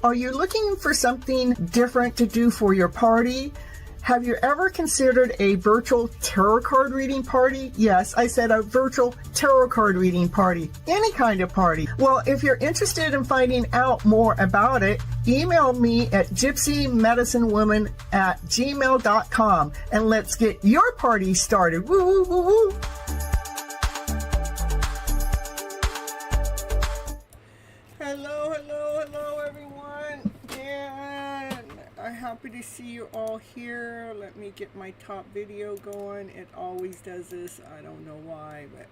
Are you looking for something different to do for your party? Have you ever considered a virtual tarot card reading party? Yes, I said a virtual tarot card reading party. Any kind of party. Well, if you're interested in finding out more about it, email me at gypsymedicinewoman@gmail.com and let's get your party started. Woo, woo, woo, woo. Hello, everyone. And I'm happy to see you all here. Let me get my top video going. It always does this. I don't know why, but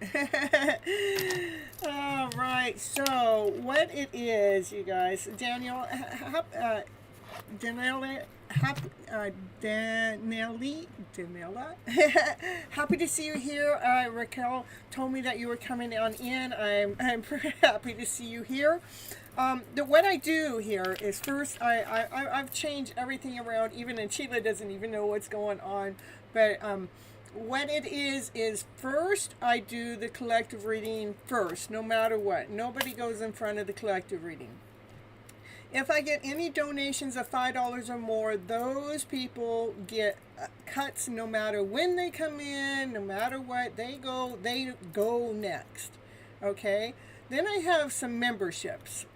all right. So what it is, you guys, Danielle, Danella, happy to see you here. Raquel told me that you were coming on in. I'm happy to see you here. What I do here is first I've changed everything around, even, and Sheila doesn't even know what's going on, but what it is first I do the collective reading first, no matter what. Nobody goes in front of the collective reading. If I get any donations of $5 or more, those people get cuts no matter when they come in, no matter what, they go next. Okay? Then I have some memberships.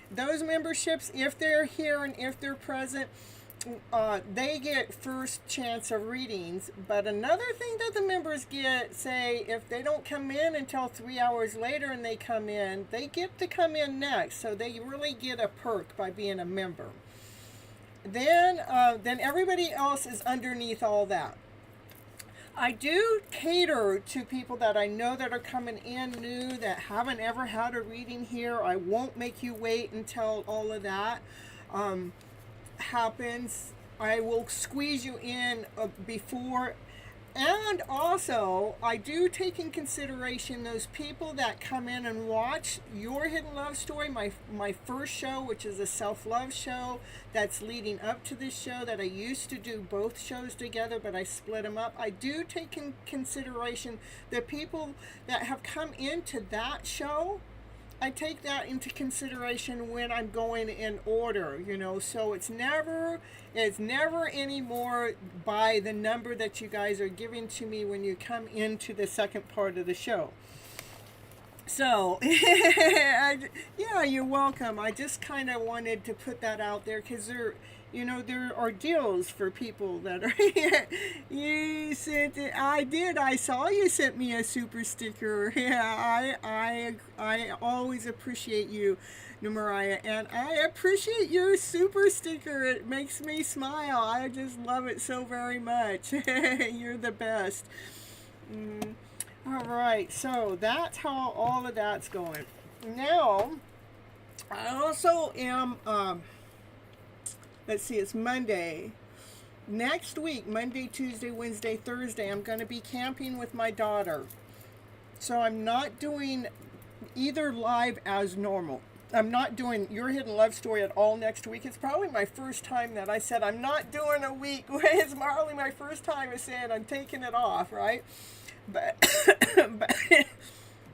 Those memberships, if they're here and if they're present, they get first chance of readings. But another thing that the members get, say, if they don't come in until 3 hours later and they come in, they get to come in next. So they really get a perk by being a member. Then everybody else is underneath all that. I do cater to people that I know that are coming in new, that haven't ever had a reading here. I won't make you wait until all of that happens. I will squeeze you in before. And also, I do take in consideration those people that come in and watch Your Hidden Love Story, my first show, which is a self-love show that's leading up to this show, that I used to do both shows together, but I split them up. I do take in consideration the people that have come into that show. I take that into consideration when I'm going in order, you know, so it's never anymore by the number that you guys are giving to me when you come into the second part of the show. So, yeah, you're welcome. I just kind of wanted to put that out there because you know, there are deals for people that are you sent it. I did. I saw you sent me a super sticker. Yeah, I always appreciate you, Mariah, and I appreciate your super sticker. It makes me smile. I just love it so very much. You're the best. Mm. All right, so that's how all of that's going. Now, I also am. Let's see, it's Monday. Next week, Monday, Tuesday, Wednesday, Thursday, I'm going to be camping with my daughter. So I'm not doing either live as normal. I'm not doing Your Hidden Love Story at all next week. It's probably my first time that I said I'm not doing a week. It's probably my first time I said I'm taking it off, right? But, but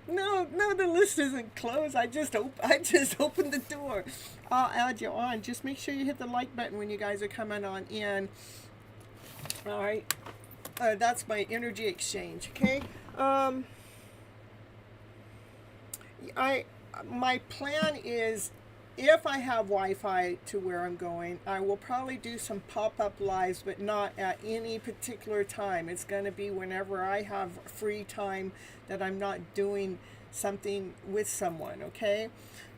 no, the list isn't closed. I just opened the door. I'll add you on. Just make sure you hit the like button when you guys are coming on in. All right. That's my energy exchange. Okay. My plan is, if I have Wi-Fi to where I'm going, I will probably do some pop-up lives, but not at any particular time. It's going to be whenever I have free time that I'm not doing something with someone, okay?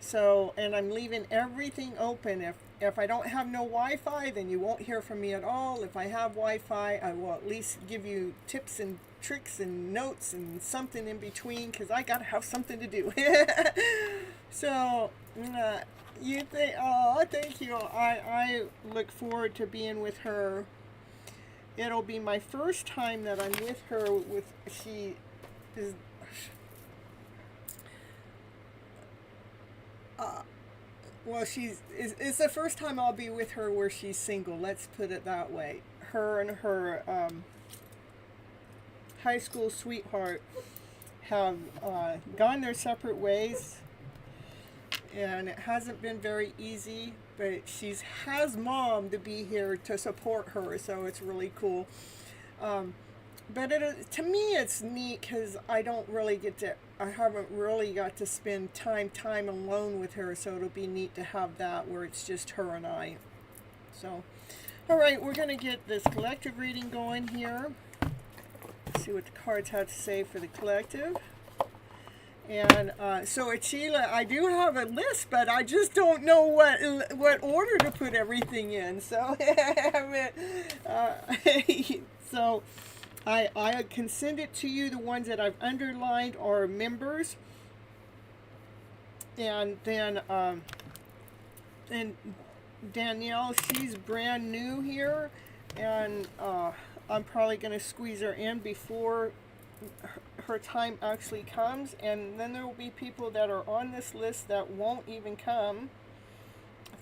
So, and I'm leaving everything open. If I don't have no Wi-Fi, then you won't hear from me at all. If I have Wi-Fi, I will at least give you tips and tricks and notes and something in between, because I got to have something to do. So, you think, oh, thank you. I look forward to being with her. It'll be my first time that I'm with her. She is, well, it's the first time I'll be with her where she's single. Let's put it that way. Her and her high school sweetheart have gone their separate ways. And it hasn't been very easy, but she has Mom to be here to support her, so it's really cool. But to me, it's neat because I haven't really got to spend time alone with her, so it'll be neat to have that where it's just her and I. So, all right, we're going to get this collective reading going here. Let's see what the cards have to say for the collective. And so at Sheila, I do have a list, but I just don't know what order to put everything in. So, so I can send it to you. The ones that I've underlined are members, and then and Danielle, she's brand new here, and I'm probably going to squeeze her in before her time actually comes, and then there will be people that are on this list that won't even come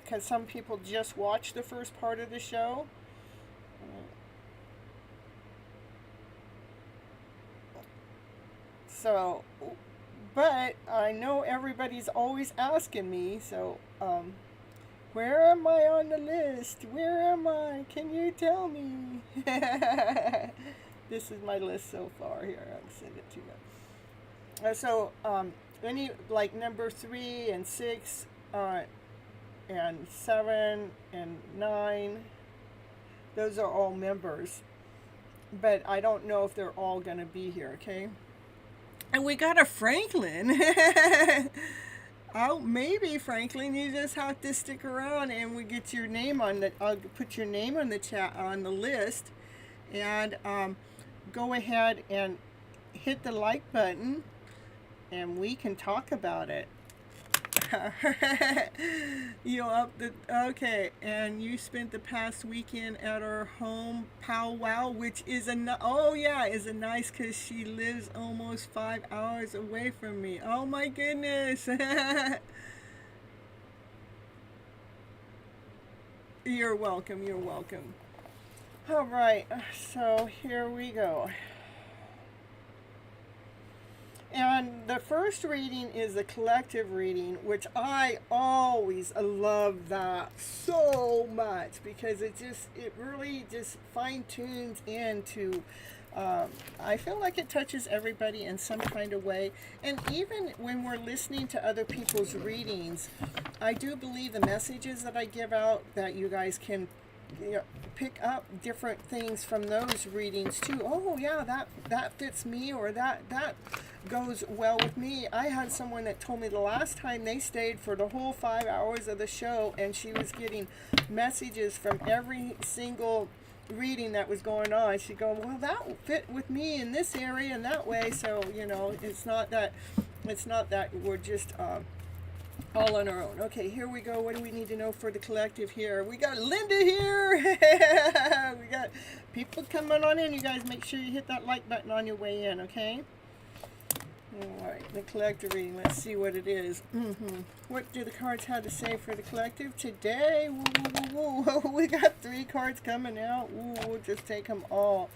because some people just watch the first part of the show. So, but I know everybody's always asking me, so where am I on the list? Where am I? Can you tell me? This is my list so far. Here, I'll send it to you. So, any, like, number 3 and 6, and 7 and 9, those are all members. But I don't know if they're all going to be here, okay? And we got a Franklin. Oh, maybe, Franklin, you just have to stick around and we get your name on the, I'll put your name on the chat, on the list. And, go ahead and hit the like button and we can talk about it. Okay, and you spent the past weekend at our home powwow, which is is a nice, because she lives almost 5 hours away from me. Oh my goodness. You're welcome. All right, so here we go. And the first reading is a collective reading, which I always love that so much, because it really just fine tunes into, I feel like it touches everybody in some kind of way. And even when we're listening to other people's readings, I do believe the messages that I give out, that you guys can you know, pick up different things from those readings too. Oh yeah, that fits me, or that goes well with me. I had someone that told me the last time they stayed for the whole 5 hours of the show, and she was getting messages from every single reading that was going on. She'd go, well, that fit with me in this area and that way. So it's not that we're just all on our own. Okay, here we go. What do we need to know for the collective here? We got Linda here. We got people coming on in. You guys make sure you hit that like button on your way in, okay? All right, the collective reading. Let's see what it is. What do the cards have to say for the collective today? Woo, woo, woo, woo. We got 3 cards coming out. Ooh, we'll just take them all.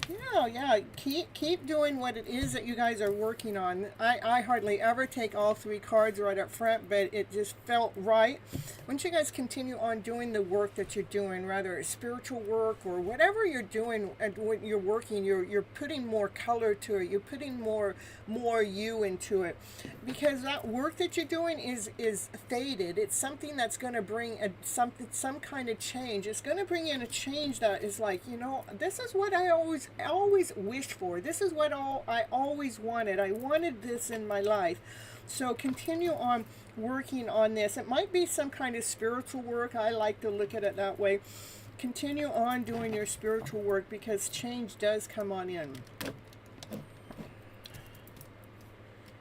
Yeah. Keep doing what it is that you guys are working on. I hardly ever take all 3 cards right up front, but it just felt right. Once you guys continue on doing the work that you're doing, whether it's spiritual work or whatever you're doing, and when you're working, you're putting more color to it. You're putting more you into it, because that work that you're doing is faded. It's something that's going to bring some kind of change. It's going to bring in a change that is like, this is what I always wished for. This is what I always wanted. I wanted this in my life. So continue on working on this. It might be some kind of spiritual work. I like to look at it that way. Continue on doing your spiritual work, because change does come on in.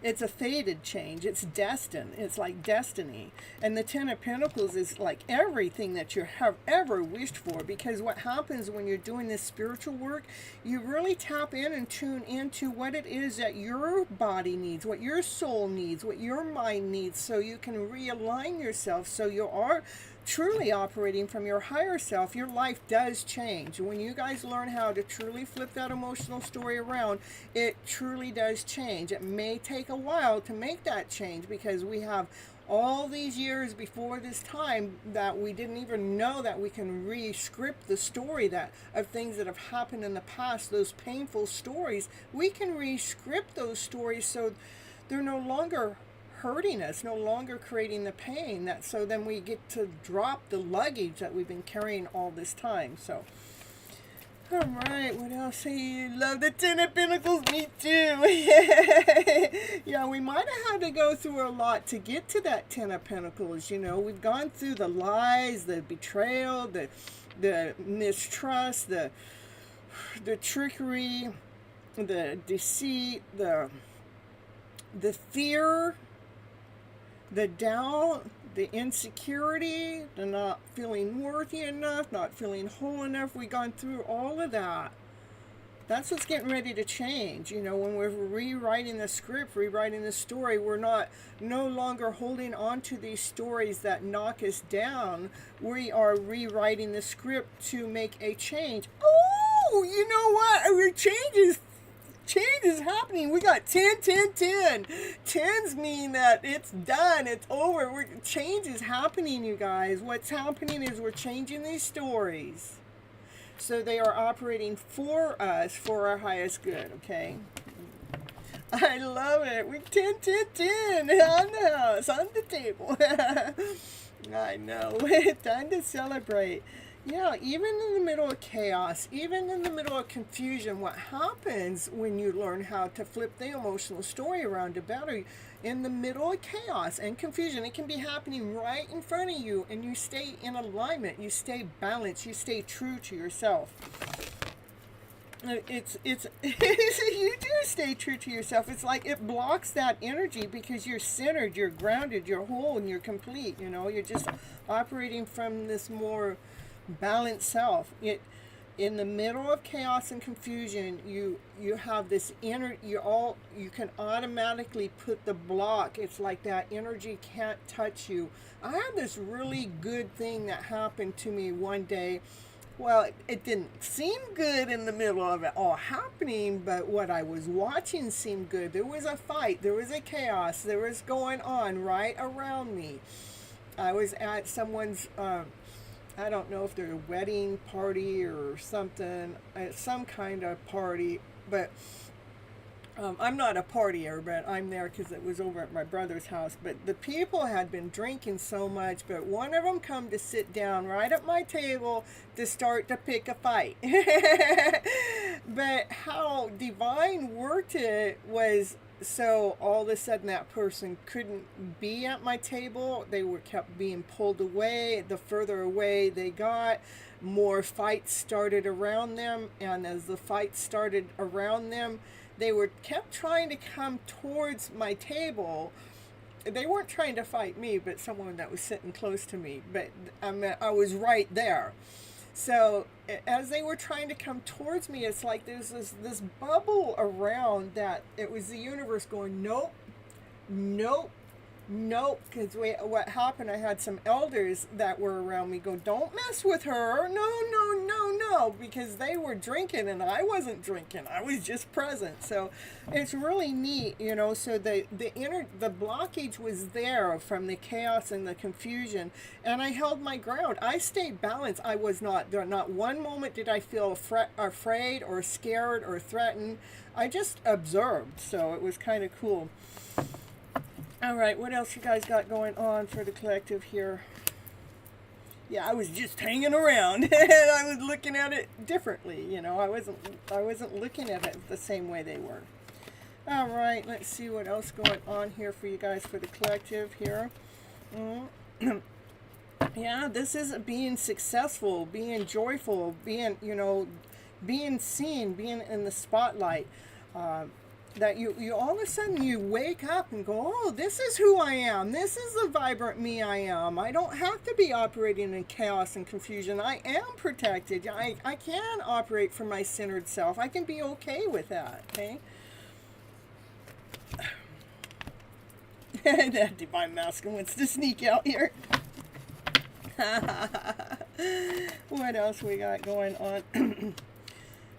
It's a fated change. It's destined. It's like destiny. And the 10 of Pentacles is like everything that you have ever wished for. Because what happens when you're doing this spiritual work, you really tap in and tune into what it is that your body needs, what your soul needs, what your mind needs, so you can realign yourself, so you are truly operating from your higher self. Your life does change. When you guys learn how to truly flip that emotional story around, it truly does change. It may take a while to make that change, because we have all these years before this time that we didn't even know that we can re-script the story of things that have happened in the past, those painful stories. We can re-script those stories so they're no longer hurting us, no longer creating the pain. So then we get to drop the luggage that we've been carrying all this time. So, all right, what else? Hey, you love the 10 of Pentacles? Me too. Yeah, we might have had to go through a lot to get to that 10 of Pentacles. We've gone through the lies, the betrayal, the mistrust, the trickery, the deceit, the fear, the doubt, the insecurity, the not feeling worthy enough, not feeling whole enough. We've gone through all of that. That's what's getting ready to change. When we're rewriting the script, rewriting the story, we're no longer holding on to these stories that knock us down. We are rewriting the script to make a change. Oh, you know what? Change is happening. We got 10, 10, 10. 10s mean that it's done. It's over. Change is happening, you guys. What's happening is we're changing these stories, so they are operating for us, for our highest good, okay? I love it. We're 10, 10, 10 on the house, on the table. I know. Time to celebrate. Yeah, even in the middle of chaos, even in the middle of confusion, what happens when you learn how to flip the emotional story around to better? In the middle of chaos and confusion, it can be happening right in front of you, and you stay in alignment, you stay balanced, you stay true to yourself. It's you do stay true to yourself. It's like it blocks that energy, because you're centered, you're grounded, you're whole, and you're complete. You're just operating from this more balanced self. In the middle of chaos and confusion, you have this inner, you can automatically put the block. It's like that energy can't touch you. I had this really good thing that happened to me one day. Well, it didn't seem good in the middle of it all happening, but what I was watching seemed good. There was a fight, there was a chaos, there was going on right around me. I was at someone's I don't know if they're a wedding party or something, some kind of party, but I'm not a partier, but I'm there because it was over at my brother's house. But the people had been drinking so much, but one of them come to sit down right at my table to start to pick a fight. But how divine worked it was, so all of a sudden that person couldn't be at my table. They were kept being pulled away. The further away they got, more fights started around them, and as the fights started around them, they were kept trying to come towards my table. They weren't trying to fight me, but someone that was sitting close to me. But I was right there. So as they were trying to come towards me, it's like there's this bubble around that it was the universe going, nope, nope, nope. Because what happened, I had some elders that were around me go, don't mess with her. No, no, no, no. Because they were drinking and I wasn't drinking. I was just present. So it's really neat, you know. So the blockage was there from the chaos and the confusion. And I held my ground. I stayed balanced. I was not one moment did I feel afraid or scared or threatened. I just observed. So it was kind of cool. All right, what else you guys got going on for the collective here? Yeah, I was just hanging around, and I was looking at it differently. You know, I wasn't looking at it the same way they were. All right, let's see what else going on here for you guys for the collective here. Yeah, this is being successful, being joyful, being, you know, being seen, being in the spotlight. That you all of a sudden you wake up and go, oh, this is who I am. This is the vibrant me I am. I don't have to be operating in chaos and confusion. I am protected. I can operate from my centered self. I can be okay with that, okay? That divine masculine wants to sneak out here. What else we got going on?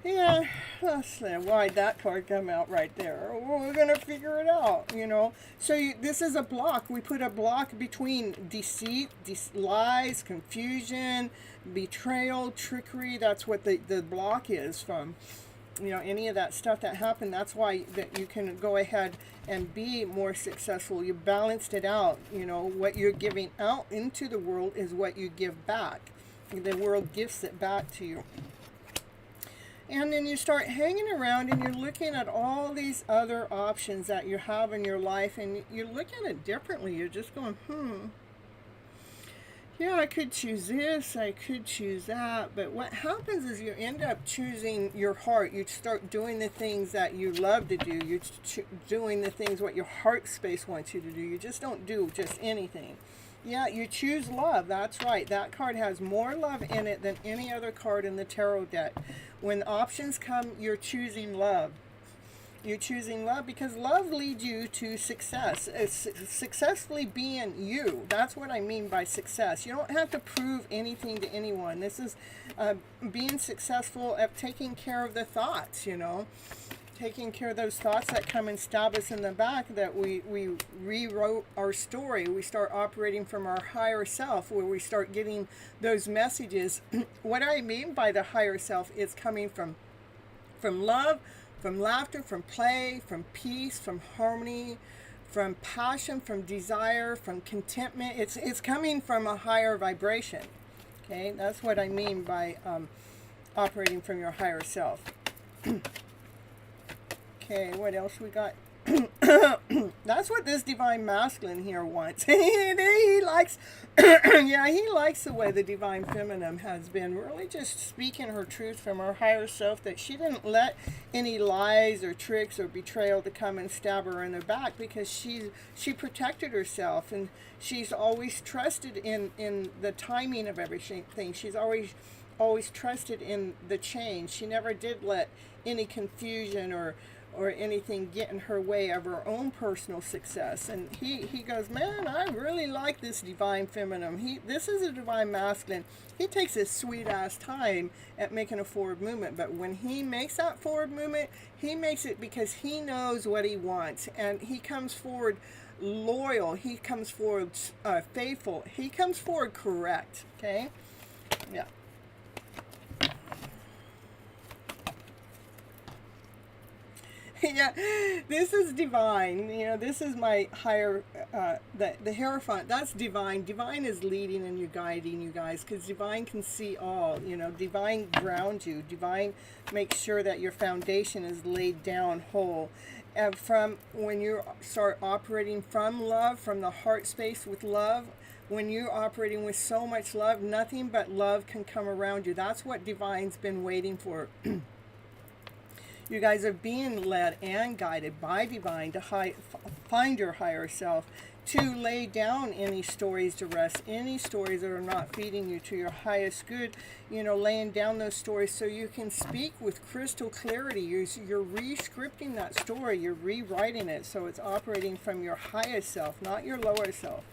Yeah, let's see. Why'd that card come out right there? Well, we're going to figure it out, you know. So this is a block. We put a block between deceit, lies, confusion, betrayal, trickery. That's what the block is from. You know, any of that stuff that happened. That's why that you can go ahead and be more successful. You balanced it out. You know, what you're giving out into the world is what you give back. The world gifts it back to you. And then you start hanging around and you're looking at all these other options that you have in your life, and you look at it differently. You're just going, yeah, I could choose this, I could choose that. But what happens is you end up choosing your heart. You start doing the things that you love to do. You're doing the things what your heart space wants you to do. You just don't do just anything. Yeah, you choose love. That's right. That card has more love in it than any other card in the tarot deck. When options come, you're choosing love. You're choosing love because love leads you to success. Successfully being you. That's what I mean by success. You don't have to prove anything to anyone. This is being successful at taking care of the thoughts, you know. Taking care of those thoughts that come and stab us in the back, that we rewrote our story. We start operating from our higher self, where we start getting those messages. What I mean by the higher self is coming from love, from laughter, from play, from peace, from harmony, from passion, from desire, from contentment. It's coming from a higher vibration. Okay, that's what I mean by operating from your higher self. Okay, what else we got? That's what this divine masculine here wants. He likes, yeah, he likes the way the divine feminine has been really just speaking her truth from her higher self, that she didn't let any lies or tricks or betrayal to come and stab her in the back, because she protected herself, and she's always trusted in the timing of everything. She's always trusted in the change. She never did let any confusion or anything get in her way of her own personal success. And he goes, man, I really like this divine feminine. This is a divine masculine. He takes his sweet ass time at making a forward movement, but when he makes that forward movement, he makes it because he knows what he wants, and he comes forward loyal. He comes forward faithful. He comes forward correct. Okay, yeah. Yeah, this is divine. You know, this is my higher, the Hierophant. That's divine. Divine is leading and you guiding you guys, because divine can see all. You know, divine grounds you. Divine makes sure that your foundation is laid down whole. And from when you start operating from love, from the heart space with love, when you're operating with so much love, nothing but love can come around you. That's what divine's been waiting for. You guys are being led and guided by divine to find your higher self, to lay down any stories to rest, any stories that are not feeding you to your highest good, you know, laying down those stories so you can speak with crystal clarity. You're re-scripting that story, you're rewriting it so it's operating from your highest self, not your lower self.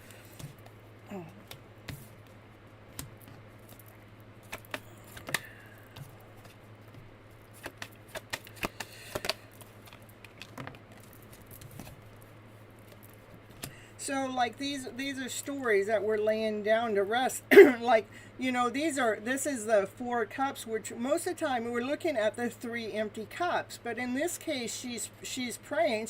So like these are stories that we're laying down to rest. Like, you know, this is the 4 cups, which most of the time we're looking at the 3 empty cups, but in this case she's praying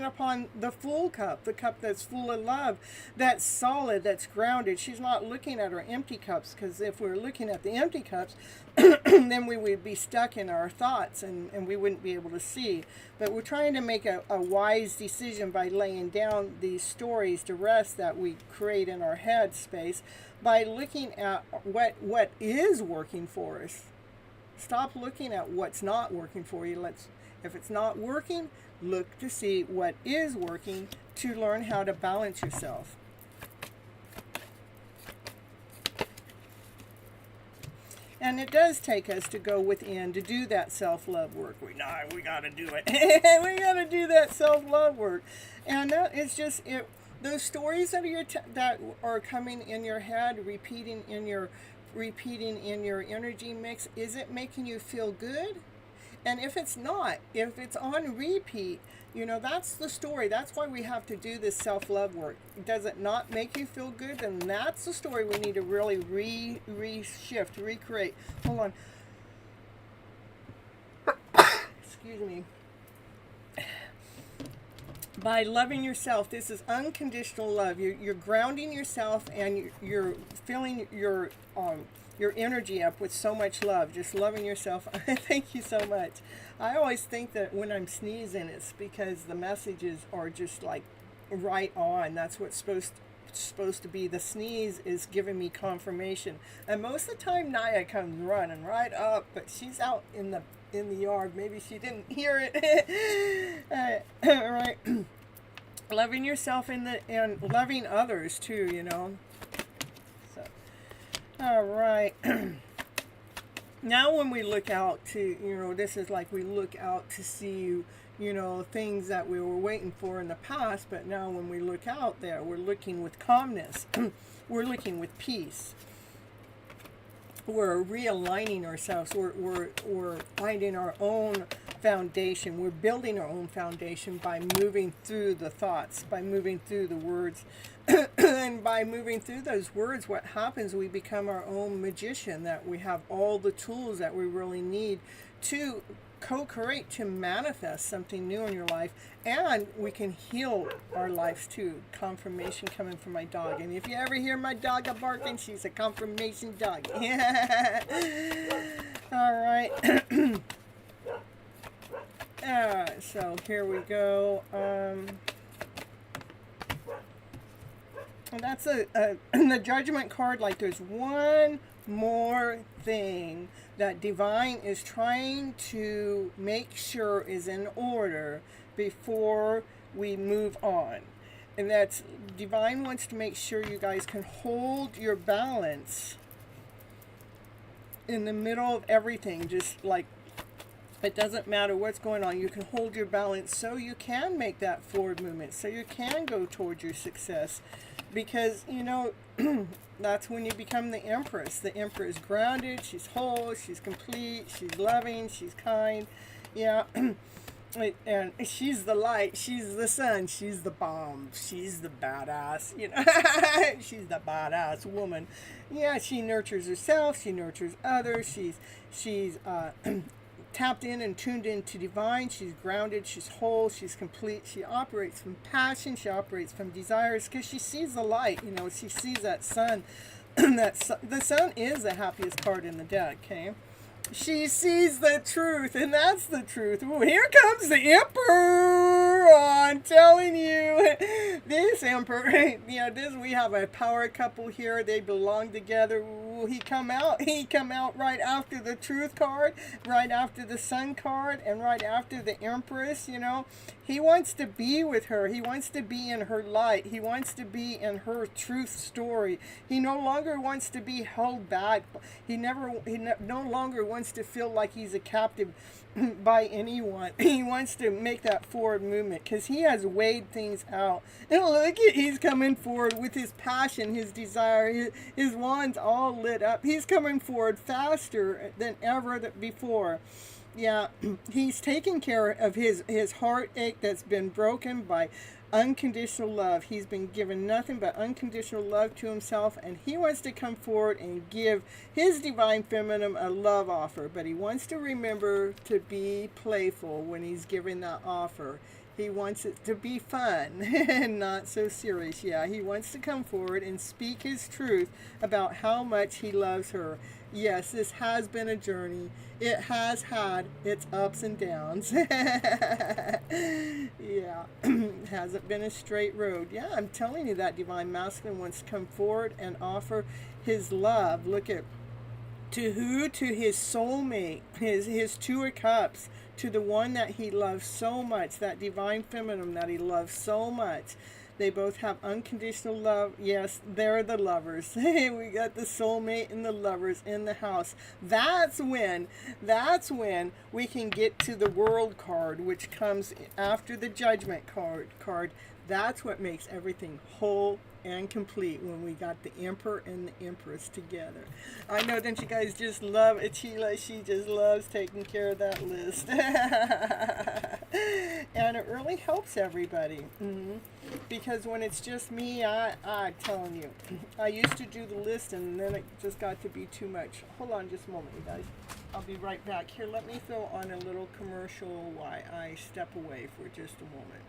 upon the full cup, the cup that's full of love, that's solid, that's grounded. She's not looking at her empty cups, because if we're looking at the empty cups, then we would be stuck in our thoughts and we wouldn't be able to see. But we're trying to make a wise decision by laying down these stories to rest that we create in our head space, by looking at what is working for us. Stop looking at what's not working for you. If it's not working, look to see what is working, to learn how to balance yourself. And it does take us to go within to do that self-love work. We got to do it. We got to do that self-love work. And that is just it. Those stories that are coming in your head, repeating in your energy mix, is it making you feel good? And if it's not, if it's on repeat, you know, that's the story. That's why we have to do this self-love work. Does it not make you feel good? Then that's the story we need to really reshift, recreate. Hold on. Excuse me. By loving yourself, this is unconditional love. You're grounding yourself, and you're filling your energy up with so much love, just loving yourself. Thank you so much. I always think that when I'm sneezing, it's because the messages are just like right on. That's what's supposed to be. The sneeze is giving me confirmation. And most of the time Naya comes running right up, but she's out in the yard. Maybe she didn't hear it. All right. Loving yourself and loving others too, you know. So, all right. Now when we look out to, you know, this is like we look out to see, you know, things that we were waiting for in the past, but now when we look out there, we're looking with calmness. We're looking with peace. We're realigning ourselves. We're finding our own foundation. We're building our own foundation by moving through the thoughts, by moving through the words. And by moving through those words, what happens, we become our own magician, that we have all the tools that we really need to co-create, to manifest something new in your life. And we can heal our lives too. Confirmation coming from my dog. And if you ever hear my dog barking, she's a confirmation dog. All right. So here we go. And that's the Judgment card. Like, there's one more thing that divine is trying to make sure is in order before we move on. And that's divine wants to make sure you guys can hold your balance in the middle of everything. Just like, it doesn't matter what's going on, you can hold your balance so you can make that forward movement, so you can go towards your success. Because, you know, that's when you become the Empress. The Emperor is grounded, she's whole, she's complete, she's loving, she's kind. Yeah. And she's the light, she's the sun, she's the bomb, she's the badass, you know. She's the badass woman. Yeah, she nurtures herself, she nurtures others, she's tapped in and tuned into divine. She's grounded. She's whole. She's complete. She operates from passion. She operates from desires because she sees the light. You know, she sees that sun. The sun is the happiest card in the deck. Okay. She sees the truth, and that's the truth. Ooh, here comes the Emperor. I'm telling you, this Emperor, you know, we have a power couple here. They belong together. Ooh, he come out right after the truth card, right after the sun card, and right after the Empress, you know. He wants to be with her. He wants to be in her light. He wants to be in her truth story. He no longer wants to be held back. He no longer wants to feel like he's a captive by anyone. He wants to make that forward movement because he has weighed things out. And look at, he's coming forward with his passion, his desire, his wand's all lit up. He's coming forward faster than ever before. Yeah, he's taking care of his heartache that's been broken by unconditional love. He's been given nothing but unconditional love to himself, and he wants to come forward and give his divine feminine a love offer, but he wants to remember to be playful when he's giving that offer. He wants it to be fun and not so serious. Yeah, he wants to come forward and speak his truth about how much he loves her. Yes, this has been a journey. It has had its ups and downs. Yeah, it hasn't been a straight road. Yeah, I'm telling you, that divine masculine wants to come forward and offer his love. Look at, to who? To his soulmate, his Two of Cups, to the one that he loves so much, that divine feminine that he loves so much. They both have unconditional love. Yes, they're the lovers. We got the soulmate and the lovers in the house. That's when we can get to the World card, which comes after the Judgment card. That's what makes everything whole and complete, when we got the Emperor and the Empress together. I know, don't you guys just love Achila? She just loves taking care of that list. And it really helps everybody. Because when it's just me, I'm telling you, I used to do the list and then it just got to be too much. Hold on just a moment, you guys. I'll be right back. Here, let me throw on a little commercial while I step away for just a moment.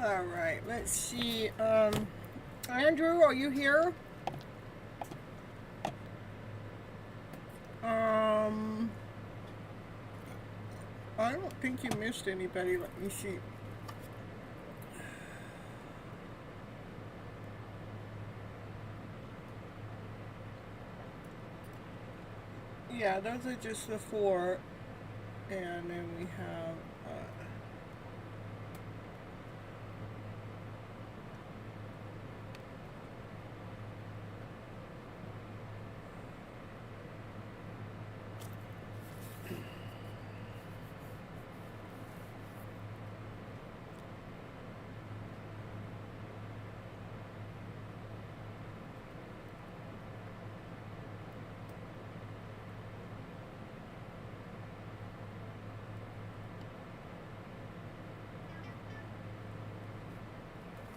All right, let's see. Andrew, are you here? I don't think you missed anybody. Let me see. Yeah, those are just the four. And then we have...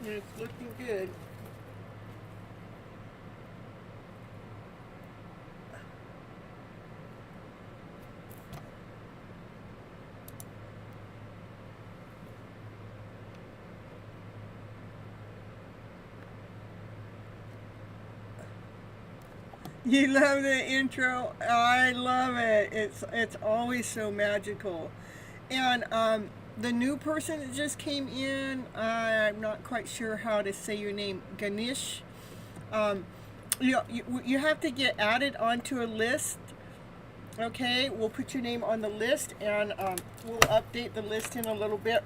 it's looking good. You love the intro. I love it. It's always so magical. And the new person that just came in, I'm not quite sure how to say your name, Ganesh. Um, you have to get added onto a list. Okay, we'll put your name on the list, and we'll update the list in a little bit.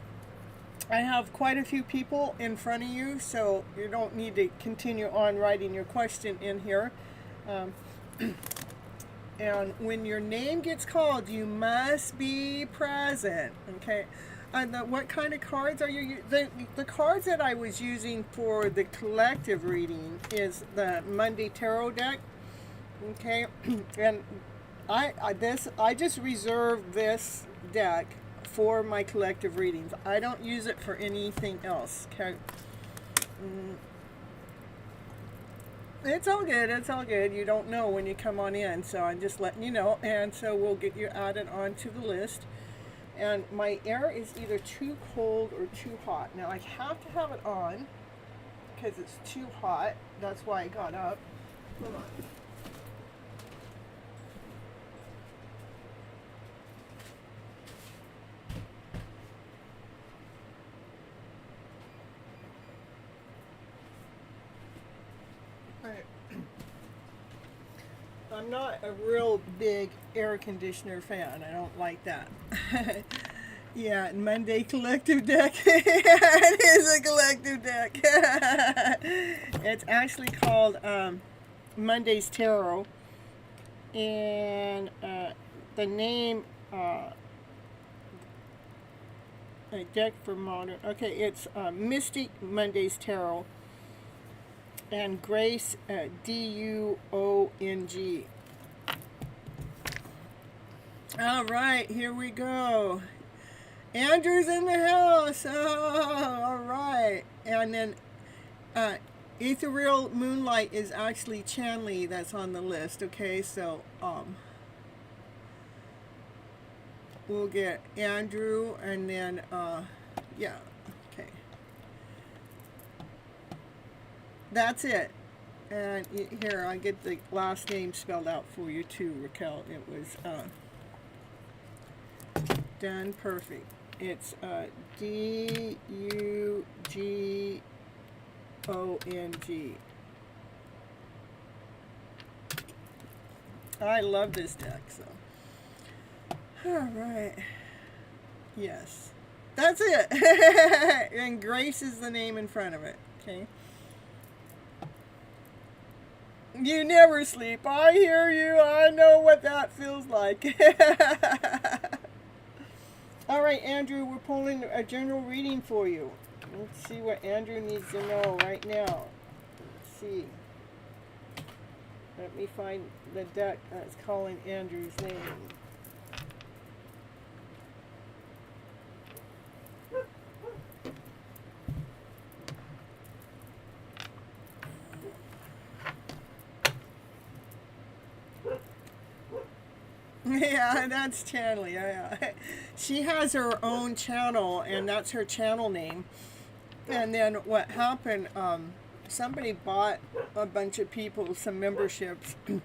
I have quite a few people in front of you, so you don't need to continue on writing your question in here. Um, and when your name gets called, you must be present. Okay. What kind of cards are you? The cards that I was using for the collective reading is the Monday Tarot deck. Okay, and I just reserve this deck for my collective readings. I don't use it for anything else. Okay. It's all good. It's all good. You don't know when you come on in, so I'm just letting you know. And so we'll get you added onto the list. And my air is either too cold or too hot. Now I have to have it on because it's too hot. That's why I got up. Hold on. I'm not a real big air conditioner fan. I don't like that. Yeah, Monday collective deck. It is a collective deck. It's actually called Monday's Tarot. And the name, a deck for modern. Okay, it's Mystic Monday's Tarot. And Grace, D-U-O-N-G. All right, here we go. Andrew's in the house. Oh, all right. And then Ethereal Moonlight is actually Chanley that's on the list. Okay, so we'll get Andrew, and then yeah. Okay. That's it. And here, I get the last name spelled out for you too, Raquel. It was done perfect. It's D-U-G-O-N-G. I love this deck, so. All right. Yes. That's it. And Grace is the name in front of it. Okay. You never sleep. I hear you. I know what that feels like. All right, Andrew, we're pulling a general reading for you. Let's see what Andrew needs to know right now. Let's see. Let me find the deck that's calling Andrew's name. Yeah, that's Chanley. Yeah. She has her own channel, and that's her channel name. And then what happened, somebody bought a bunch of people some memberships, and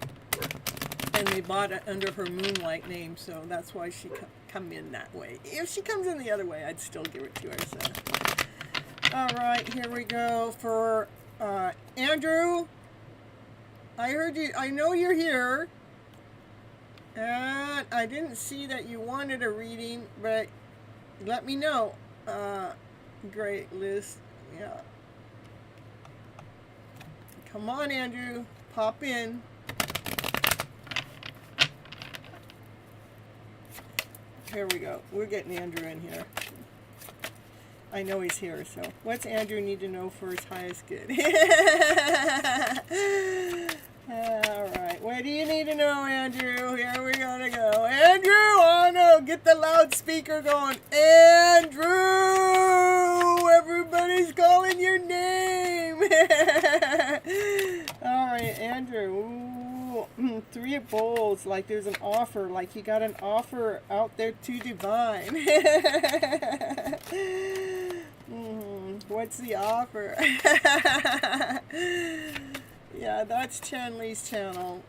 they bought it under her Moonlight name, so that's why she come in that way. If she comes in the other way, I'd still give it to her. So. All right, here we go for Andrew. I heard you. I know you're here. And I didn't see that you wanted a reading, but let me know. Great, Liz. Yeah. Come on, Andrew. Pop in. Here we go. We're getting Andrew in here. I know he's here, so what's Andrew need to know for his highest good? All right. What do you need to know, Andrew? Here we gotta go. Andrew! Oh no! Get the loudspeaker going. Andrew! Everybody's calling your name. All right, Andrew. Ooh, 3 of Bowls. Like there's an offer. Like you got an offer out there to divine. What's the offer? Yeah, that's Chanley's channel.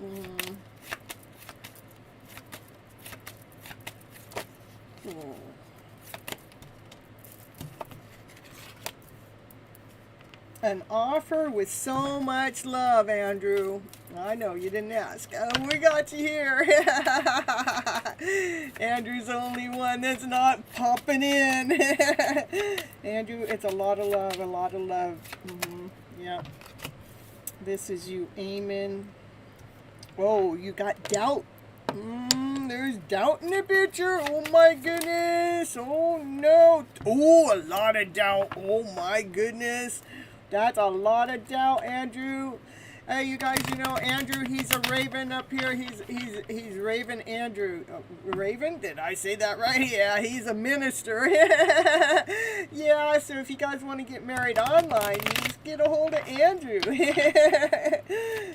An offer with so much love, Andrew. I know you didn't ask. We got you here. Andrew's the only one that's not popping in. Andrew, it's a lot of love, a lot of love. Yeah. This is you aiming. Oh, you got doubt. There's doubt in the picture. Oh my goodness. Oh no. Oh, a lot of doubt. Oh my goodness. That's a lot of doubt, Andrew. Hey, you guys, you know Andrew, he's a raven up here. He's Raven Andrew. Raven? Did I say that right? Yeah, he's a minister. Yeah, so if you guys want to get married online, you just get a hold of Andrew.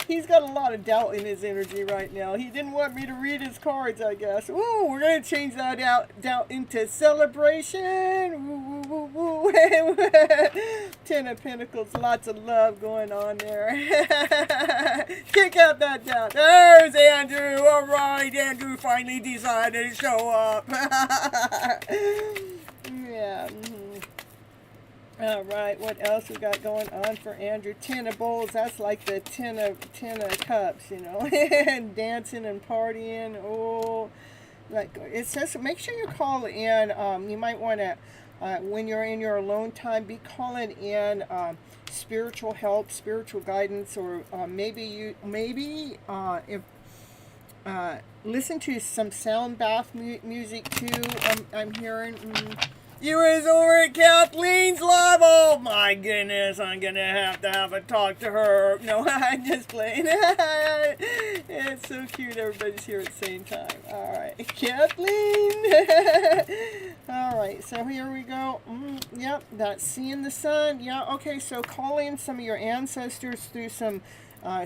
He's got a lot of doubt in his energy right now. He didn't want me to read his cards, I guess. Ooh, we're going to change that doubt into celebration. Woo, woo, woo, woo. Ten of Pentacles, lots of love going on there. Kick out that doubt. There's Andrew. All right, Andrew finally decided to show up. Yeah. All right, what else we got going on for Andrew? 10 of Bowls. That's like the 10 of Cups, you know, and dancing and partying. Oh, like it says, make sure you call in. You might want to, when you're in your alone time, be calling in spiritual help, spiritual guidance, or maybe if listen to some sound bath music too. I'm hearing. You was over at Kathleen's live. Oh my goodness, I'm gonna have a talk to her. No, I'm just playing. It's so cute. Everybody's here at the same time. All right, Kathleen. All right, so here we go. Yep, that's seeing the sun. Yeah, okay. So call in some of your ancestors through some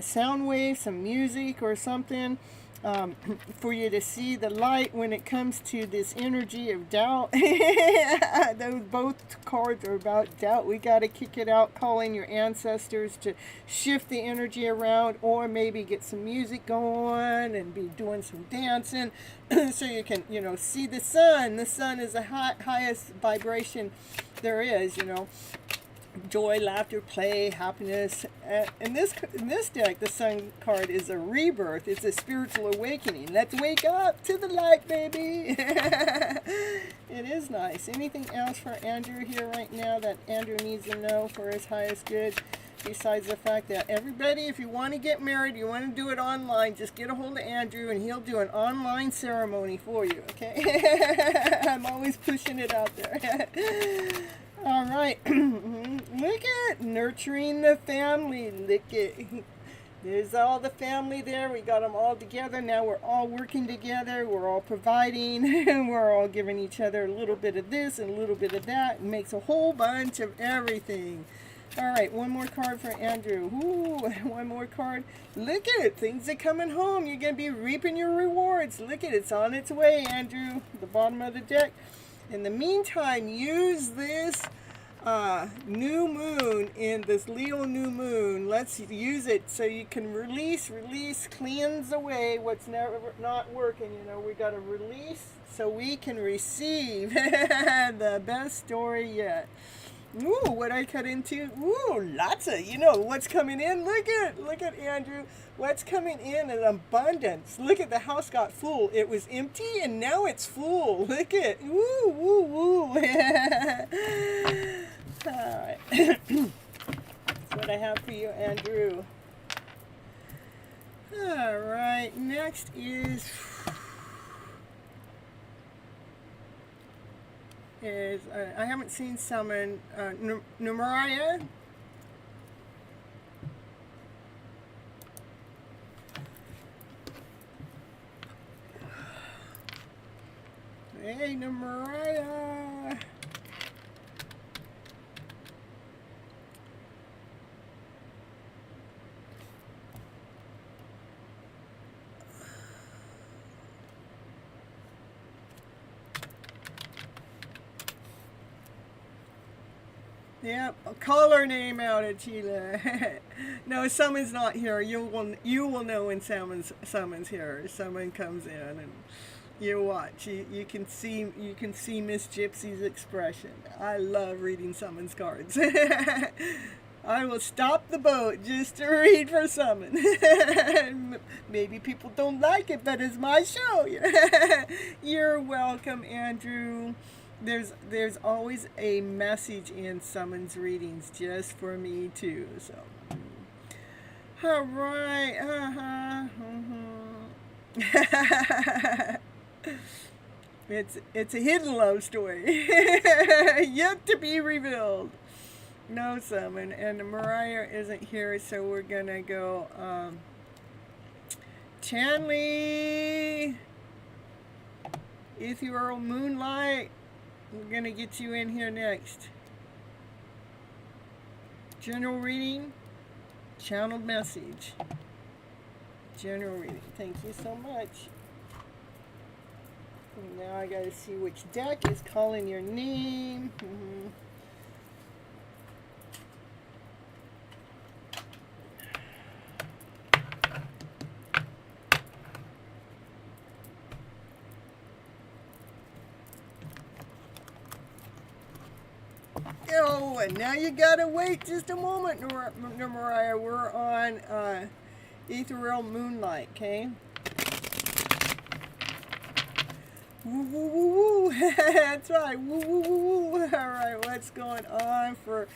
sound waves, some music, or something. For you to see the light when it comes to this energy of doubt. Those both cards are about doubt. We got to kick it out, call in your ancestors to shift the energy around, or maybe get some music going and be doing some dancing so you can, you know, see the sun. The sun is the highest vibration there is, you know. Joy, laughter, play, happiness. In this deck, the Sun card is a rebirth. It's a spiritual awakening. Let's wake up to the light, baby. It is nice. Anything else for Andrew here right now that Andrew needs to know for his highest good? Besides the fact that everybody, if you want to get married, you want to do it online, just get a hold of Andrew and he'll do an online ceremony for you, okay? I'm always pushing it out there. All right. Look at nurturing the family. Look at, there's all the family there. We got them all together. Now we're all working together. We're all providing. We're all giving each other a little bit of this and a little bit of that. It makes a whole bunch of everything. All right, one more card for Andrew. Ooh, one more card. Look at it. Things are coming home. You're going to be reaping your rewards. Look at it. It's on its way, Andrew. The bottom of the deck. In the meantime, use this new moon in this Leo new moon. Let's use it so you can release, cleanse away what's never not working. You know, we got to release so we can receive the best story yet. Ooh, what I cut into? Ooh, lots of, you know, what's coming in. Look at Andrew. What's coming in abundance. Look at the house got full. It was empty and now it's full. Look at, woo, woo, woo. All right. That's what I have for you, Andrew. All right, next is I haven't seen someone, Numariah. Hey, Numariah. Yep, call her name out at Sheila. No, someone's not here. You will know when someone's here. Someone comes in and you watch. You can see Miss Gypsy's expression. I love reading someone's cards. I will stop the boat just to read for someone. Maybe people don't like it, but it's my show. You're welcome, Andrew. There's always a message in someone's readings just for me too. So, all right. It's a hidden love story, yet to be revealed. No, someone, and Mariah isn't here, so we're gonna go. Chanley, Ethereal Moonlight. We're going to get you in here next. General reading, channeled message. General reading. Thank you so much. And now I got to see which deck is calling your name. Oh, and now you gotta wait just a moment, Mariah. We're on Ethereal Moonlight, okay? Woo, woo, woo, woo. That's right. Woo, woo, woo, woo. All right, what's going on for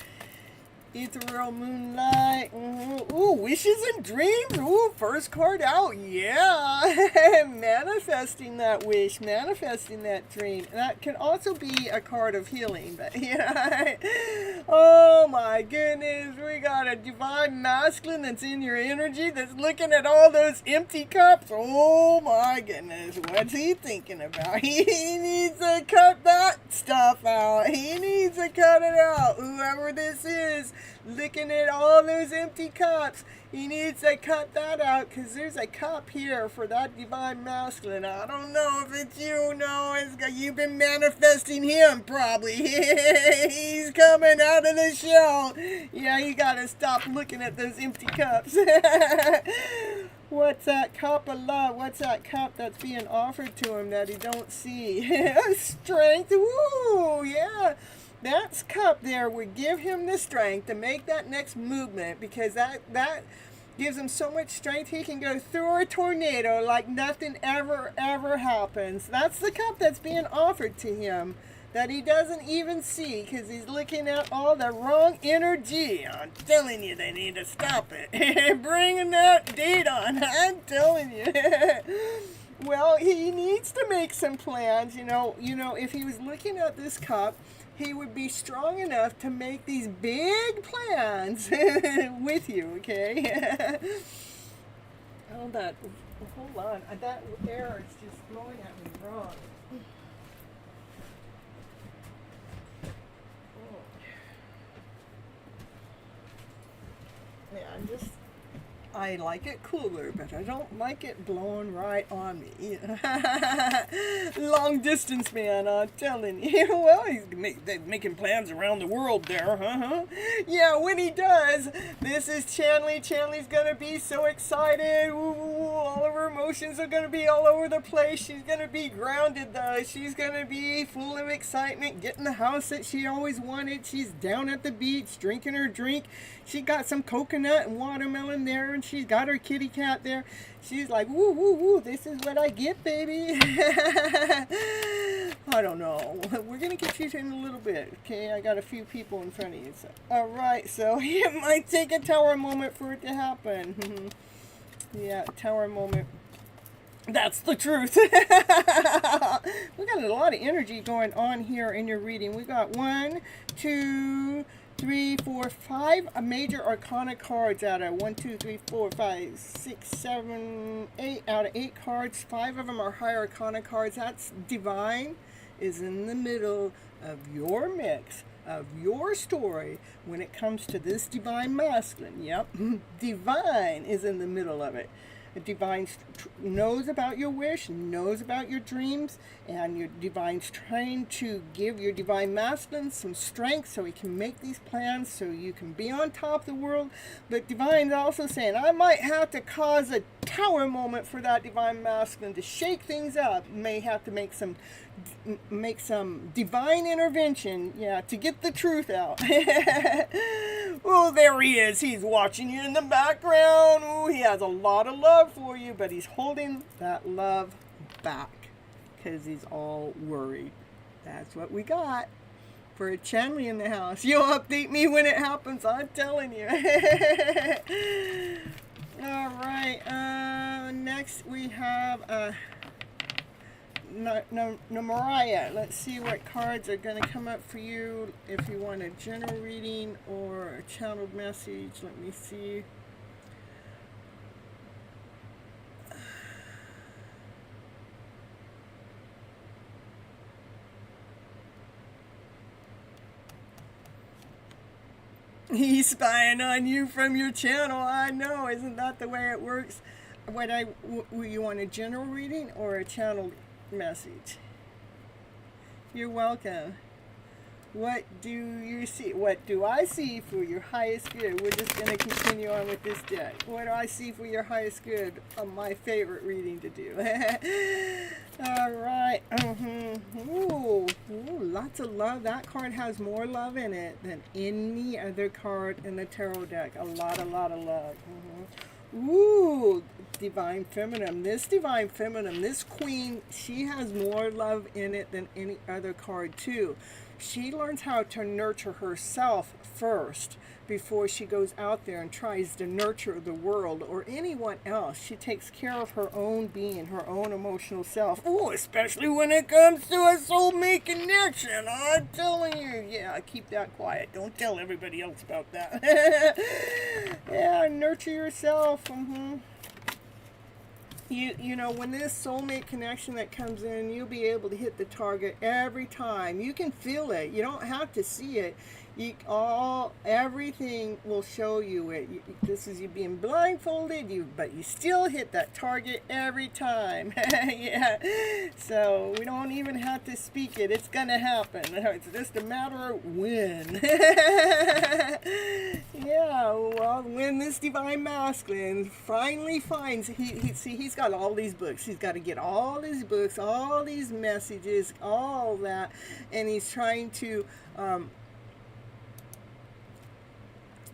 Ethereal Moonlight? Ooh, wishes and dreams. Ooh, first card out. Yeah. Manifesting that wish, manifesting that dream. That can also be a card of healing, but yeah. Oh my goodness. We got a divine masculine that's in your energy that's looking at all those empty cups. Oh my goodness. What's he thinking about? He needs to cut that stuff out. He needs to cut it out. Whoever this is, looking at all those empty cups, he needs to cut that out, because there's a cup here for that divine masculine. I don't know if it's you. No, you've been manifesting him, probably. He's coming out of the shell. Yeah, you gotta stop looking at those empty cups. What's that cup of love? What's that cup that's being offered to him that he don't see? Strength. Woo, yeah. That cup there would give him the strength to make that next movement, because that gives him so much strength he can go through a tornado like nothing ever happens. That's the cup that's being offered to him that he doesn't even see, because he's looking at all the wrong energy. I'm telling you, they need to stop it. Bringing that date on. I'm telling you. Well, he needs to make some plans. You know, if he was looking at this cup, he would be strong enough to make these big plans with you, okay? Hold on. That air is just blowing at me wrong. Yeah, I like it cooler, but I don't like it blowing right on me. Long distance man, I'm telling you. Well, he's making plans around the world there, huh? Yeah, when he does, this is Chanley. Chanley's gonna be so excited. Ooh, all of her emotions are gonna be all over the place. She's gonna be grounded though. She's gonna be full of excitement, getting the house that she always wanted. She's down at the beach, drinking her drink. She got some coconut and watermelon there, and she's got her kitty cat there. She's like, woo, woo, woo, this is what I get, baby. I don't know. We're going to get you in a little bit, okay? I got a few people in front of you. So. All right, so it might take a tower moment for it to happen. Yeah, tower moment. That's the truth. We got a lot of energy going on here in your reading. We got 1, 2, 3, 4, 5 major arcana cards out of 1, 2, 3, 4, 5, 6, 7, 8 out of 8 cards. 5 of them are high arcana cards. That's divine is in the middle of your mix, of your story when it comes to this divine masculine. Yep, divine is in the middle of it. The divine knows about your wish, knows about your dreams, and your divine's trying to give your divine masculine some strength so he can make these plans so you can be on top of the world. But divine's also saying, I might have to cause a tower moment for that divine masculine to shake things up. May have to make some divine intervention, yeah, to get the truth out. Oh, there he is. He's watching you in the background. Oh, he has a lot of love for you, but he's holding that love back because he's all worried. That's what we got for a channeling in the house. You'll update me when it happens, I'm telling you. All right, next we have Mariah. Let's see what cards are going to come up for you if you want a general reading or a channeled message. Let me see. He's spying on you from your channel. I know. Isn't that the way it works? You want a general reading or a channeled message? You're welcome. What do you see? What do I see for your highest good? We're just going to continue on with this deck. What do I see for your highest good? My favorite reading to do. All right. Ooh, lots of love. That card has more love in it than any other card in the tarot deck. A lot of love. Ooh, divine feminine. This divine feminine, this queen, she has more love in it than any other card too. She learns how to nurture herself first before she goes out there and tries to nurture the world or anyone else. She takes care of her own being, her own emotional self. Oh, especially when it comes to a soulmate connection. I'm telling you. Yeah, keep that quiet. Don't tell everybody else about that. Yeah, nurture yourself. You know, when this soulmate connection that comes in, you'll be able to hit the target every time. You can feel it. You don't have to see it. Everything will show you it. This is you being blindfolded, but you still hit that target every time. Yeah. So we don't even have to speak it. It's gonna happen. It's just a matter of when. Yeah. Well, when this divine masculine finally finds, he's got all these books. He's got to get all these books, all these messages, all that, and he's trying to.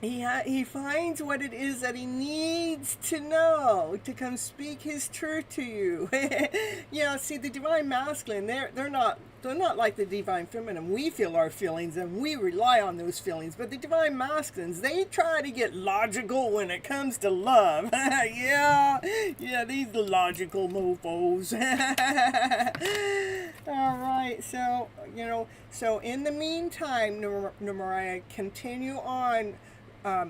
He finds what it is that he needs to know to come speak his truth to you. Yeah, see, the divine masculine, they're not like the divine feminine. We feel our feelings and we rely on those feelings. But the divine masculines, they try to get logical when it comes to love. Yeah, these logical mofos. All right, so so in the meantime, Mariah, continue on.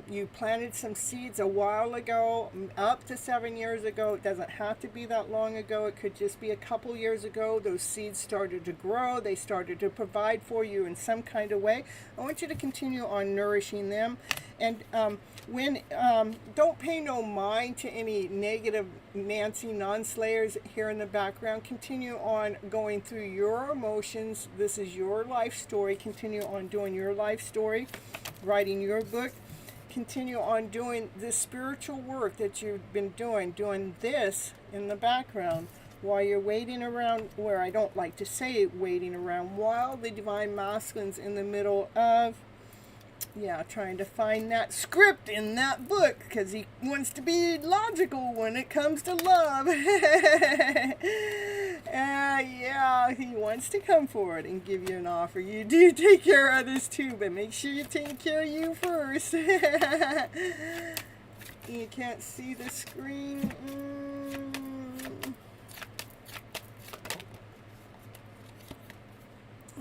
You planted some seeds a while ago, up to 7 years ago. It doesn't have to be that long ago. It could just be a couple years ago. Those seeds started to grow. They started to provide for you in some kind of way. I want you to continue on nourishing them. And don't pay no mind to any negative Nancy non-slayers here in the background. Continue on going through your emotions. This is your life story. Continue on doing your life story, writing your book. Continue on doing this spiritual work that you've been doing this in the background while you're waiting around, where I don't like to say waiting around, while the divine masculine's in the middle of, trying to find that script in that book, because he wants to be logical when it comes to love. He wants to come forward and give you an offer. You do take care of others too, but make sure you take care of you first. You can't see the screen.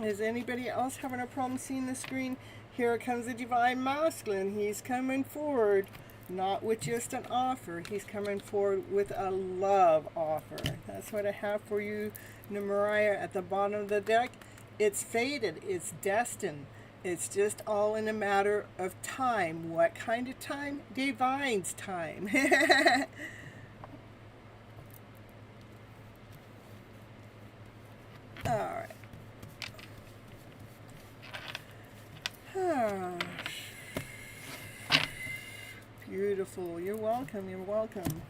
Is anybody else having a problem seeing the screen? Here comes the divine masculine. He's coming forward, not with just an offer. He's coming forward with a love offer. That's what I have for you, Mariah, at the bottom of the deck. It's fated. It's destined. It's just all in a matter of time. What kind of time? Divine's time. beautiful. You're welcome. You're welcome.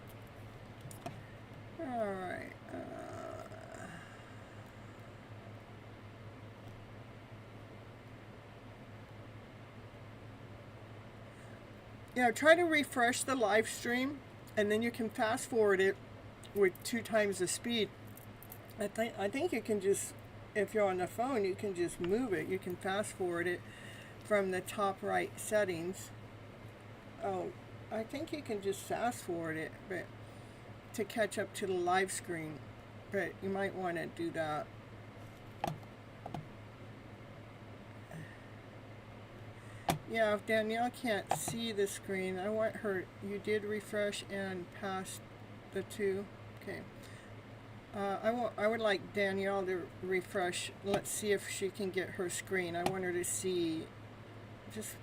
All right. Yeah, try to refresh the live stream, and then you can fast forward it with 2 times the speed. I think you can just, if you're on the phone, you can just move it. You can fast forward it from the top right settings. Oh, I think you can just fast forward it, but to catch up to the live screen. But you might want to do that. Yeah, if Danielle can't see the screen, I want her. You did refresh and pass the 2. Okay. I would like Danielle to refresh. Let's see if she can get her screen. I want her to see. Just.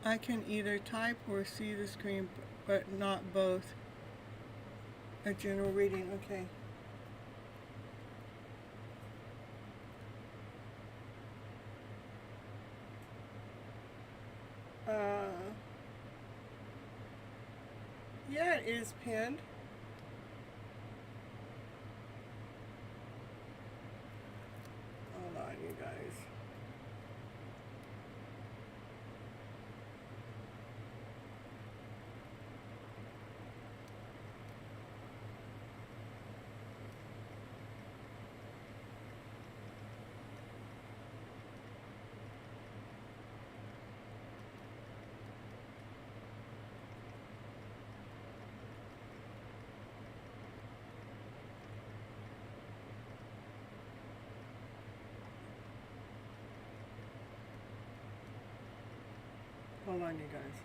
I can either type or see the screen, but not both. A general reading, okay. Yeah, it is pinned. Hold on, you guys. Hold on, you guys.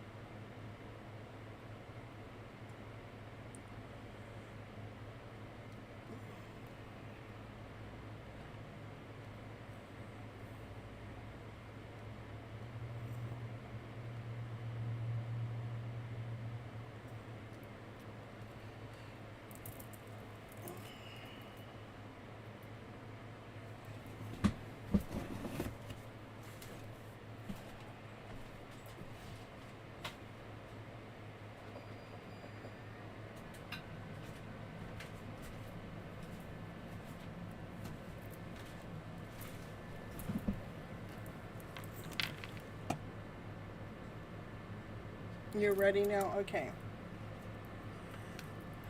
You're ready now? Okay.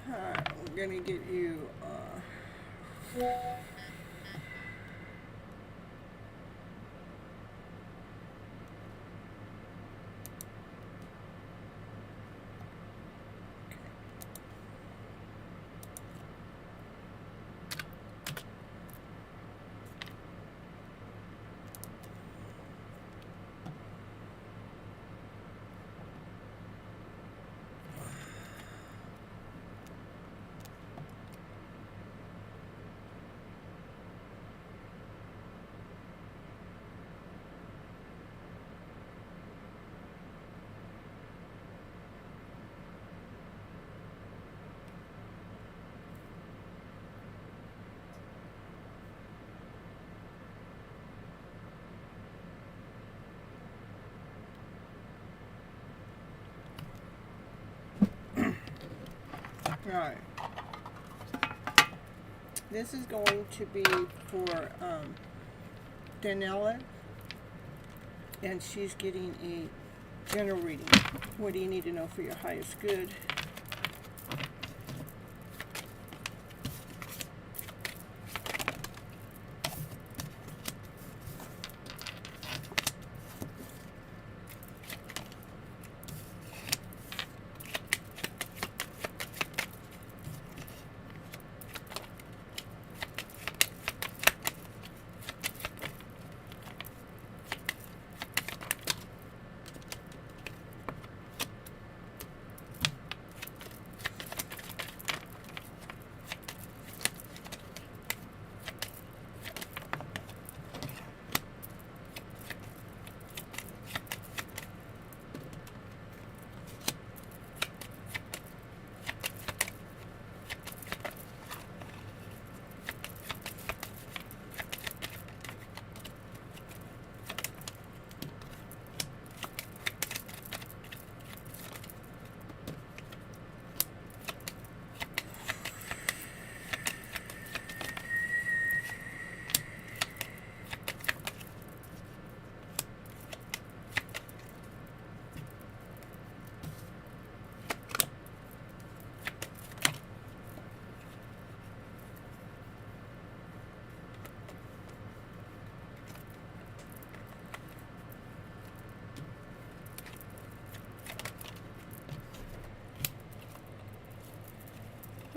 We're gonna get you. Alright. This is going to be for Danella, and she's getting a general reading. What do you need to know for your highest good?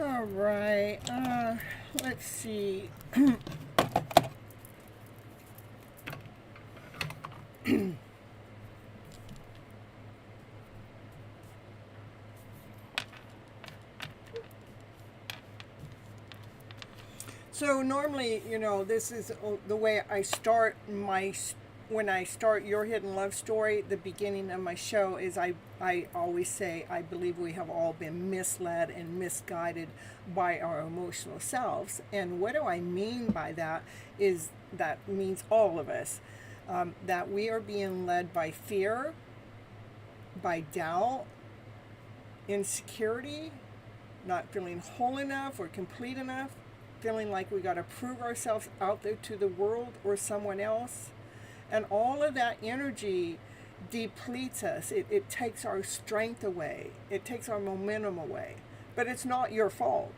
All right, let's see. So normally, you know, this is the way I start when I start Your Hidden Love Story, the beginning of my show is I always say, I believe we have all been misled and misguided by our emotional selves. And what do I mean by that is that means all of us. That we are being led by fear, by doubt, insecurity, not feeling whole enough or complete enough, feeling like we got to prove ourselves out there to the world or someone else. And all of that energy depletes us. It takes our strength away. It takes our momentum away. But it's not your fault.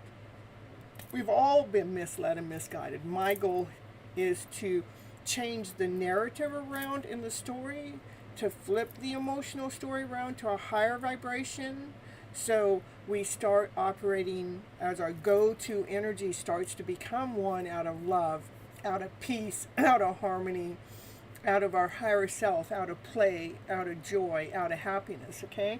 We've all been misled and misguided. My goal is to change the narrative around in the story, to flip the emotional story around to a higher vibration. So we start operating as our go-to energy starts to become one out of love, out of peace, out of harmony, out of our higher self, out of play, out of joy, out of happiness, okay?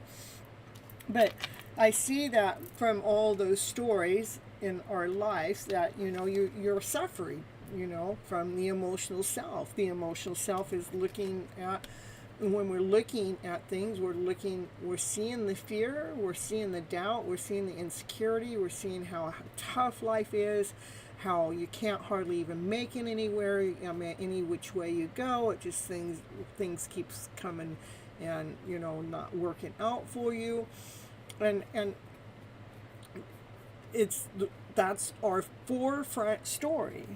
But I see that from all those stories in our lives that, you know, you're suffering, you know, from the emotional self. The emotional self is looking at, when we're looking at things, we're seeing the fear, we're seeing the doubt, we're seeing the insecurity, we're seeing how tough life is, how you can't hardly even make it anywhere. I mean, any which way you go, it just things keeps coming and, you know, not working out for you. And that's our forefront story.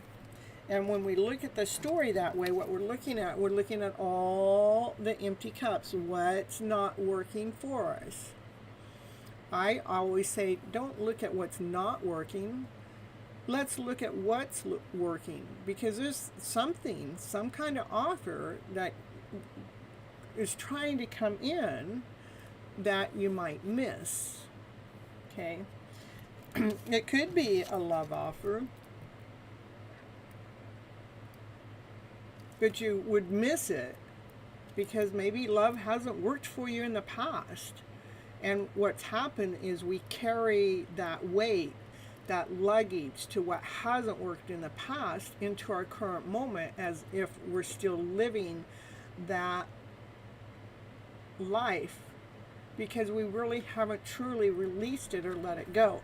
And when we look at the story that way, what we're looking at all the empty cups, what's not working for us. I always say, don't look at what's not working. Let's look at what's working, because there's some kind of offer that is trying to come in that you might miss. Okay? It could be a love offer, but you would miss it because maybe love hasn't worked for you in the past. And what's happened is we carry that weight, that luggage to what hasn't worked in the past into our current moment, as if we're still living that life because we really haven't truly released it or let it go.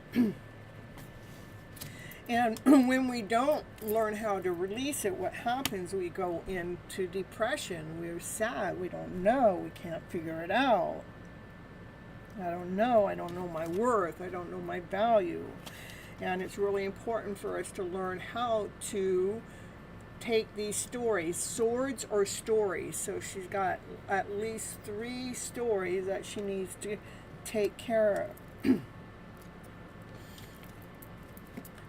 And when we don't learn how to release it, what happens? We go into depression. We're sad. We don't know. We can't figure it out. I don't know. I don't know my worth. I don't know my value. And it's really important for us to learn how to take these stories, swords or stories. So she's got at least 3 stories that she needs to take care of.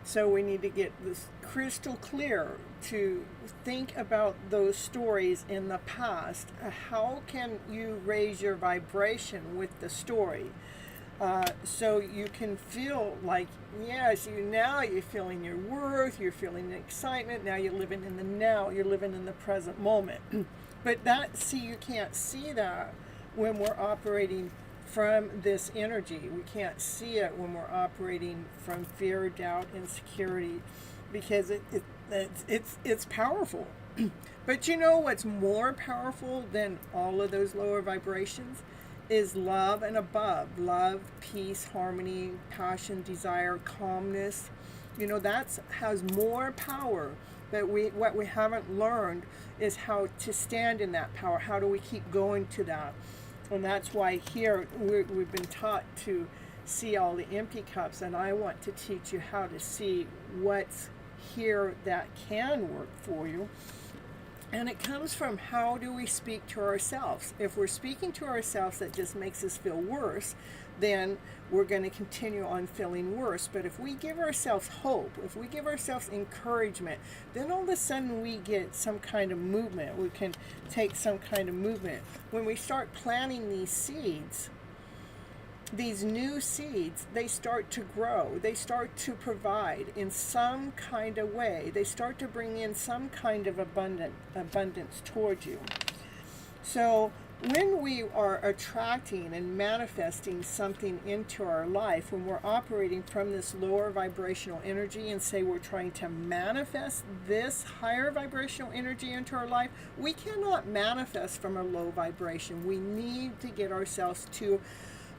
So we need to get this crystal clear to think about those stories in the past. How can you raise your vibration with the story? So you can feel like, yes, now you're feeling your worth, you're feeling the excitement, now you're living in the now, you're living in the present moment. But you can't see that when we're operating from this energy. We can't see it when we're operating from fear, doubt, insecurity, because it's powerful. But you know what's more powerful than all of those lower vibrations is love and above. Love, peace, harmony, passion, desire, calmness. You know, that has more power. But what we haven't learned is how to stand in that power. How do we keep going to that? And that's why here we've been taught to see all the empty cups, and I want to teach you how to see what's here that can work for you. And it comes from, how do we speak to ourselves? If we're speaking to ourselves that just makes us feel worse, then we're going to continue on feeling worse. But if we give ourselves hope, if we give ourselves encouragement, then all of a sudden we get some kind of movement. We can take some kind of movement. When we start planting these seeds, these new seeds, they start to grow. They start to provide in some kind of way. They start to bring in some kind of abundance towards you. So when we are attracting and manifesting something into our life, when we're operating from this lower vibrational energy and say we're trying to manifest this higher vibrational energy into our life, we cannot manifest from a low vibration. We need to get ourselves to,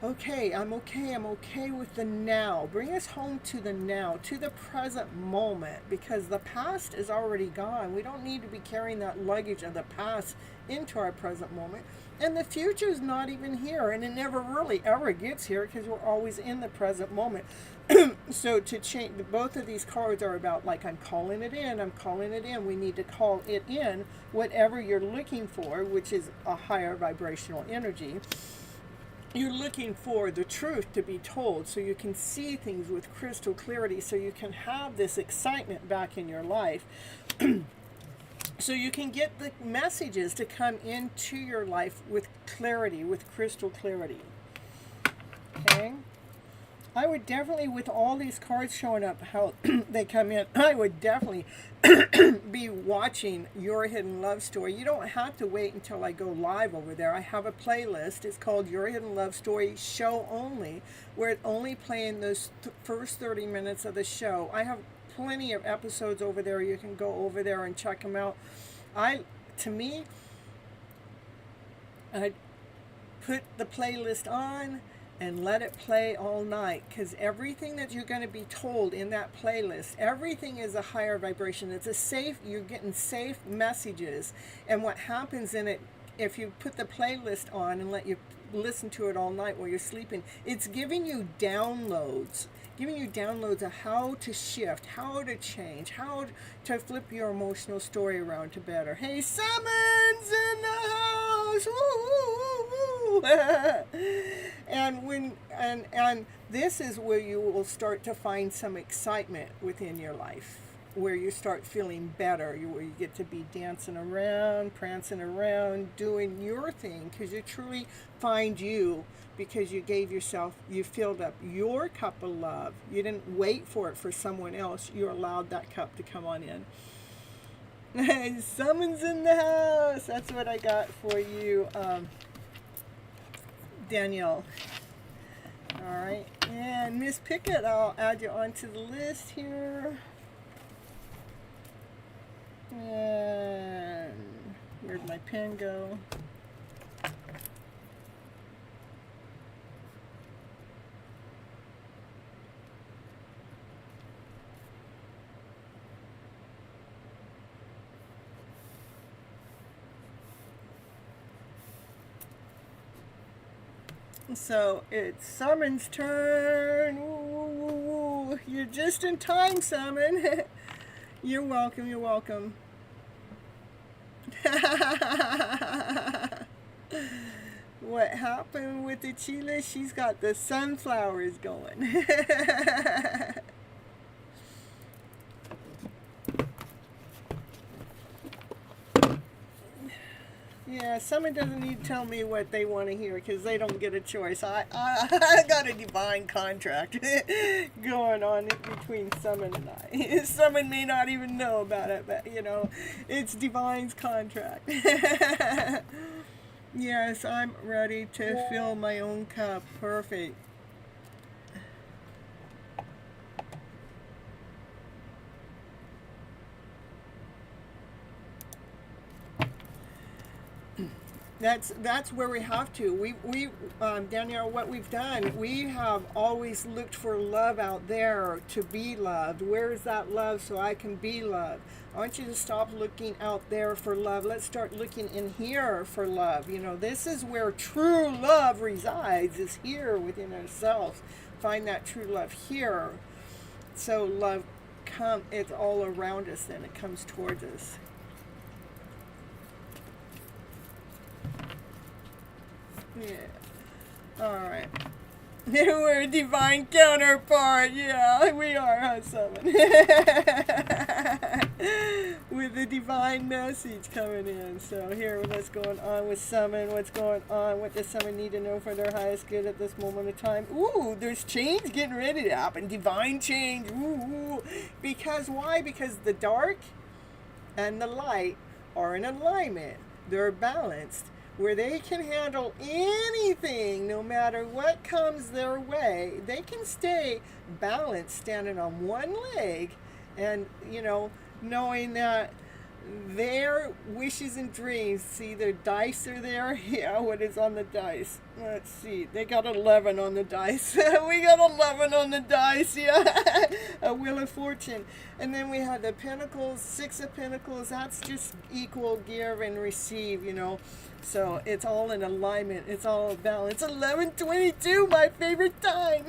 okay, I'm okay with the now. Bring us home to the now, to the present moment, because the past is already gone. We don't need to be carrying that luggage of the past into our present moment. And the future is not even here, and it never really ever gets here because we're always in the present moment. So to change, both of these cards are about, like, I'm calling it in. We need to call it in, whatever you're looking for, which is a higher vibrational energy. You're looking for the truth to be told, so you can see things with crystal clarity, so you can have this excitement back in your life. So you can get the messages to come into your life with clarity, with crystal clarity. Okay? I would definitely, with all these cards showing up, how they come in, I would definitely be watching Your Hidden Love Story. You don't have to wait until I go live over there. I have a playlist. It's called Your Hidden Love Story Show Only, where it's only playing those first 30 minutes of the show. I have plenty of episodes over there. You can go over there and check them out. I'd put the playlist on and let it play all night, because everything that you're going to be told in that playlist, everything is a higher vibration. It's a safe, you're getting safe messages. And what happens in it, if you put the playlist on and let you listen to it all night while you're sleeping, it's giving you downloads of how to shift, how to change, how to flip your emotional story around to better. Hey, Summon's in the house! Woo, woo, woo, woo. And this is where you will start to find some excitement within your life, where you start feeling better, where you get to be dancing around, prancing around, doing your thing, because you truly find you, because you gave yourself, you filled up your cup of love. You didn't wait for it for someone else. You allowed that cup to come on in. Someone's in the house. That's what I got for you, Danielle. All right, and Miss Pickett, I'll add you onto the list here. And where'd my pen go? So it's Summon's turn. Ooh, you're just in time, Summon. You're welcome, you're welcome. What happened with the Chila? She's got the sunflowers going. Yeah, someone doesn't need to tell me what they want to hear because they don't get a choice. I got a divine contract going on between Summon and I. Summon may not even know about it, but you know, it's divine's contract. Yes, I'm ready to fill my own cup. Perfect. That's where we have to. We Danielle, what we've done, we have always looked for love out there to be loved. Where is that love so I can be loved? I want you to stop looking out there for love. Let's start looking in here for love. You know, this is where true love resides, is here within ourselves. Find that true love here. So love it's all around us, then it comes towards us. Yeah. Alright. We're a divine counterpart. Yeah, we are, huh, Summon? With a divine message coming in. So here, what's going on with Summon? What's going on? What does Summon need to know for their highest good at this moment of time? Ooh, there's change getting ready to happen. Divine change. Ooh. Because why? Because the dark and the light are in alignment. They're balanced, where they can handle anything, no matter what comes their way. They can stay balanced, standing on one leg, and, you know, knowing that their wishes and dreams, see, their dice are there. Yeah, what is on the dice? Let's see. They got 11 on the dice. We got 11 on the dice, yeah. A Wheel of Fortune. And then we had the Pentacles, 6 of Pentacles. That's just equal give and receive, you know. So it's all in alignment. It's all balanced. 11:22, my favorite time.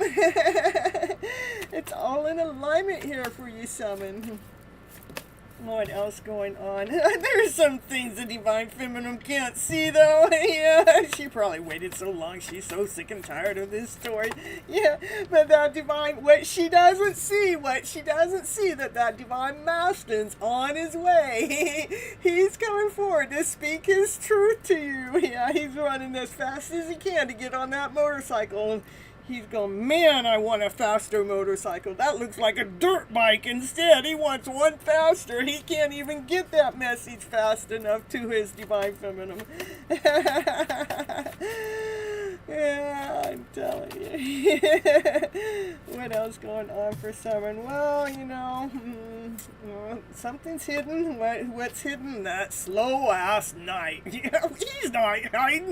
It's all in alignment here for you, Summon. What else going on? There's some things the Divine Feminine can't see, though. Yeah, she probably waited so long. She's so sick and tired of this story. Yeah, but that Divine, what she doesn't see, that Divine Masculine's on his way. He's coming forward to speak his truth to you. Yeah, he's running as fast as he can to get on that motorcycle. He's going, man, I want a faster motorcycle. That looks like a dirt bike instead. He wants one faster. He can't even get that message fast enough to his Divine Feminine. Yeah, I'm telling you. What else going on for Summon? Well, you know, something's hidden. What's hidden? That slow-ass night. Yeah, he's not hiding.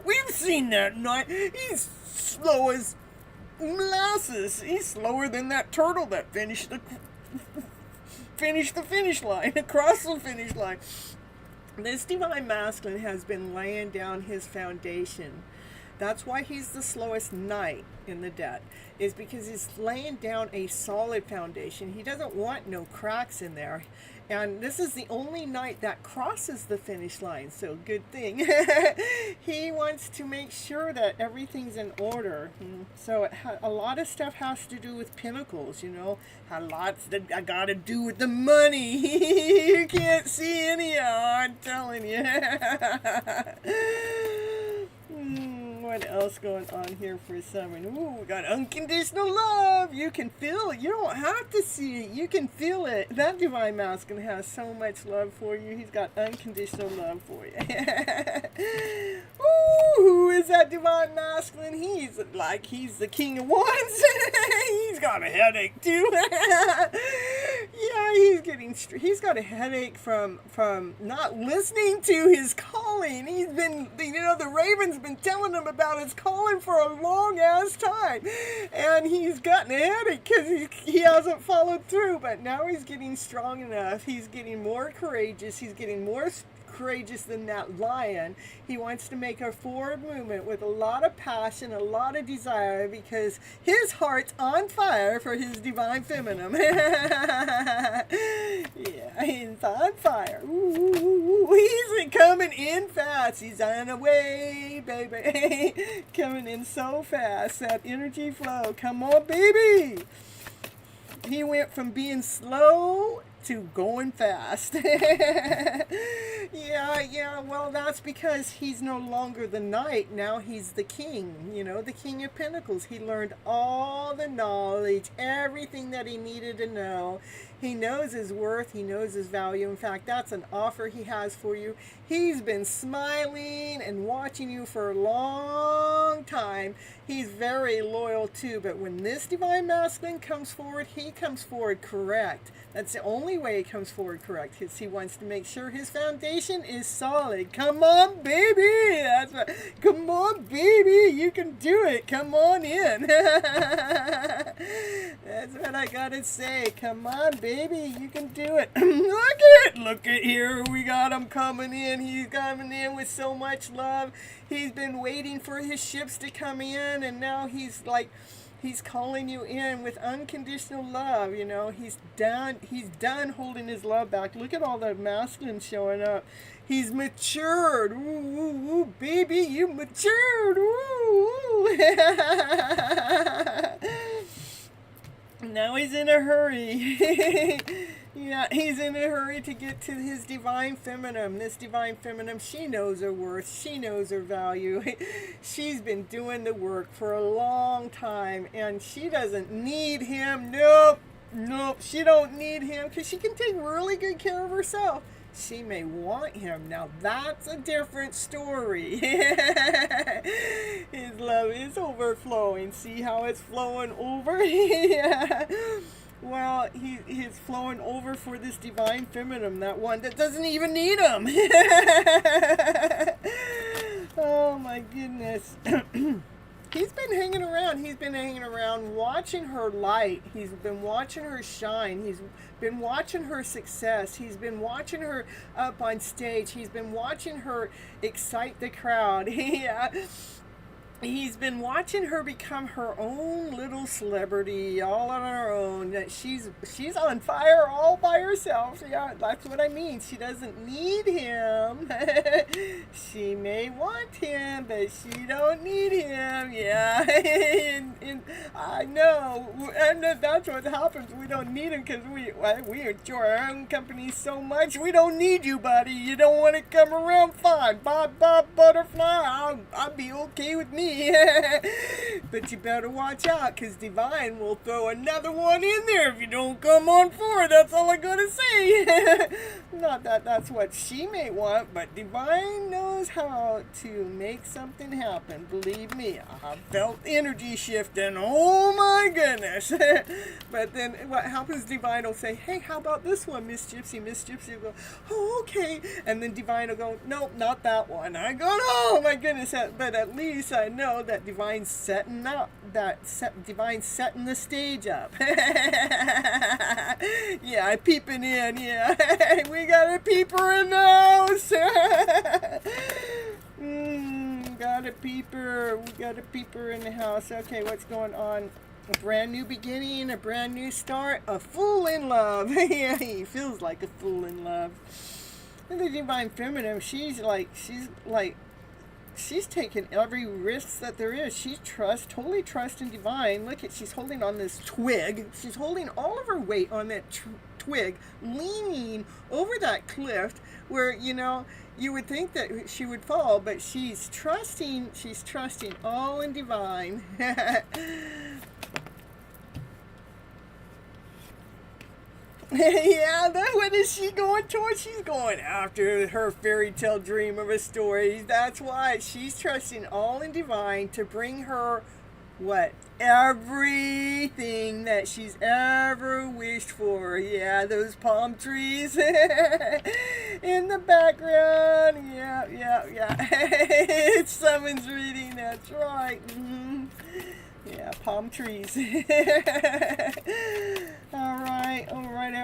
We've seen that night. He's slow as molasses. He's slower than that turtle that finished the finish line, across the finish line. This Divine Masculine has been laying down his foundation. That's why he's the slowest knight in the deck, is because he's laying down a solid foundation. He doesn't want no cracks in there. And this is the only knight that crosses the finish line, so good thing. He wants to make sure that everything's in order. So a lot of stuff has to do with Pentacles, you know. A lot's that I gotta do with the money. You can't see any, I'm telling you. What else going on here for Summon? Ooh, we got unconditional love. You can feel it. You don't have to see it. You can feel it. That Divine Masculine has so much love for you. He's got unconditional love for you. Ooh, who is that Divine Masculine? He's the King of Wands. He's got a headache too. Yeah, he's got a headache from not listening to his calling. He's been, you know, the Raven's been telling him about his calling for a long ass time, and he's gotten a headache because he hasn't followed through. But now he's getting strong enough. He's getting more courageous. He's getting more courageous than that lion. He wants to make a forward movement with a lot of passion, a lot of desire, because his heart's on fire for his divine feminine. Yeah, he's on fire. Ooh, he's coming in fast. He's on the way, baby. Coming in so fast. That energy flow. Come on, baby. He went from being slow to going fast. Yeah, well, that's because he's no longer the knight. Now he's the king, the king of pentacles. He learned all the knowledge, everything that he needed to know. He knows his worth. He knows his value. In fact, that's an offer he has for you. He's been smiling and watching you for a long time. He's very loyal too, but when this divine masculine comes forward, he comes forward correct. That's the only way he comes forward correct, because he wants to make sure his foundation is solid. Come on, baby. That's right. Come on, baby. You can do it. Come on in. That's what I gotta say. Come on, baby. You can do it. Look at here. We got him coming in. He's coming in with so much love. He's been waiting for his ships to come in, and now he's calling you in with unconditional love. He's done holding his love back. Look at all the masculine showing up. He's matured. Ooh, baby, you matured. Ooh. Now he's in a hurry. Yeah, he's in a hurry to get to his divine feminine. This divine feminine, she knows her worth. She knows her value. She's been doing the work for a long time, and she doesn't need him. Nope, she don't need him, because she can take really good care of herself. She may want him. Now that's a different story. His love is overflowing. See how it's flowing over? Yeah. Well, he's flowing over for this divine feminine, that one that doesn't even need him. Oh my goodness. He's been hanging around. He's been hanging around watching her light. He's been watching her shine. He's been watching her success. He's been watching her up on stage. He's been watching her excite the crowd. Yeah. He's been watching her become her own little celebrity, all on her own. She's on fire all by herself. Yeah, that's what I mean. She doesn't need him. She may want him, but she don't need him. Yeah, and I know. And that's what happens. We don't need him because we enjoy our own company so much. We don't need you, buddy. You don't want to come around? Fine. Bob, butterfly. I'll be okay with me. But you better watch out, because divine will throw another one in there if you don't come on forward. That's all I gotta say. Not that that's what she may want, but divine knows how to make something happen. Believe me, I felt energy shifting. Oh my goodness. But then what happens, divine will say, hey, how about this one, Miss Gypsy? Miss Gypsy will go, oh, okay. And then divine will go, nope, not that one. I go, oh my goodness. But at least I know that divine's setting up, divine's setting the stage up. Yeah, peeping in. Yeah, we got a peeper in the house. Got a peeper. We got a peeper in the house. Okay, what's going on? A brand new beginning, a brand new start, a fool in love. Yeah, he feels like a fool in love. And the divine feminine, she's taking every risk that there is. She totally trusts in divine. Look at, she's holding on this twig. She's holding all of her weight on that twig, leaning over that cliff where, you would think that she would fall, but she's trusting all in divine. Yeah, what is she going towards? She's going after her fairy tale dream of a story. That's why she's trusting all in divine to bring her everything that she's ever wished for. Yeah, those palm trees in the background. Yeah. It's someone's reading. That's right. Yeah, palm trees. All right,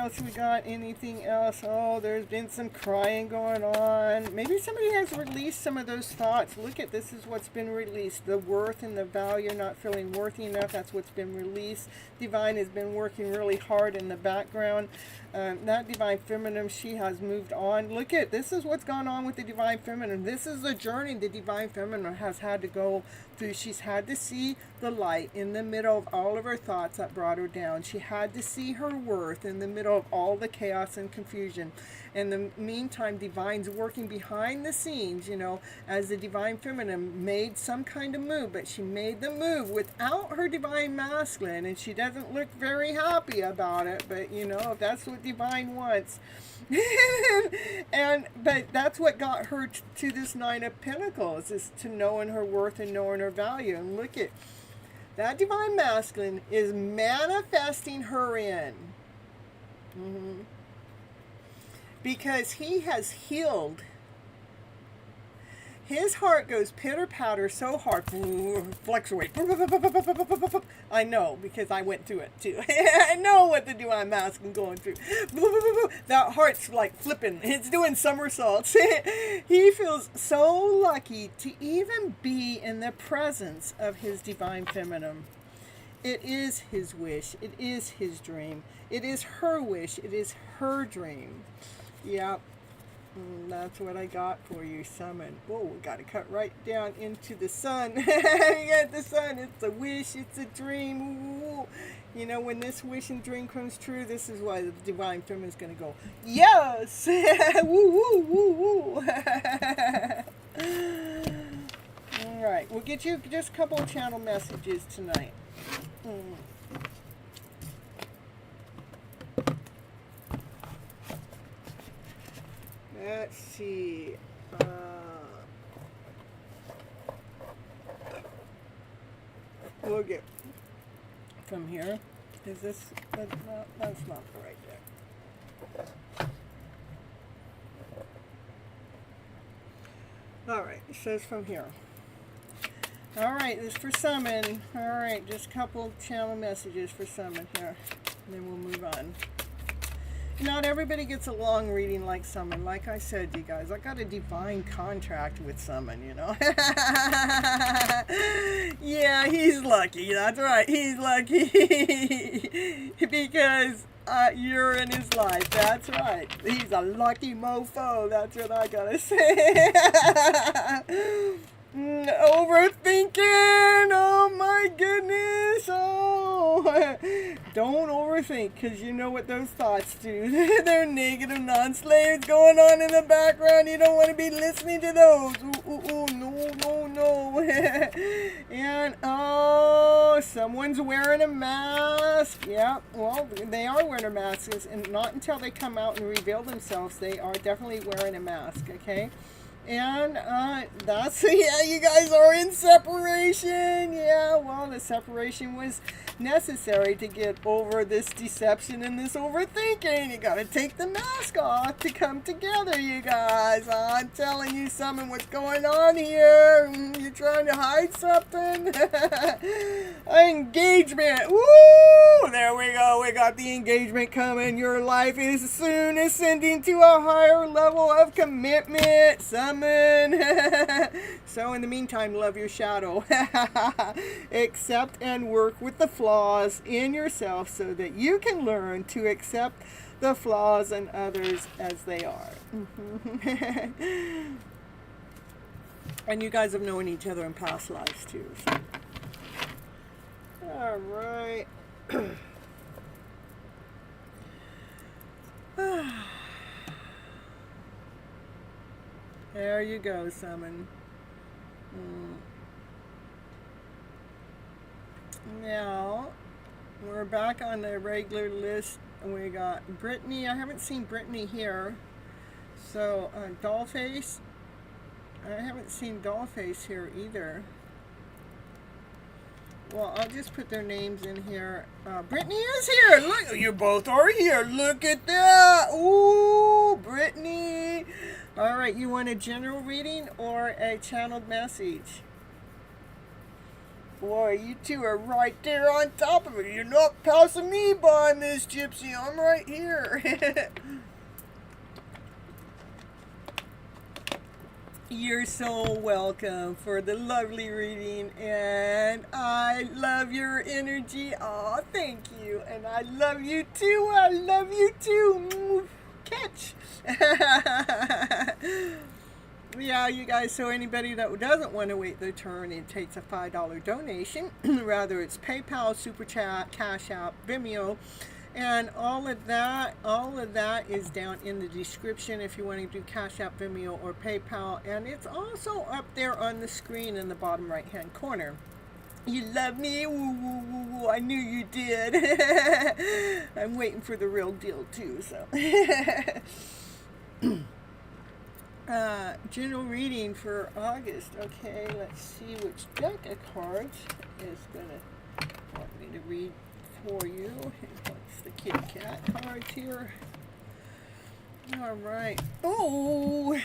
else we got anything else? Oh, there's been some crying going on. Maybe somebody has released some of those thoughts. Look at this is what's been released. The worth and the value, not feeling worthy enough, that's what's been released. Divine has been working really hard in the background. That Divine Feminine, she has moved on. Look at, this is what's gone on with the Divine Feminine. This is the journey the Divine Feminine has had to go through. She's had to see the light in the middle of all of her thoughts that brought her down. She had to see her worth in the middle of all the chaos and confusion. In the meantime, Divine's working behind the scenes, you know, as the Divine Feminine made some kind of move, but she made the move without her Divine Masculine, and she doesn't look very happy about it, but you know, if that's what Divine wants. But that's what got her to this Nine of Pentacles, is to knowing her worth and knowing her value. And look at that, Divine Masculine is manifesting her in. Because he has healed. His heart goes pitter-patter so hard, fluctuate. I know, because I went through it too. I know what the Divine Masculine going through. That heart's like flipping. It's doing somersaults. He feels so lucky to even be in the presence of his Divine Feminine. It is his wish. It is his dream. It is her wish. It is her dream. Yep. That's what I got for you, Summon. Whoa, we got to cut right down into the sun. You got the sun. It's a wish. It's a dream. Ooh. You know, when this wish and dream comes true, this is why the Divine Feminine is going to go, yes! Woo, woo, woo, woo. All right. We'll get you just a couple of channel messages tonight. Let's see. We'll get from here. Is this? That's not the right deck. All right. It says from here. All right. This is for Summon. All right. Just a couple channel messages for Summon here, and then we'll move on. Not everybody gets a long reading like Summon. Like I said, you guys, I got a divine contract with Summon, you know. Yeah, he's lucky. That's right. He's lucky. Because you're in his life. That's right. He's a lucky mofo. That's what I gotta say. Overthinking. Oh my goodness. Oh, don't overthink, because you know what those thoughts do. They're negative non-slaves going on in the background. You don't want to be listening to those. Ooh, no. And oh, someone's wearing a mask. Yeah, well, they are wearing a mask, and not until they come out and reveal themselves, they are definitely wearing a mask. Okay. And that's, yeah, you guys are in separation. Yeah, well, the separation was necessary to get over this deception and this overthinking. You got to take the mask off to come together, you guys. I'm telling you something, what's going on here. You're trying to hide something. Engagement. Woo! There we go. We got the engagement coming. Your life is soon ascending to a higher level of commitment. Summon. So in the meantime, love your shadow. Accept and work with the flaws in yourself so that you can learn to accept the flaws in others as they are. And you guys have known each other in past lives too. So. All right. There you go, Summon. Now, we're back on the regular list. We got Brittany. I haven't seen Brittany here. So, Dollface. I haven't seen Dollface here either. Well, I'll just put their names in here. Brittany is here. Look, you both are here. Look at that. Ooh, Brittany. All right, you want a general reading or a channeled message? Boy, you two are right there on top of it. You're not passing me by, Miss Gypsy. I'm right here. You're so welcome for the lovely reading, and I love your energy. Oh, thank you, and I love you too. I love you too. Catch. Yeah, you guys, so anybody that doesn't want to wait their turn, it takes a $5 donation. Rather, it's PayPal, Super Chat, Cash App, Vimeo, and all of that is down in the description if you want to do Cash App, Vimeo, or PayPal, and it's also up there on the screen in the bottom right hand corner. You love me? Woo, woo, woo, woo. I knew you did. I'm waiting for the real deal too, so. General reading for August. Okay, let's see which deck of cards is gonna want me to read for you. What's the kitty cat cards here? All right. Oh.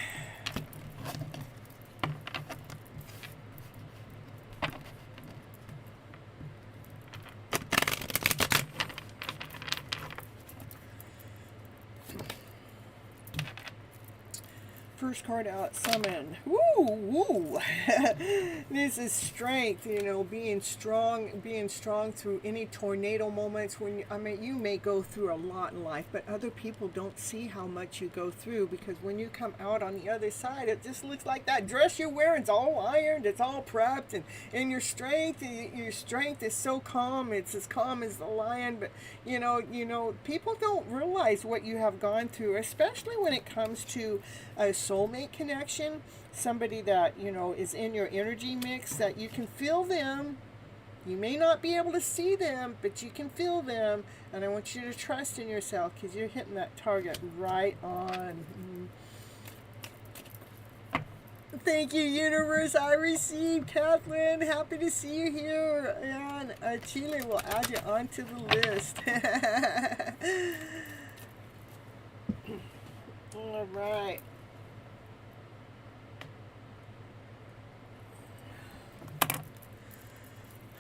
First card out, summon. Woo, woo. This is strength, you know, being strong through any tornado moments when, you may go through a lot in life, but other people don't see how much you go through, because when you come out on the other side, it just looks like that dress you're wearing is all ironed, it's all prepped, and your strength is so calm, it's as calm as the lion, but you know, people don't realize what you have gone through, especially when it comes to a soulmate connection, somebody that, you know, is in your energy mix, that you can feel them. You may not be able to see them, but you can feel them, and I want you to trust in yourself, because you're hitting that target right on. Thank you, universe. I received, Kathleen. Happy to see you here, and Chile will add you onto the list. All right.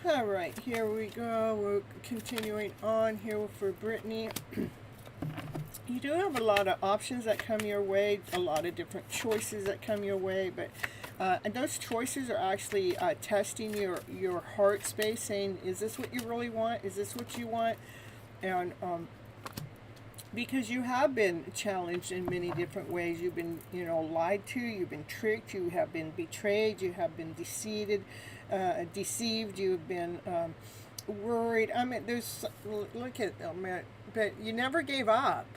All right, here we go. We're continuing on here for Brittany. You do have a lot of options that come your way, a lot of different choices that come your way, but and those choices are actually testing your heart space, saying, is this what you really want? Is this what you want? And because you have been challenged in many different ways. You've been, you know, lied to, you've been tricked, you have been betrayed, you have been deceived, you've been worried. I mean, look at them, but you never gave up.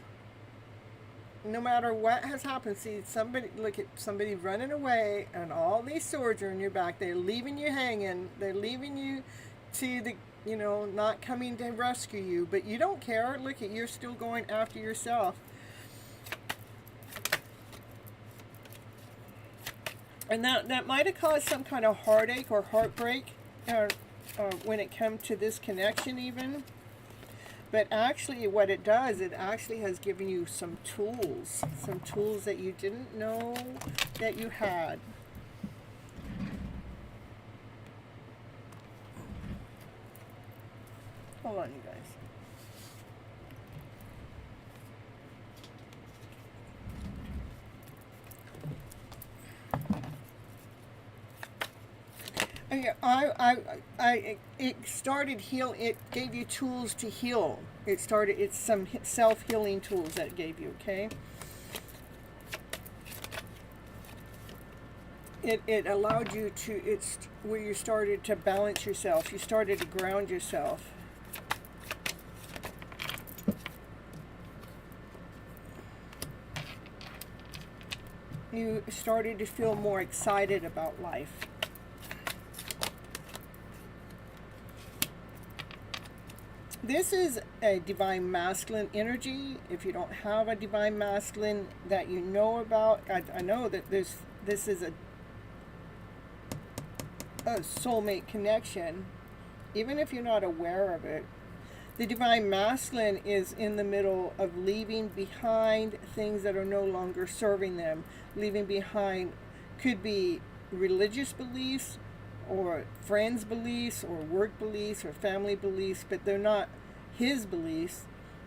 No matter what has happened, see, look at somebody running away, and all these swords are in your back. They're leaving you hanging. They're leaving you to the, you know, not coming to rescue you, but you don't care. Look at, you're still going after yourself. And that might have caused some kind of heartache or heartbreak when it comes to this connection even. But actually what it does, it actually has given you some tools that you didn't know that you had. Hold on, you guys. It started heal. It gave you tools to heal. It's some self-healing tools that it gave you. Okay. It allowed you to. It's where you started to balance yourself. You started to ground yourself. You started to feel more excited about life. This is a divine masculine energy. If you don't have a divine masculine that you know about, I know that this is a soulmate connection, even if you're not aware of it. The divine masculine is in the middle of leaving behind things that are no longer serving them. Leaving behind could be religious beliefs, or or friends' beliefs or work beliefs or family beliefs, but they're not his beliefs.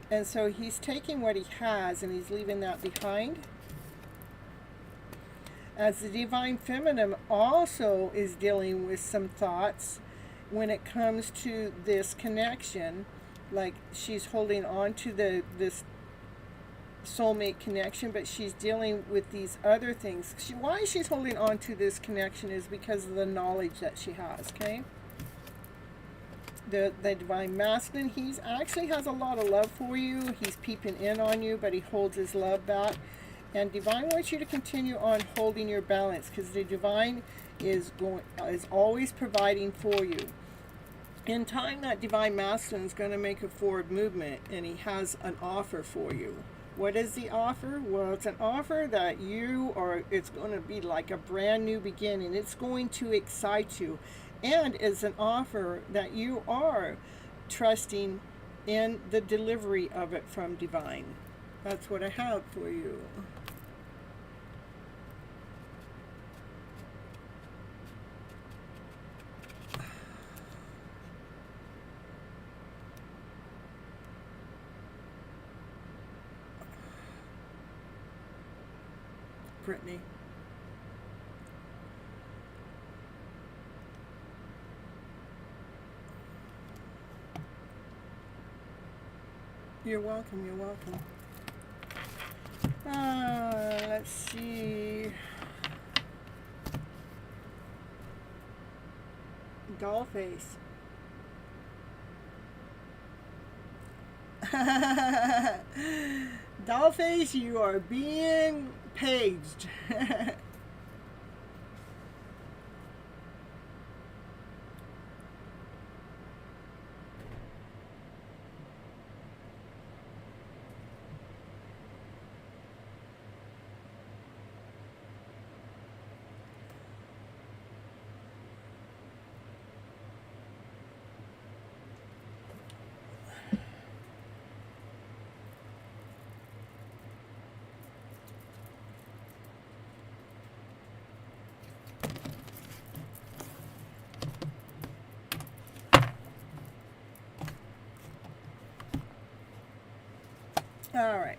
And so he's taking what he has and he's leaving that behind. As the Divine Feminine also is dealing with some thoughts when it comes to this connection, like she's holding on to this soulmate connection, but she's dealing with these other things. Why she's holding on to this connection is because of the knowledge that she has, okay? The Divine Masculine, he's actually has a lot of love for you. He's peeping in on you, but he holds his love back. And Divine wants you to continue on holding your balance, because the Divine is always providing for you. In time, that Divine Masculine is going to make a forward movement, and he has an offer for you. What is the offer? Well, it's an offer that it's going to be like a brand new beginning. It's going to excite you. And it's an offer that you are trusting in the delivery of it from Divine. That's what I have for you. Brittany. You're welcome, you're welcome. Let's see. Dollface. Dollface, you are being paged. All right,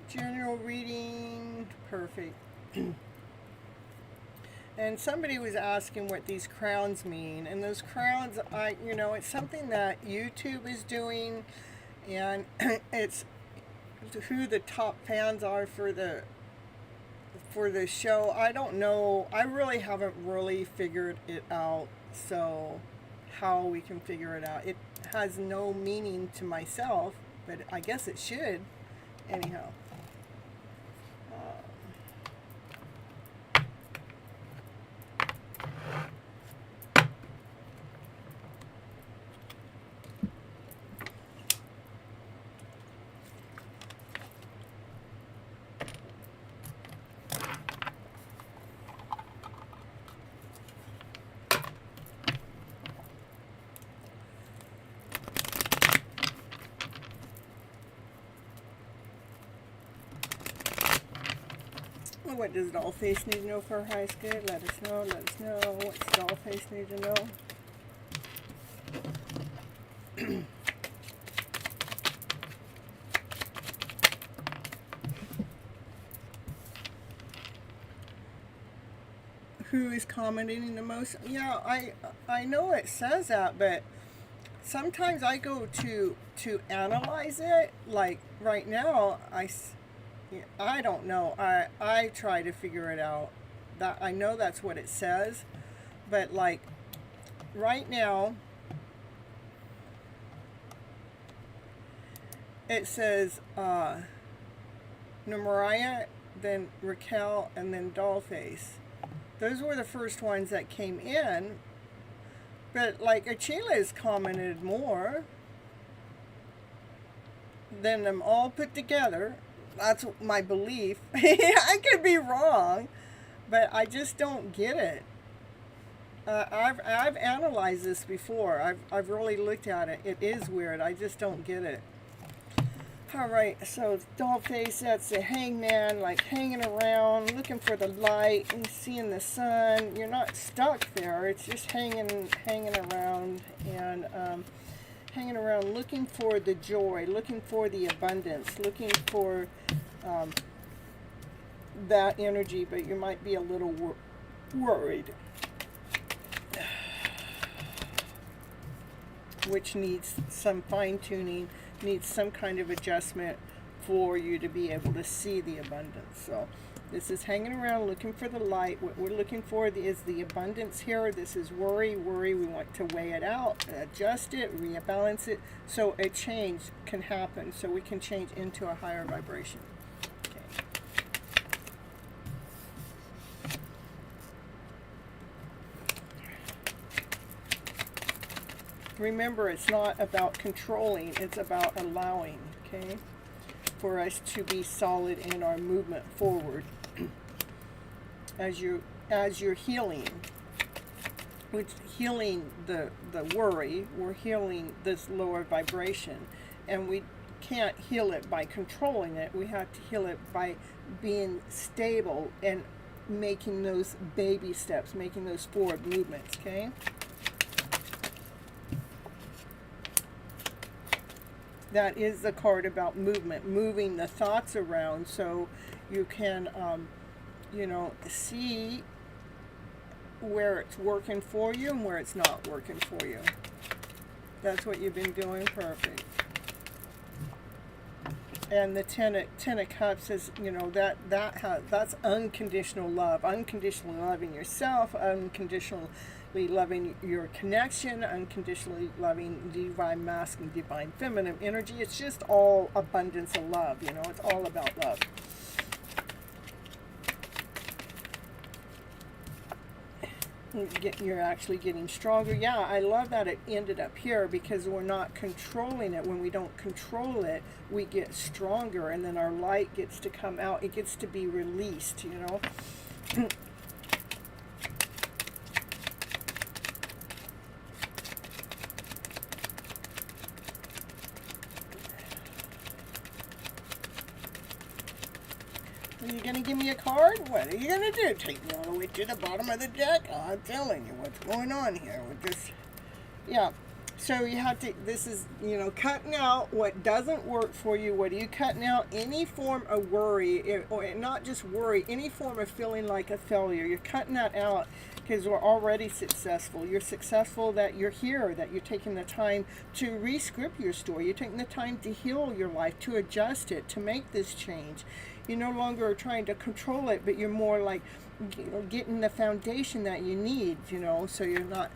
general reading, perfect. And somebody was asking what these crowns mean, and those crowns, it's something that YouTube is doing, and it's who the top fans are for the show. I don't know. I really haven't really figured it out. So how we can figure it out? It has no meaning to myself, but I guess it should. Anyhow. What does Dollface need to know for her highest good? Let us know, let us know. What's Dollface need to know? Who is commenting the most? Yeah, I know it says that, but sometimes I go to analyze it. Like right now, I don't know. I try to figure it out. That I know that's what it says, but like right now it says Mariah, then Raquel, and then Dollface. Those were the first ones that came in, but like Achila has commented more than them all put together. That's my belief. I could be wrong, but I just don't get it. I've analyzed this before. I've really looked at it. It is weird. I just don't get it. All right, so doll face, that's the hangman, like hanging around, looking for the light and seeing the sun. You're not stuck there. It's just hanging around and hanging around, looking for the joy, looking for the abundance, looking for that energy, but you might be a little worried, which needs some fine-tuning, needs some kind of adjustment for you to be able to see the abundance. So this is hanging around looking for the light. What we're looking for is the abundance here. This is worry. We want to weigh it out, adjust it, rebalance it, so a change can happen, so we can change into a higher vibration. Remember, it's not about controlling, it's about allowing, okay, for us to be solid in our movement forward. As you're healing, which healing the worry, we're healing this lower vibration, and we can't heal it by controlling it. We have to heal it by being stable and making those baby steps, making those forward movements, okay? That is the card about movement, moving the thoughts around so you can, you know, see where it's working for you and where it's not working for you. That's what you've been doing. Perfect. And the Ten of Cups is, you know, that's unconditional love, unconditionally loving yourself, unconditionally loving your connection, unconditionally loving divine masculine, divine feminine energy. It's just all abundance of love, you know, it's all about love. You're actually getting stronger. Yeah, I love that it ended up here, because we're not controlling it. When we don't control it, we get stronger, and then our light gets to come out. It gets to be released, you know. Are you going to give me a card? What are you going to do? Take me all the way to the bottom of the deck? Oh, I'm telling you what's going on here with this. Yeah. So you have to, this is, you know, cutting out what doesn't work for you. What are you cutting out? Any form of worry, or not just worry, any form of feeling like a failure. You're cutting that out, because we're already successful. You're successful that you're here, that you're taking the time to re-script your story. You're taking the time to heal your life, to adjust it, to make this change. You no longer are trying to control it, but you're more like, you know, getting the foundation that you need, you know, so you're not.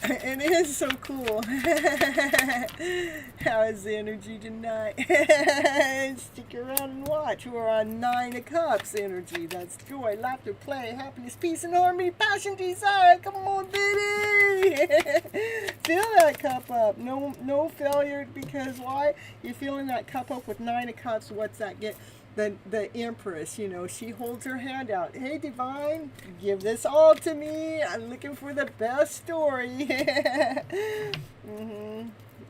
It is so cool. How is the energy tonight? Stick around and watch. We're on 9 of Cups energy. That's joy, laughter, play, happiness, peace, and harmony, passion, desire. Come on, baby. Fill that cup up. No failure, because why? You're filling that cup up with 9 of Cups. What's that get? The Empress, you know, she holds her hand out. Hey, Divine, give this all to me. I'm looking for the best story.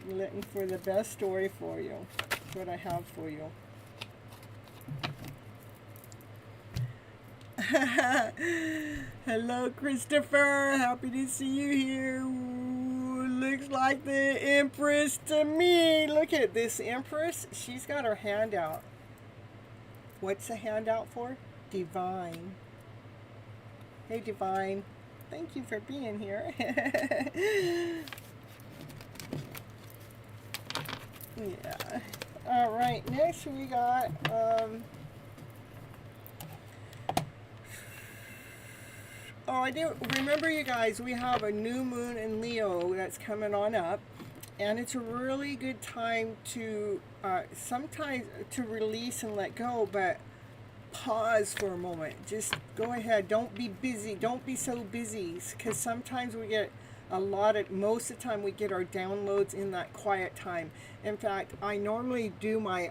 Looking for the best story for you. That's what I have for you. Hello, Christopher. Happy to see you here. Ooh, looks like the Empress to me. Look at this Empress. She's got her hand out. What's the handout for? Divine. Hey, Divine. Thank you for being here. Yeah. All right. Next we got oh, I do remember, you guys, we have a new moon in Leo that's coming on up, and it's a really good time to sometimes to release and let go, but pause for a moment. Just go ahead. Don't be busy. Don't be so busy, because sometimes we get most of the time we get our downloads in that quiet time. In fact, I normally do my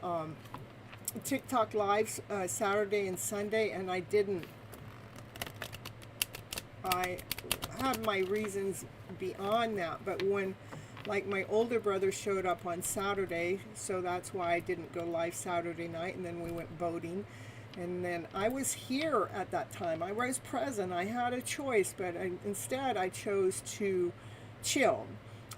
TikTok lives Saturday and Sunday, and I didn't. I have my reasons beyond that, but when Like my older brother showed up on Saturday, so that's why I didn't go live Saturday night, and then we went boating. And then I was here at that time. I was present. I had a choice, but instead I chose to chill.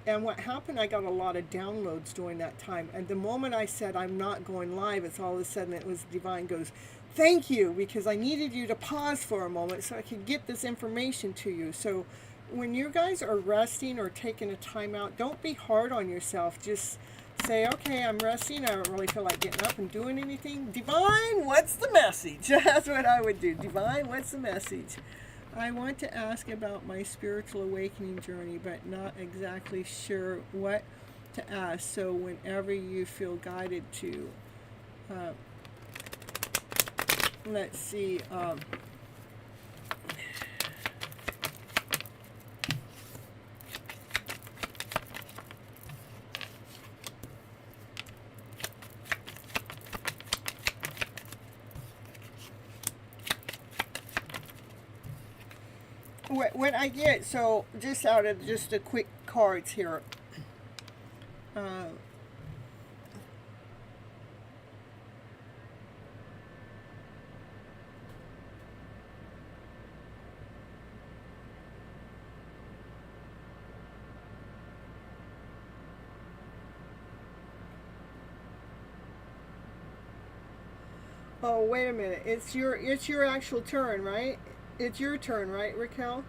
And what happened, I got a lot of downloads during that time. And the moment I said I'm not going live, it's all of a sudden it was Divine goes, thank you, because I needed you to pause for a moment so I could get this information to you. So when you guys are resting or taking a time out, don't be hard on yourself. Just say, okay, I'm resting. I don't really feel like getting up and doing anything. Divine, what's the message? That's what I would do. Divine, what's the message? I want to ask about my spiritual awakening journey, but not exactly sure what to ask. So whenever you feel guided to, let's see, what I get, so just out of just the quick cards here, oh, wait a minute, it's your actual turn, right? It's your turn, right, Raquel?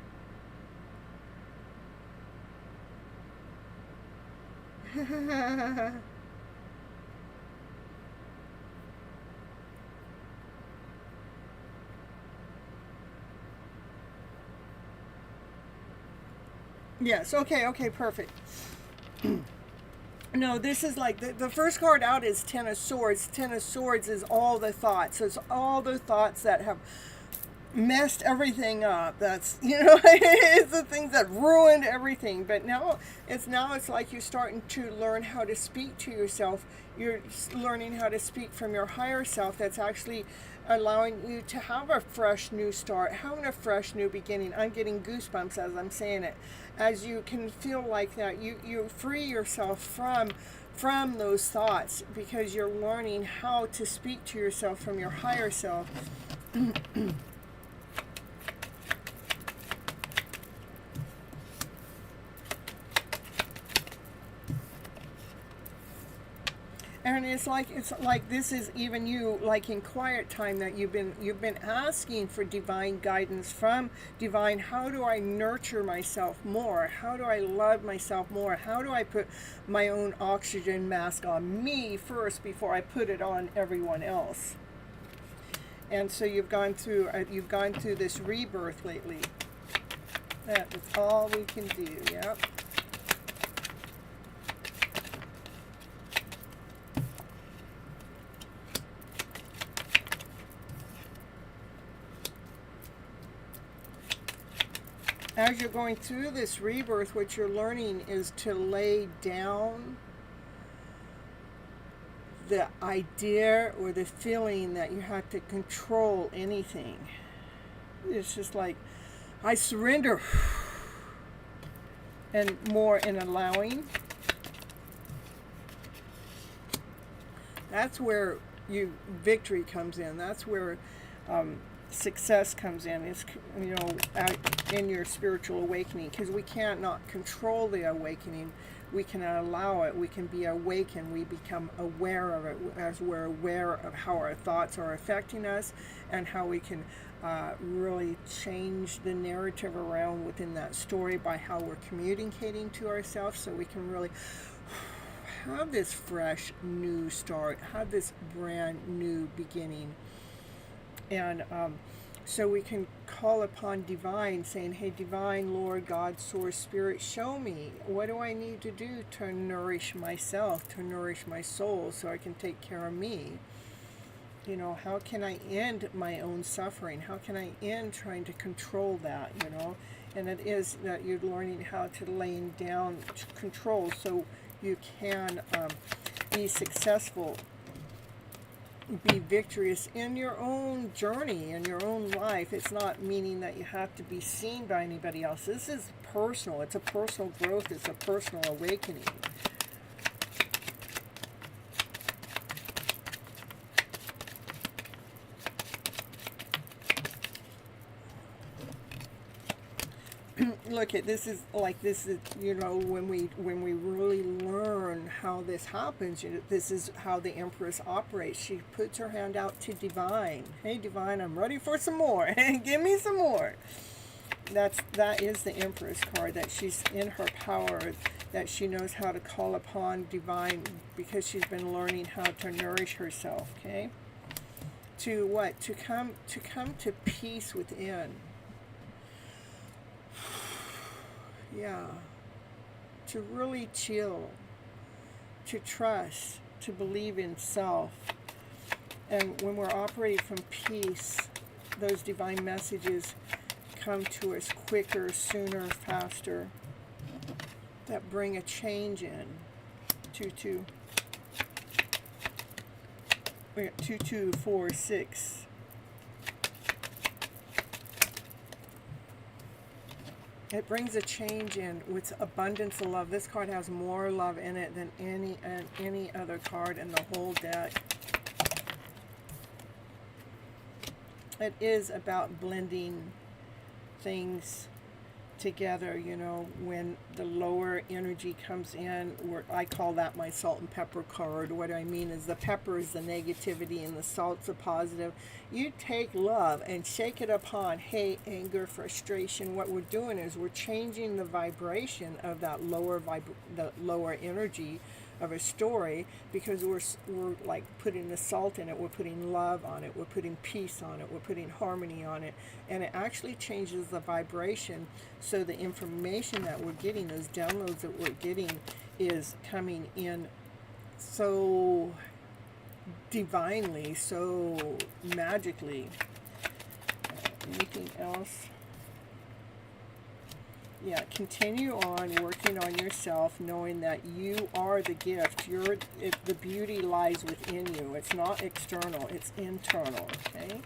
Yes, okay, perfect. No, this is like the first card out is Ten of Swords. Ten of Swords is all the thoughts. It's all the thoughts that have messed everything up. That's, it's the things that ruined everything. But now it's like you're starting to learn how to speak to yourself. You're learning how to speak from your higher self. That's actually allowing you to have a fresh new start, having a fresh new beginning. I'm getting goosebumps as I'm saying it. As you can feel like that, you free yourself from those thoughts, because you're learning how to speak to yourself from your higher self. And it's like this is even you, like in quiet time, that you've been asking for divine guidance from divine. How do I nurture myself more? How do I love myself more? How do I put my own oxygen mask on me first before I put it on everyone else? And so you've gone through this rebirth lately. That is all we can do. Yep. As you're going through this rebirth, what you're learning is to lay down the idea or the feeling that you have to control anything. It's just like, I surrender. And more in allowing. That's where victory comes in. That's where success comes in. It's, in your spiritual awakening, because we can't not control the awakening. We can allow it. We can be awakened. We become aware of it as we're aware of how our thoughts are affecting us, and how we can really change the narrative around within that story by how we're communicating to ourselves, so we can really have this fresh new start, have this brand new beginning. And so we can call upon divine, saying, hey, divine, Lord, God, source, spirit, show me, what do I need to do to nourish myself, to nourish my soul, so I can take care of me? How can I end my own suffering? How can I end trying to control that, And it is that you're learning how to lay down control so you can be successful, be victorious in your own journey, in your own life. It's not meaning that you have to be seen by anybody else. This is personal. It's a personal growth. It's a personal awakening. Look at this is like this is, you know, when we really learn how this happens, you know, this is how the Empress operates. She puts her hand out to Divine. Hey Divine, I'm ready for some more. Give me some more. That is the Empress card, that she's in her power, that she knows how to call upon Divine because she's been learning how to nourish herself, okay? To what? To come to peace within. Yeah, to really chill, to trust, to believe in self. And when we're operating from peace, those divine messages come to us quicker, sooner, faster, that bring a change in. 2, 2, 4, 6. It brings a change in with abundance of love. This card has more love in it than any other card in the whole deck. It is about blending things together, you know, when the lower energy comes in, or I call that my salt and pepper card. What I mean is the pepper is the negativity and the salt's the positive. You take love and shake it upon hate, anger, frustration. What we're doing is we're changing the vibration of that the lower energy of a story, because we're like putting the salt in it, we're putting love on it, we're putting peace on it, we're putting harmony on it, and it actually changes the vibration. So the information that we're getting, those downloads that we're getting, is coming in so divinely, so magically. Anything else? Yeah, continue on working on yourself, knowing that you are the gift. The beauty lies within you. It's not external, it's internal, okay?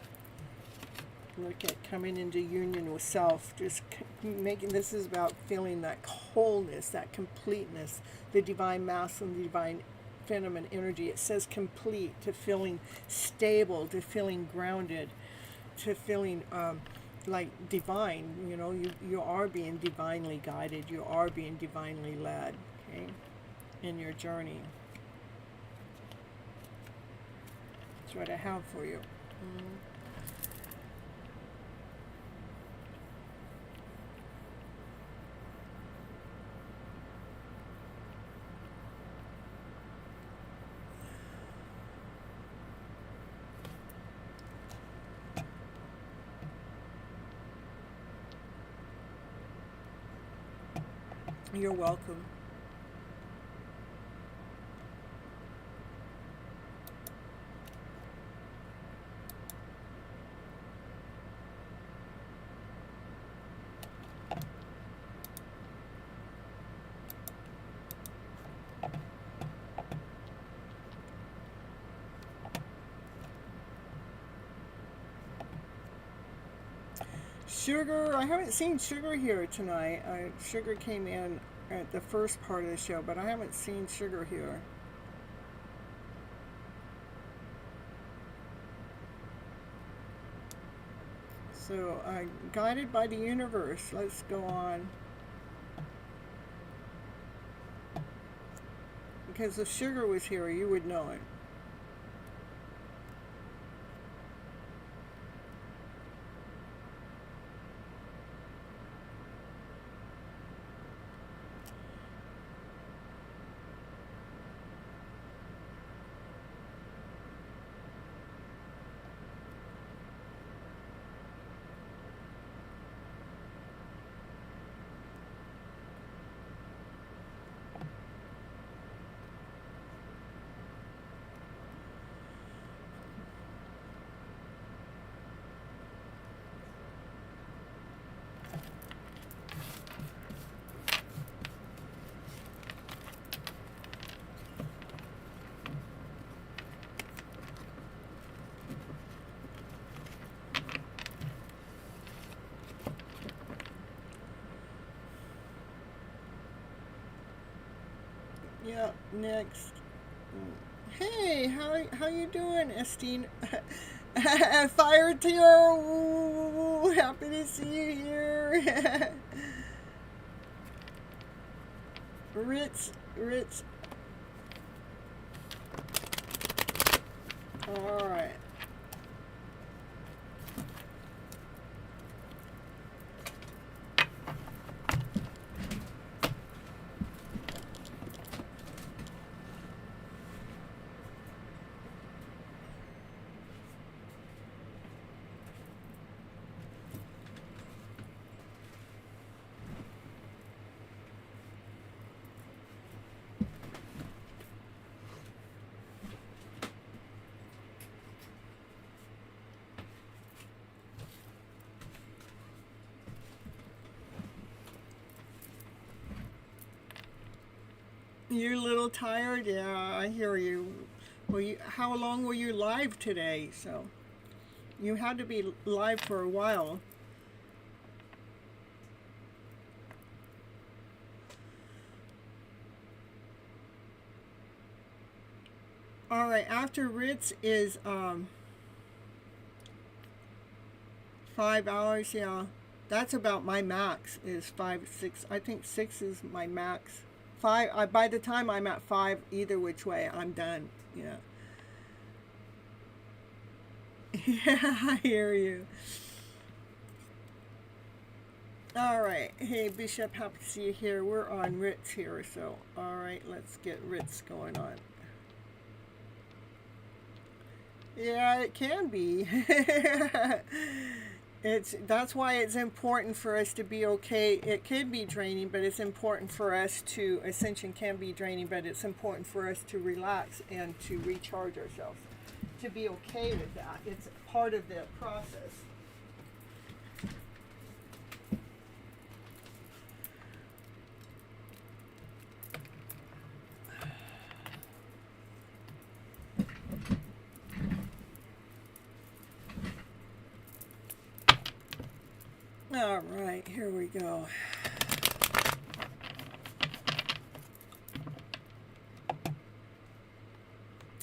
Look at coming into union with self. Just making, this is about feeling that wholeness, that completeness, the divine masculine, the divine feminine energy. It says complete, to feeling stable, to feeling grounded, to feeling like divine. You know, you are being divinely guided, you are being divinely led, okay, in your journey. That's what I have for you. You're welcome. Sugar, I haven't seen Sugar here tonight. Sugar came in at the first part of the show, but I haven't seen Sugar here. So, guided by the universe, let's go on. Because if Sugar was here, you would know it. Yeah, next. Hey, how you doing, Estine? Fire Tear! Ooh, happy to see you here. Ritz. All right. You're a little tired? Yeah, I hear you. Well, how long were you live today? So you had to be live for a while. All right, after Ritz is 5 hours. Yeah, that's about my max. Is 5, 6. I think 6 is my max. 5. By the time I'm at 5, either which way, I'm done. Yeah. Yeah, I hear you. All right. Hey, Bishop, happy to see you here. We're on Ritz here, so all right, let's get Ritz going on. Yeah, it can be. That's why it's important for us to be okay. It can be draining, but it's important for us to ascension can be draining, but it's important for us to relax and to recharge ourselves. To be okay with that. It's part of the process. All right, here we go.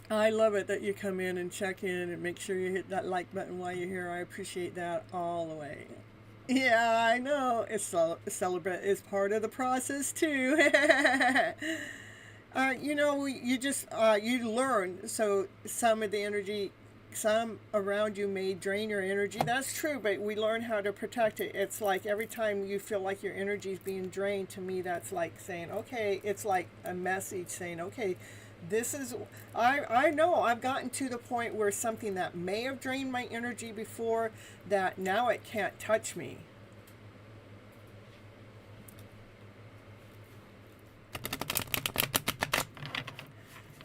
I love it that you come in and check in and make sure you hit that like button while you're here. I appreciate that all the way. Yeah, I know. Celebrate is part of the process too. You just you learn. So some of the energy, some around you may drain your energy. That's true, but we learn how to protect it. It's like every time you feel like your energy is being drained, to me, that's like saying, okay, it's like a message saying, okay, this is, I know I've gotten to the point where something that may have drained my energy before, that now it can't touch me.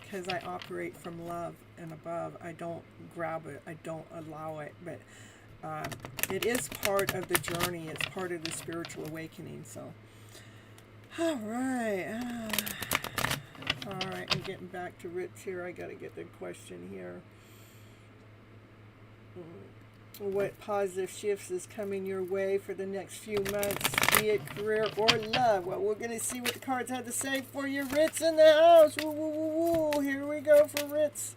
Because I operate from love and above. I don't grab it. I don't allow it. But um, it is part of the journey. It's part of the spiritual awakening. So, all right. All right. I'm getting back to Ritz here. I got to get the question here. What positive shifts is coming your way for the next few months, be it career or love? Well, we're going to see what the cards have to say for you, Ritz in the house. Woo, woo, woo, woo. Here we go for Ritz.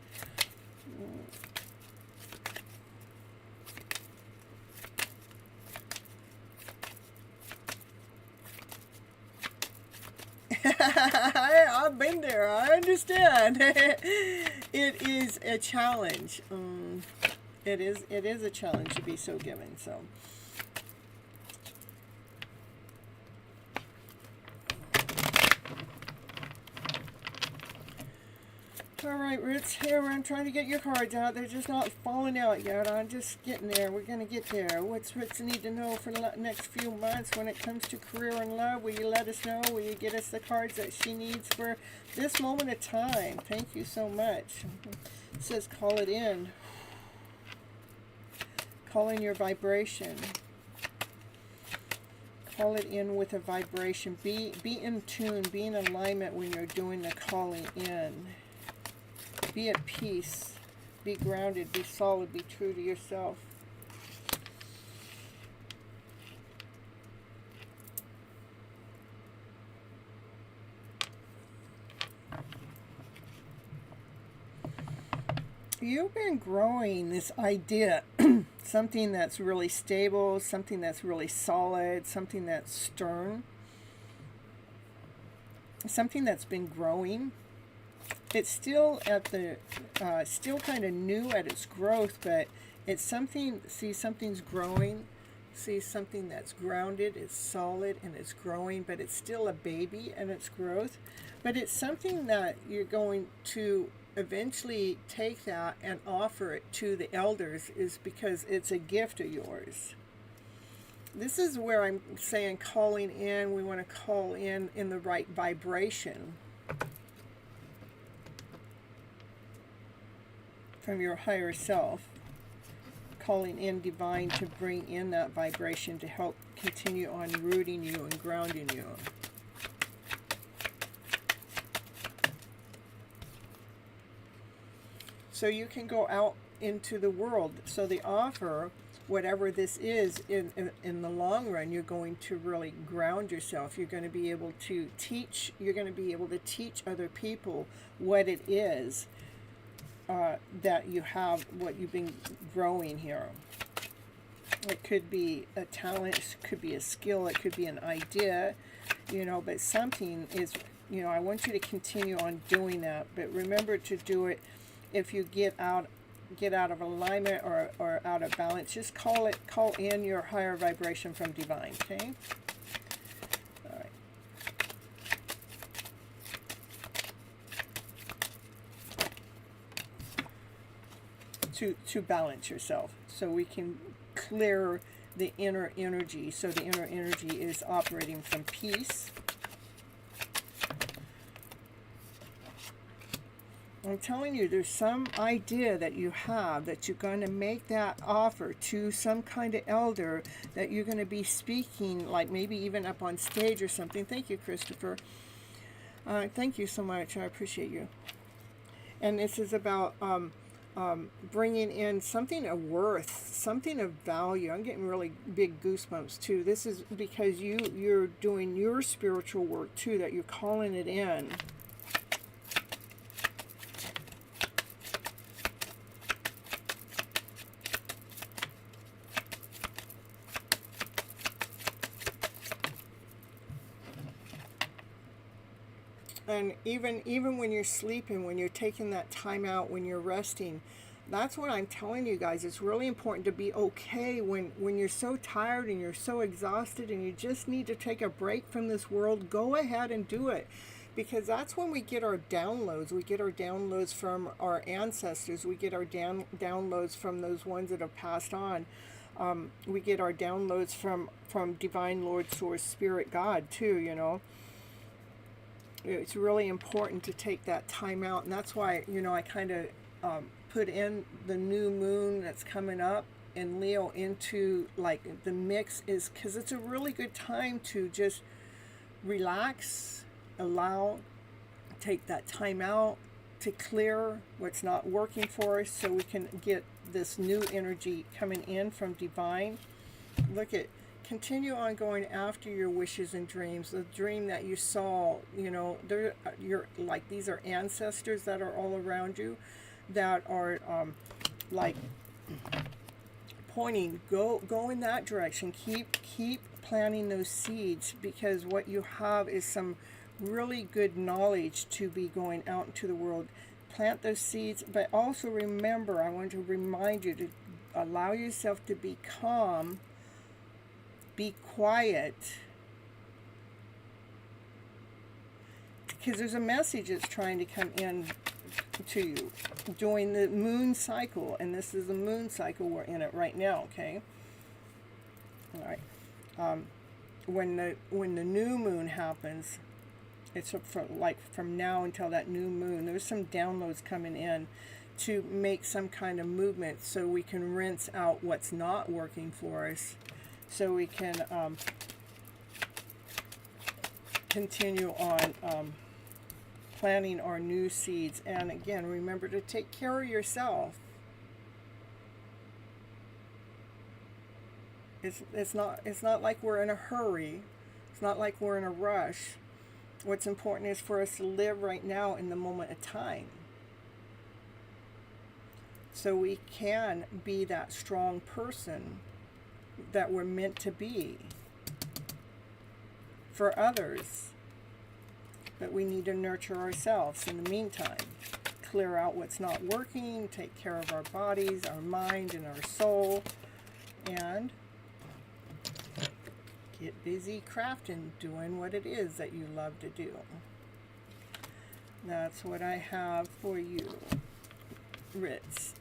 I've been there. I understand. It is a challenge. It is a challenge to be so given. So. Alright, Ritz, here I'm trying to get your cards out. They're just not falling out yet. I'm just getting there. We're going to get there. What's Ritz need to know for the next few months when it comes to career and love? Will you let us know? Will you get us the cards that she needs for this moment of time? Thank you so much. It says call it in. Call in your vibration. Call it in with a vibration. Be in tune. Be in alignment when you're doing the calling in. Be at peace. Be grounded. Be solid. Be true to yourself. You've been growing this idea, something that's really stable, something that's really solid, something that's stern, something that's been growing. It's still at the, still kind of new at its growth, but it's something, see, something's growing. See, something that's grounded, it's solid, and it's growing, but it's still a baby in its growth. But it's something that you're going to eventually take that and offer it to the elders, is because it's a gift of yours. This is where I'm saying calling in, we want to call in the right vibration from your higher self, calling in divine to bring in that vibration to help continue on rooting you and grounding you. So you can go out into the world. So the offer, whatever this is, in the long run, you're going to really ground yourself. You're going to be able to teach, you're going to be able to teach other people what it is that you have, what you've been growing here. It could be a talent, it could be a skill, it could be an idea, but something is, I want you to continue on doing that. But remember to do it. If you get out of alignment or out of balance, just call in your higher vibration from divine, okay? All right. To balance yourself, so we can clear the inner energy. So the inner energy is operating from peace. I'm telling you, there's some idea that you have, that you're going to make that offer to some kind of elder, that you're going to be speaking, like maybe even up on stage or something. Thank you, Christopher. Thank you so much. I appreciate you. And this is about bringing in something of worth, something of value. I'm getting really big goosebumps too. This is because you're doing your spiritual work too, that you're calling it in. And even when you're sleeping, when you're taking that time out, when you're resting, that's what I'm telling you guys. It's really important to be okay when you're so tired and you're so exhausted and you just need to take a break from this world. Go ahead and do it, because that's when we get our downloads. We get our downloads from our ancestors. We get our downloads from those ones that have passed on. We get our downloads from Divine Lord, Source, Spirit, God too, It's really important to take that time out, and that's why I kind of put in the new moon that's coming up in Leo into like the mix, is because it's a really good time to just relax, allow, take that time out to clear what's not working for us, so we can get this new energy coming in from divine. Look at, continue on going after your wishes and dreams. The dream that you saw, you're like, these are ancestors that are all around you, that are like pointing, go in that direction. Keep planting those seeds, because what you have is some really good knowledge to be going out into the world. Plant those seeds, but also remember, I want to remind you to allow yourself to be calm. Be quiet, because there's a message that's trying to come in to you during the moon cycle, and this is the moon cycle we're in it right now, okay? All right. When the new moon happens, it's from now until that new moon, there's some downloads coming in to make some kind of movement, so we can rinse out what's not working for us, so we can continue on planting our new seeds. And again, remember to take care of yourself. It's not like we're in a hurry. It's not like we're in a rush. What's important is for us to live right now in the moment of time. so we can be that strong person that we're meant to be for others. But we need to nurture ourselves in the meantime. Clear out what's not working, take care of our bodies, our mind, and our soul, and get busy crafting, doing what it is that you love to do. That's what I have for you, Ritz.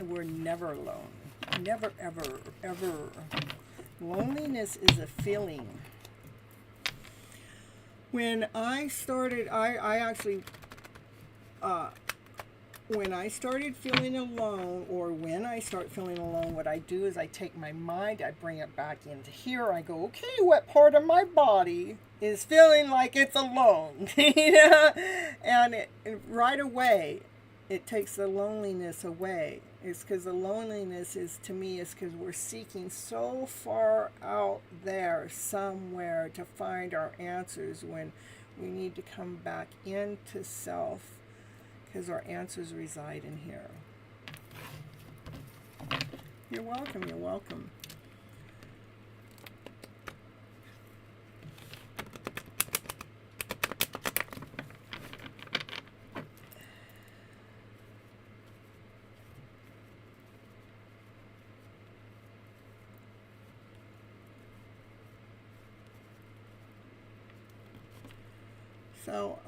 We're never alone. Never, ever, ever. Loneliness is a feeling. When I started, I actually, when I started feeling alone, or when I start feeling alone, what I do is I take my mind, I bring it back into here. I go, okay, what part of my body is feeling like it's alone? You know? And right away, it takes the loneliness away. It's because the loneliness is, to me, is because we're seeking so far out there somewhere to find our answers, when we need to come back into self, because our answers reside in here. You're welcome, you're welcome. So,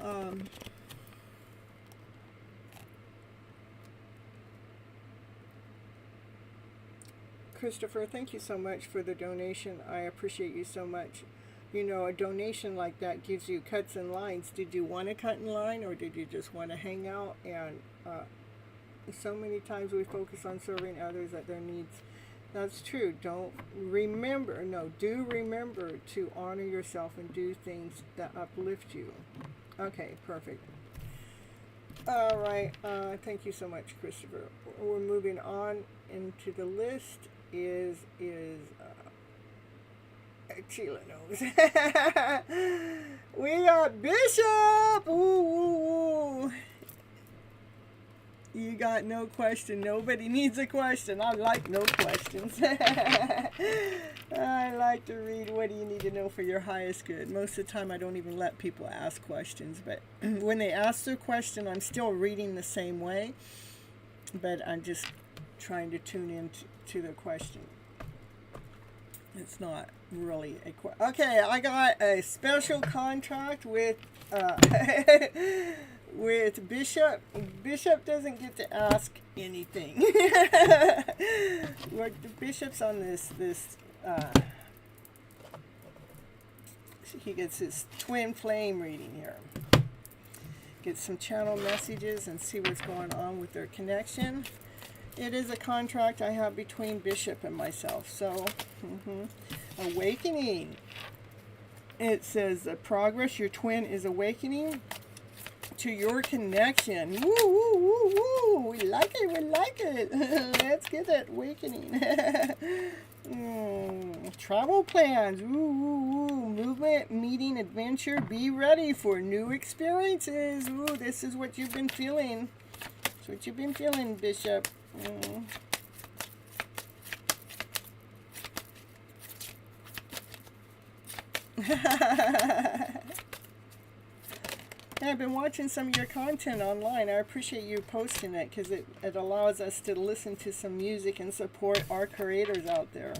Christopher, thank you so much for the donation. I appreciate you so much. You know, a donation like that gives you cuts and lines. Did you want to cut in line, or did you just want to hang out? And so many times we focus on serving others at their needs. That's true. Do remember to honor yourself and do things that uplift you. Okay, perfect. All right. Thank you so much, Christopher. We're moving on into the list. Sheila knows. We got Bishop. Ooh. You got no question. Nobody needs a question. I like no questions. I like to read what do you need to know for your highest good. Most of the time I don't even let people ask questions. But when they ask their question, I'm still reading the same way. But I'm just trying to tune in to the question. It's not really a question. Okay, I got a special contract with... with Bishop. Bishop doesn't get to ask anything. What the Bishop's on this he gets his twin flame reading here. Get some channel messages and see what's going on with their connection. It is a contract I have between Bishop and myself. So, awakening. It says the progress your twin is awakening to your connection. Woo, woo, woo, woo. We like it, we like it. Let's get that awakening. Travel plans. Woo, woo, woo. Movement, meeting, adventure. Be ready for new experiences. Ooh, this is what you've been feeling. That's what you've been feeling, Bishop. I've been watching some of your content online. I appreciate you posting it, because it allows us to listen to some music and support our creators out there.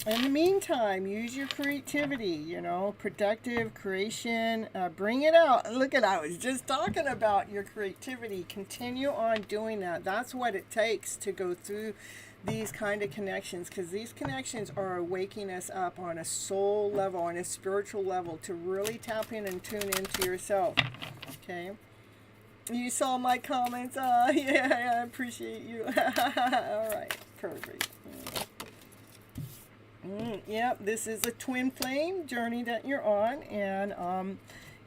In the meantime, use your creativity, you know, productive creation. Bring it out. Look at, I was just talking about your creativity. Continue on doing that. That's what it takes to go through these kind of connections, because these connections are waking us up on a soul level, on a spiritual level, to really tap in and tune into yourself. Okay, you saw my comments. Yeah, I appreciate you. All right, perfect. Yep, this is a twin flame journey that you're on, and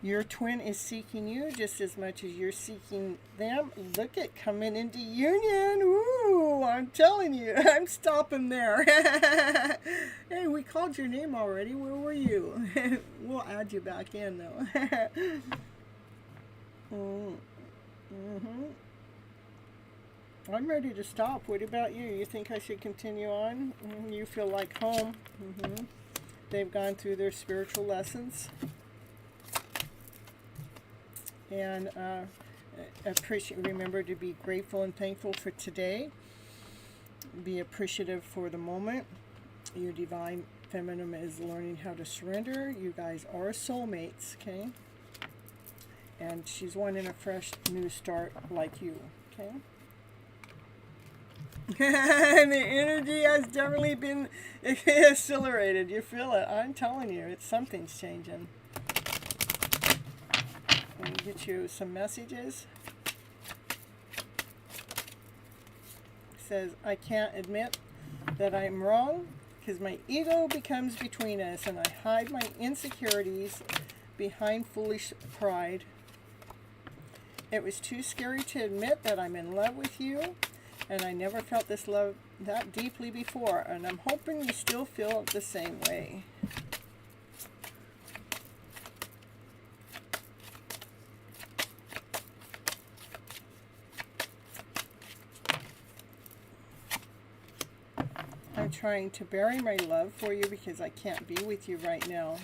your twin is seeking you just as much as you're seeking them. Look at coming into union. Ooh, I'm telling you, I'm stopping there. Hey, we called your name already. Where were you? We'll add you back in, though. I'm ready to stop. What about you? You think I should continue on? You feel like home. They've gone through their spiritual lessons. And remember to be grateful and thankful for today. Be appreciative for the moment. Your divine feminine is learning how to surrender. You guys are soulmates, okay? And she's wanting a fresh new start like you, okay? And the energy has definitely been accelerated. You feel it. I'm telling you, something's changing. Let me get you some messages. It says, I can't admit that I'm wrong because my ego becomes between us and I hide my insecurities behind foolish pride. It was too scary to admit that I'm in love with you, and I never felt this love that deeply before, and I'm hoping you still feel it the same way. I'm trying to bury my love for you because I can't be with you right now.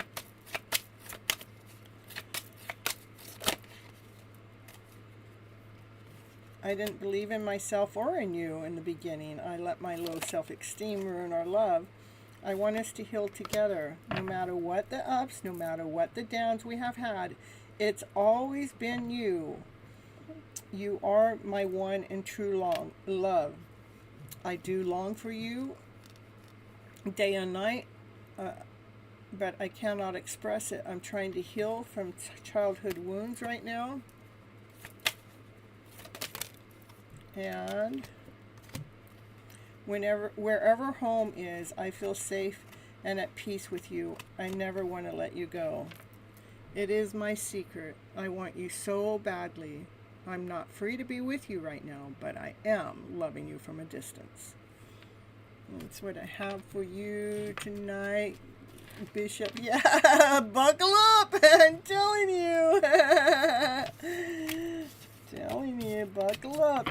I didn't believe in myself or in you in the beginning. I let my low self-esteem ruin our love. I want us to heal together. No matter what the ups, no matter what the downs we have had, it's always been you. You are my one and true love. I do long for you day and night, but I cannot express it. I'm trying to heal from childhood wounds right now. And wherever home is, I feel safe and at peace with you. I never want to let you go. It is my secret. I want you so badly. I'm not free to be with you right now, but I am loving you from a distance. That's what I have for you tonight, Bishop. Yeah, buckle up. I'm telling you. Telling you, buckle up.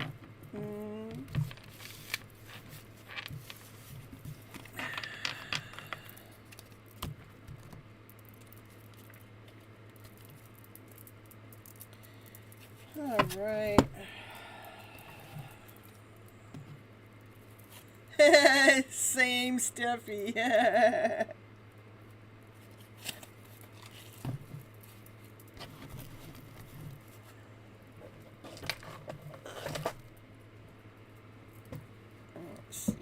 All right. Same Steffi. Let's see.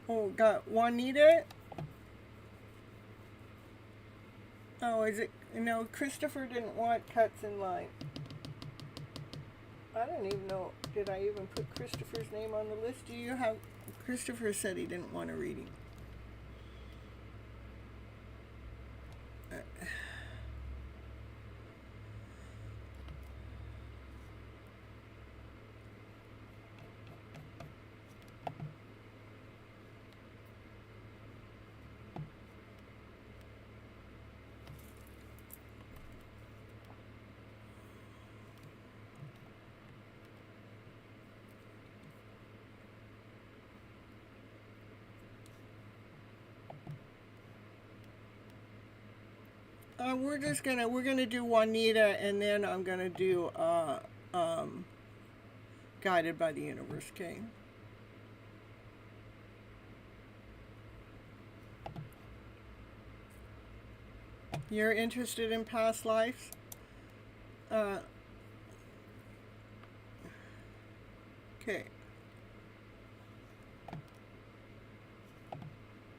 Oh, got Juanita. Oh, is it? No, Christopher didn't want cuts in line. I don't even know. Did I even put Christopher's name on the list? Do you have? Christopher said he didn't want a reading. We're gonna do Juanita, and then I'm gonna do Guided by the Universe. Okay. You're interested in past lives? Okay.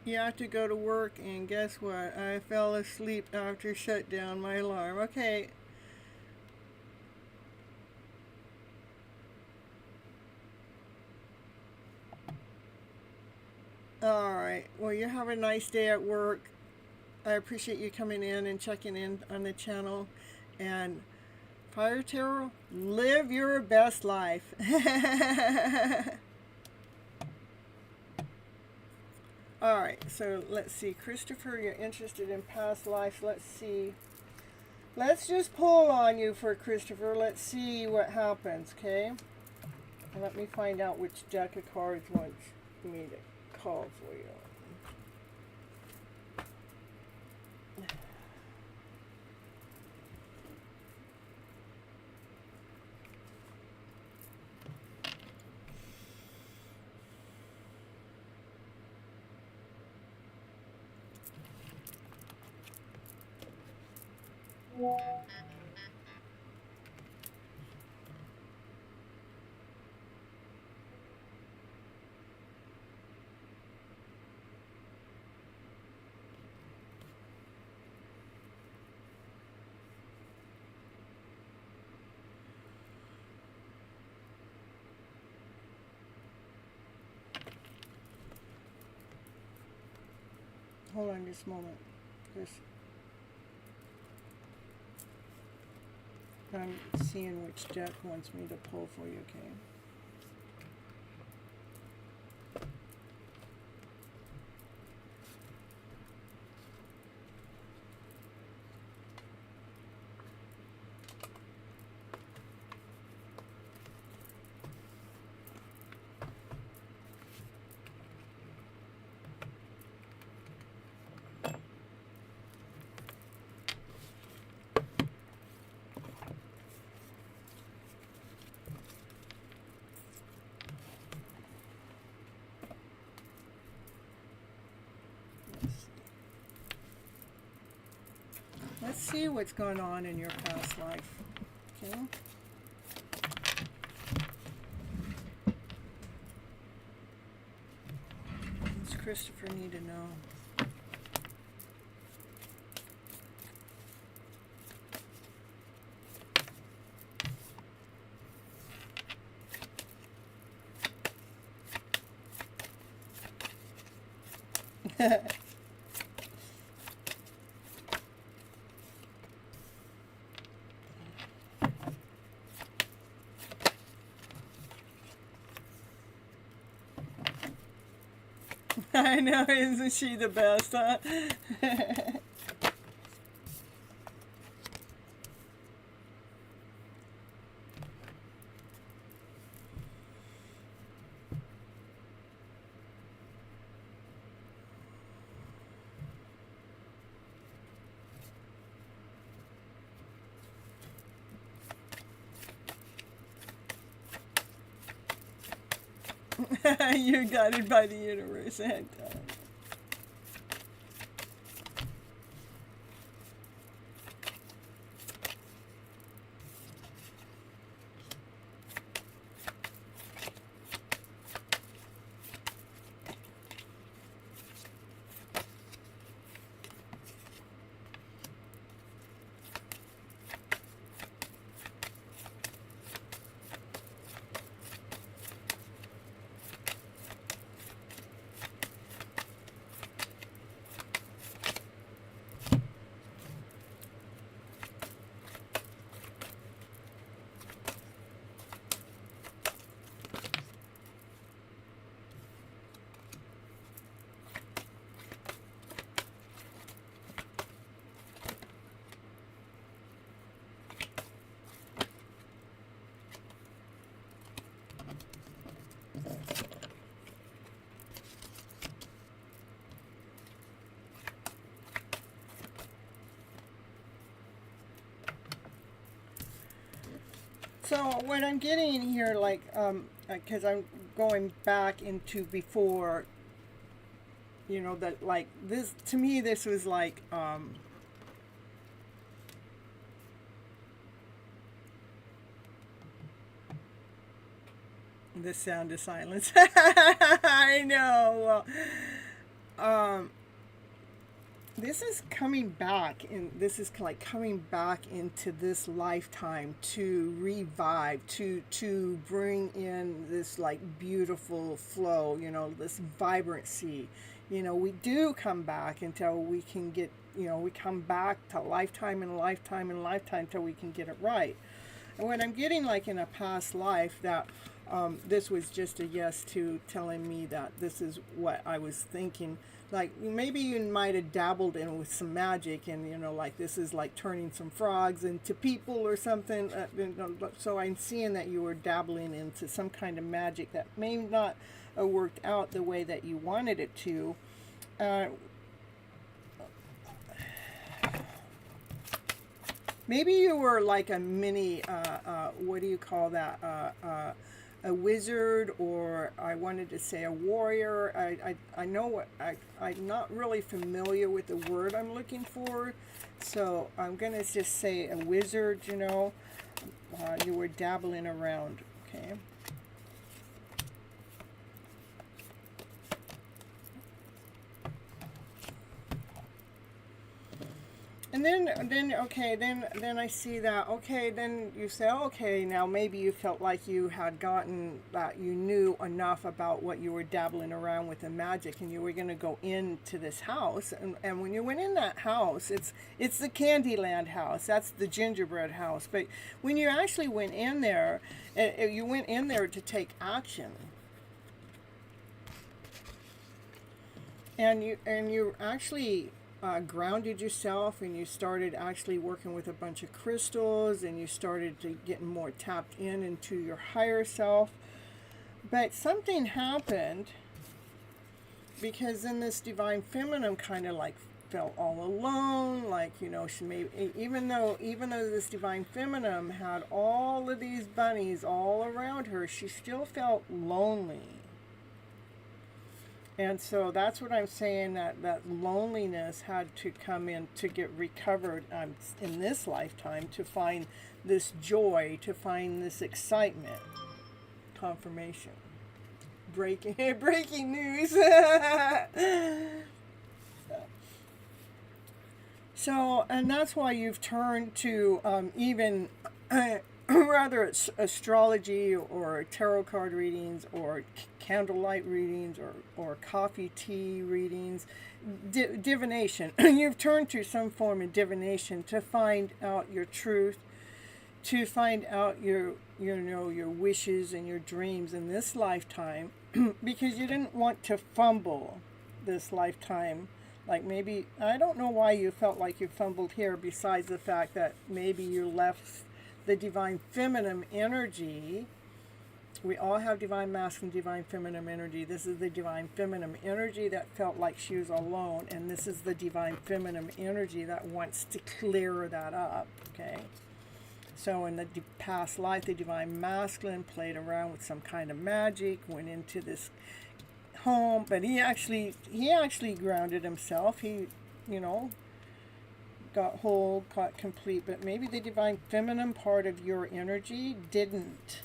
You have to go to work, and guess what? I fell asleep after shut down my alarm. Okay. Alright. Well, you have a nice day at work. I appreciate you coming in and checking in on the channel. And Higher Tarot, live your best life. All right, so let's see. Christopher, you're interested in past lives. Let's see. Let's just pull on you for Christopher. Let's see what happens, okay? And let me find out which deck of cards wants me to call for you. Hold on just a moment. I'm seeing which deck wants me to pull for you, okay? Let's see what's going on in your past life. Okay. What does Christopher need to know? I know, isn't she the best, huh? You're guided by the universe and so what I'm getting in here, like, because I'm going back into before, you know, that, like, this, to me, this was like, the sound of silence. I know. Well, this is coming back, and this is like coming back into this lifetime to revive, to bring in this like beautiful flow, you know, this vibrancy. You know, we do come back until we can get, you know, we come back to lifetime and lifetime and lifetime till we can get it right. what I'm getting, like in a past life, that this was just a yes to telling me that this is what I was thinking. Like maybe you might have dabbled in with some magic, and like this is like turning some frogs into people or something. So I'm seeing that you were dabbling into some kind of magic that may not have worked out the way that you wanted it to. Maybe you were like a mini, what do you call that? A wizard, or I wanted to say a warrior. I know what, I'm not really familiar with the word I'm looking for. So I'm going to just say a wizard, you were dabbling around, okay? And then okay, then I see that, okay, then you say, okay, now maybe you felt like you had gotten that you knew enough about what you were dabbling around with the magic, and you were going to go into this house, and when you went in that house, it's the Candyland house, that's the gingerbread house, but when you actually went in there, you went in there to take action. And you actually grounded yourself, and you started actually working with a bunch of crystals, and you started to get more tapped into your higher self. But something happened, because then this divine feminine kind of like felt all alone, like she may, even though this divine feminine had all of these bunnies all around her, she still felt lonely. And so that's what I'm saying, that loneliness had to come in to get recovered in this lifetime, to find this joy, to find this excitement. Confirmation. Breaking news. So, and that's why you've turned to even rather it's astrology or tarot card readings or candlelight readings or coffee tea readings, divination. You've turned to some form of divination to find out your truth, to find out your wishes and your dreams in this lifetime, because you didn't want to fumble this lifetime. Like maybe, I don't know why you felt like you fumbled here, besides the fact that maybe you left the divine feminine energy. We all have divine masculine, divine feminine energy. This is the divine feminine energy that felt like she was alone, and this is the divine feminine energy that wants to clear that up, okay? So in the past life, the divine masculine played around with some kind of magic, went into this home, but he actually grounded himself. He, got whole, got complete, but maybe the divine feminine part of your energy didn't.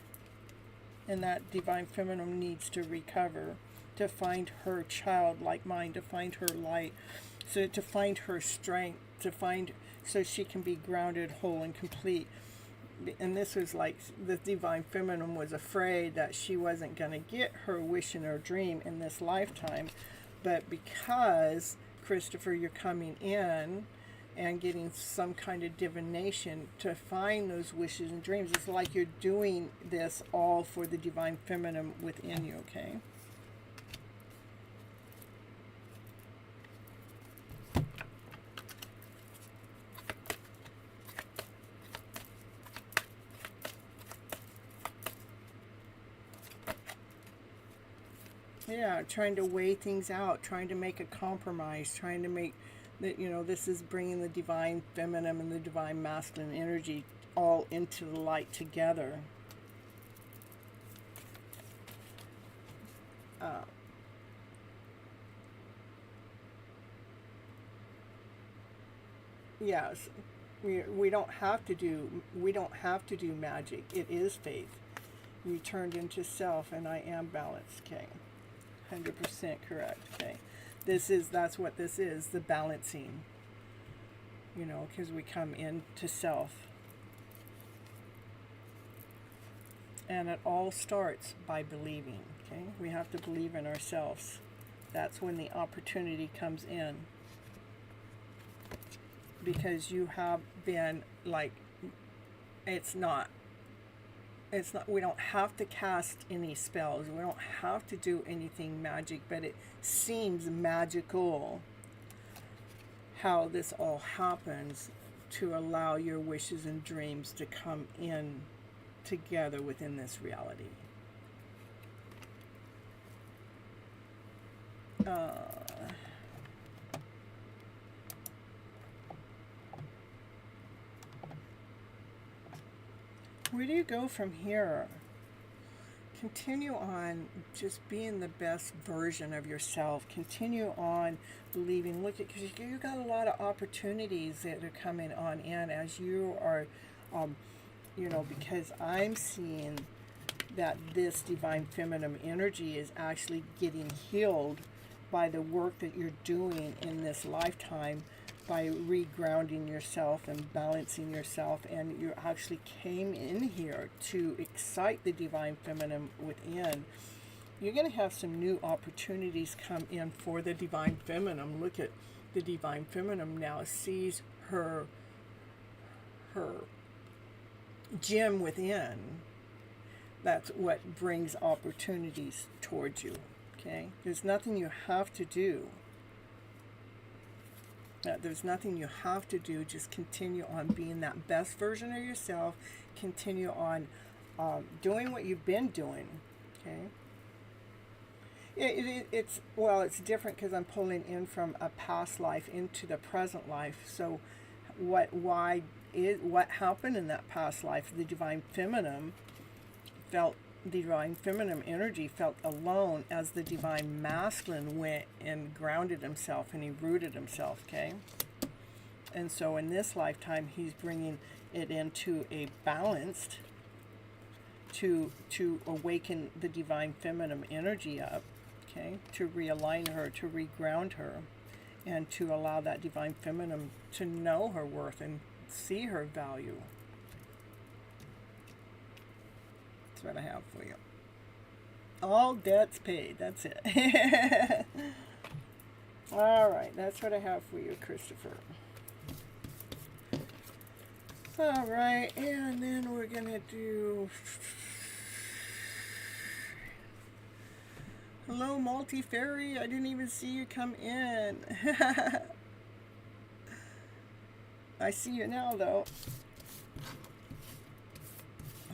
And that divine feminine needs to recover, to find her childlike mind, to find her light, so to find her strength, so she can be grounded, whole, and complete. And this was like, the divine feminine was afraid that she wasn't going to get her wish and her dream in this lifetime. But because, Christopher, you're coming in and getting some kind of divination to find those wishes and dreams, it's like you're doing this all for the divine feminine within you, okay? Yeah, trying to weigh things out, trying to make a compromise, trying to make that, this is bringing the divine feminine and the divine masculine energy all into the light together. Yes, we don't have to do magic. It is faith. You turned into self, and I am balanced. Okay, 100% correct. Okay. That's what this is, the balancing, because we come into self. And it all starts by believing, okay? We have to believe in ourselves. That's when the opportunity comes in. Because you have been, like, it's not it's not, we don't have to cast any spells, we don't have to do anything magic, but it seems magical how this all happens to allow your wishes and dreams to come in together within this reality. Where do you go from here? Continue on just being the best version of yourself. Continue on believing. Look at, because you got a lot of opportunities that are coming on in as you are, you know, because I'm seeing that this divine feminine energy is actually getting healed by the work that you're doing in this lifetime, by regrounding yourself and balancing yourself. And you actually came in here to excite the divine feminine within. You're going to have some new opportunities come in for the divine feminine. Look at the divine feminine now sees her gem within. That's what brings opportunities towards you. Okay, there's nothing you have to do. There's nothing you have to do. Just continue on being that best version of yourself. Continue on doing what you've been doing. Okay. It's well, it's different because I'm pulling in from a past life into the present life. So, what happened in that past life? The divine feminine energy felt alone as the divine masculine went and grounded himself and he rooted himself, okay? And so in this lifetime, he's bringing it into a balanced to awaken the divine feminine energy up, okay? To realign her, to reground her, and to allow that divine feminine to know her worth and see her value. What I have for you. All debts paid. That's it. All right, that's what I have for you, Christopher. All right, and then we're gonna do hello, multi fairy. I didn't even see you come in. I see you now, though.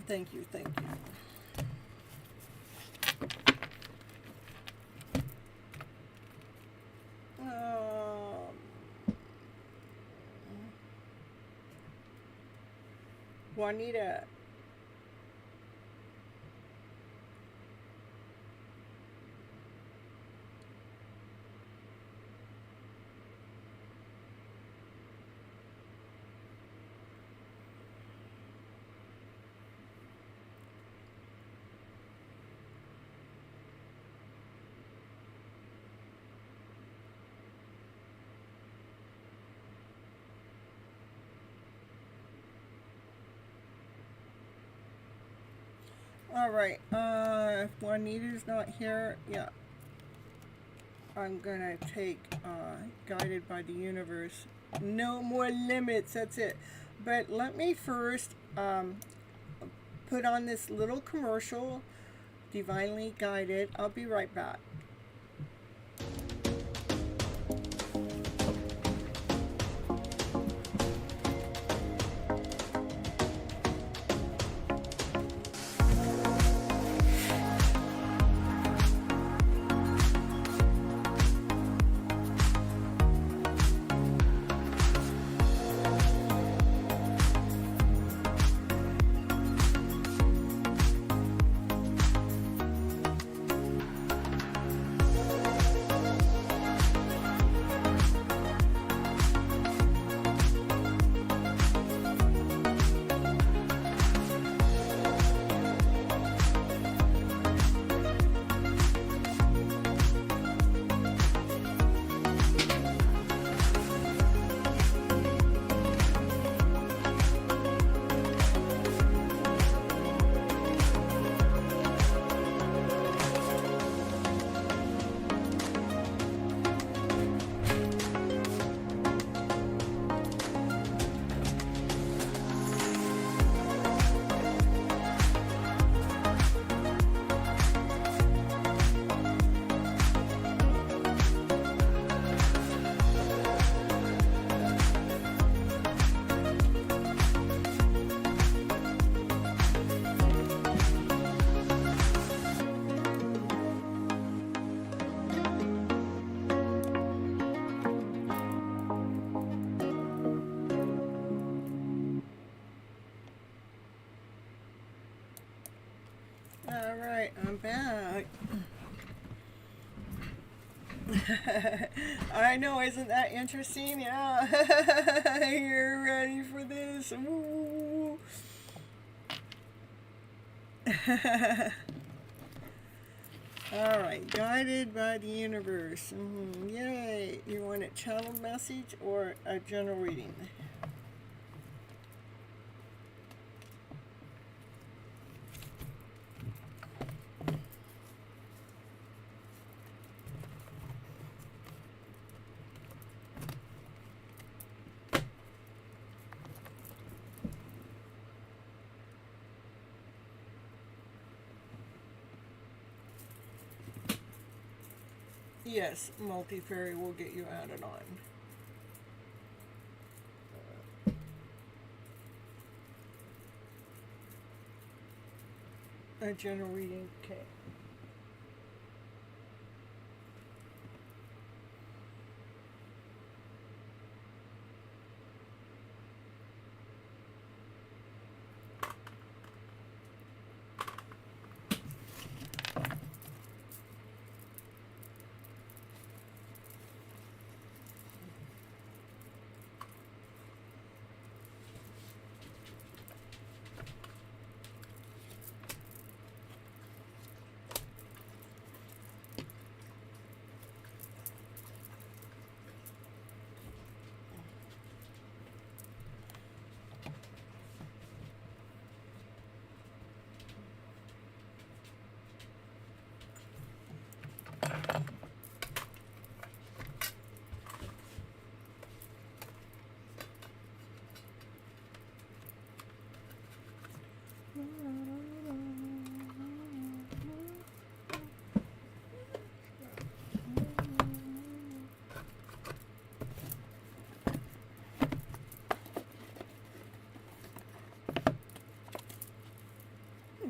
Thank you, thank you. Juanita. All right, if Juanita's not here, yeah, I'm gonna take Guided by the Universe. No more limits, that's it. But let me first put on this little commercial, Divinely Guided. I'll be right back. Alright, I'm back. I know, isn't that interesting? Yeah. You're ready for this. Ooh. Alright, guided by the universe. Yay. You want a channeled message or a general reading? Yes, multi-fairy will get you added on. A general reading, okay.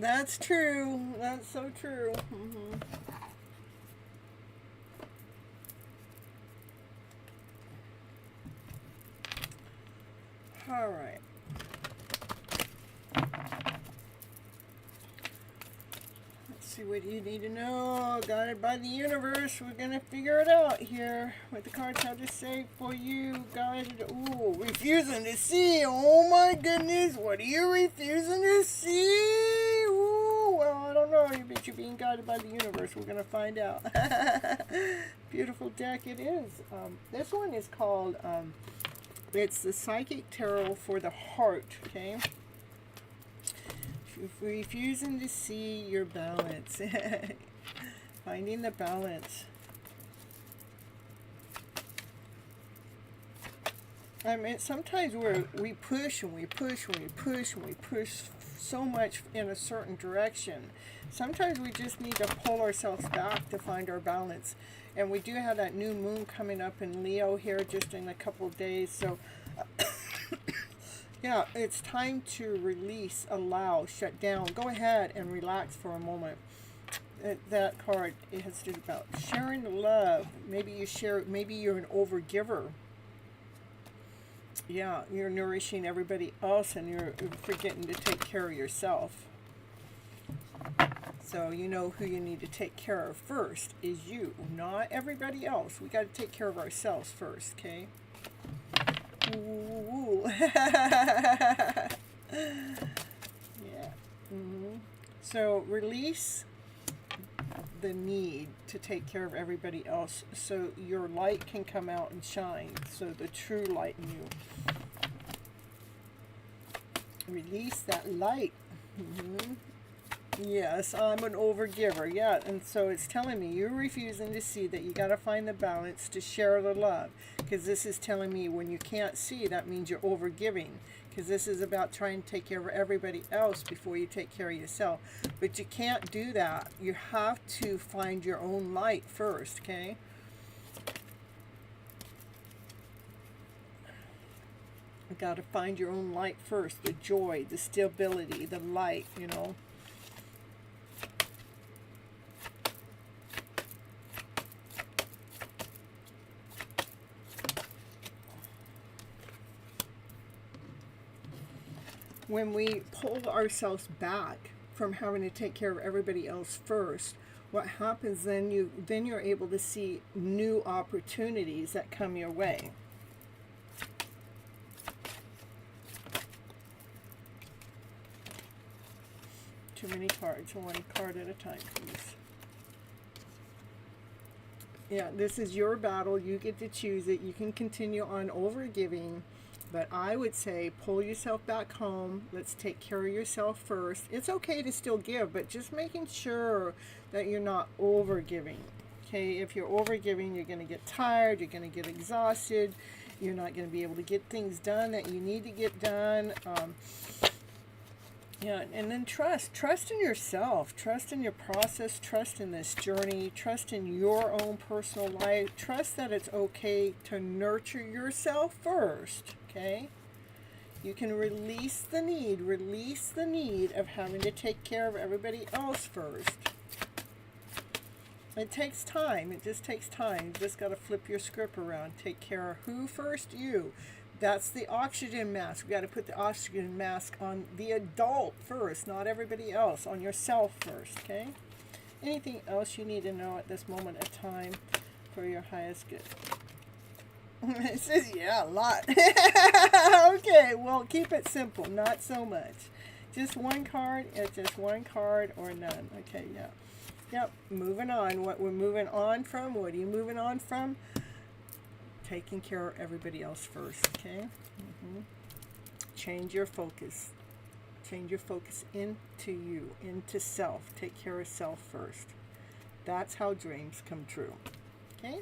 That's true. That's so true. All right. Let's see what you need to know. Guided by the universe. We're going to figure it out here. What the cards have to say for you. Guided. Ooh, refusing to see. Oh my goodness. What are you refusing to see? Ooh, well, I don't know. But you're being guided by the universe. We're going to find out. Beautiful deck it is. This one is called... it's the Psychic Tarot for the Heart, okay? Refusing to see your balance. Finding the balance. I mean, sometimes we push and we push and we push and we push so much in a certain direction. Sometimes we just need to pull ourselves back to find our balance. And we do have that new moon coming up in Leo here just in a couple of days. So, yeah, it's time to release, allow, shut down. Go ahead and relax for a moment. That card, it has to do about sharing love. Maybe you share, maybe you're an overgiver. Yeah, you're nourishing everybody else and you're forgetting to take care of yourself. So you know who you need to take care of first is you, not everybody else. We got to take care of ourselves first, okay? Ooh. Yeah. So release the need to take care of everybody else so your light can come out and shine. So the true light in you. Release that light. Yes, I'm an overgiver. Yeah, and so it's telling me you're refusing to see that you got to find the balance to share the love. Because this is telling me when you can't see, that means you're overgiving. Because this is about trying to take care of everybody else before you take care of yourself. But you can't do that. You have to find your own light first, okay? You got to find your own light first. The joy, the stability, the light, you know. When we pull ourselves back from having to take care of everybody else first, what happens then, you're able to see new opportunities that come your way. Too many cards, one card at a time, please. Yeah, this is your battle. You get to choose it. You can continue on over giving, but I would say pull yourself back home. Let's take care of yourself first. It's okay to still give, but just making sure that you're not over giving. Okay, if you're over giving, you're going to get tired. You're going to get exhausted. You're not going to be able to get things done that you need to get done. Yeah, and then trust in yourself, trust in your process, trust in this journey, trust in your own personal life, trust that it's okay to nurture yourself first, okay? You can release the need of having to take care of everybody else first. It takes time, it just takes time. You just got to flip your script around. Take care of who first? You. That's the oxygen mask. We got to put the oxygen mask on the adult first, not everybody else, on yourself first, okay? Anything else you need to know at this moment of time for your highest good? It says, yeah, a lot. Okay, well, keep it simple, not so much. Just one card, it's just one card or none. Okay, yeah. Yep, moving on. What we're moving on from, what are you moving on from? Taking care of everybody else first, okay? Change your focus. Change your focus into you, into self. Take care of self first. That's how dreams come true, okay?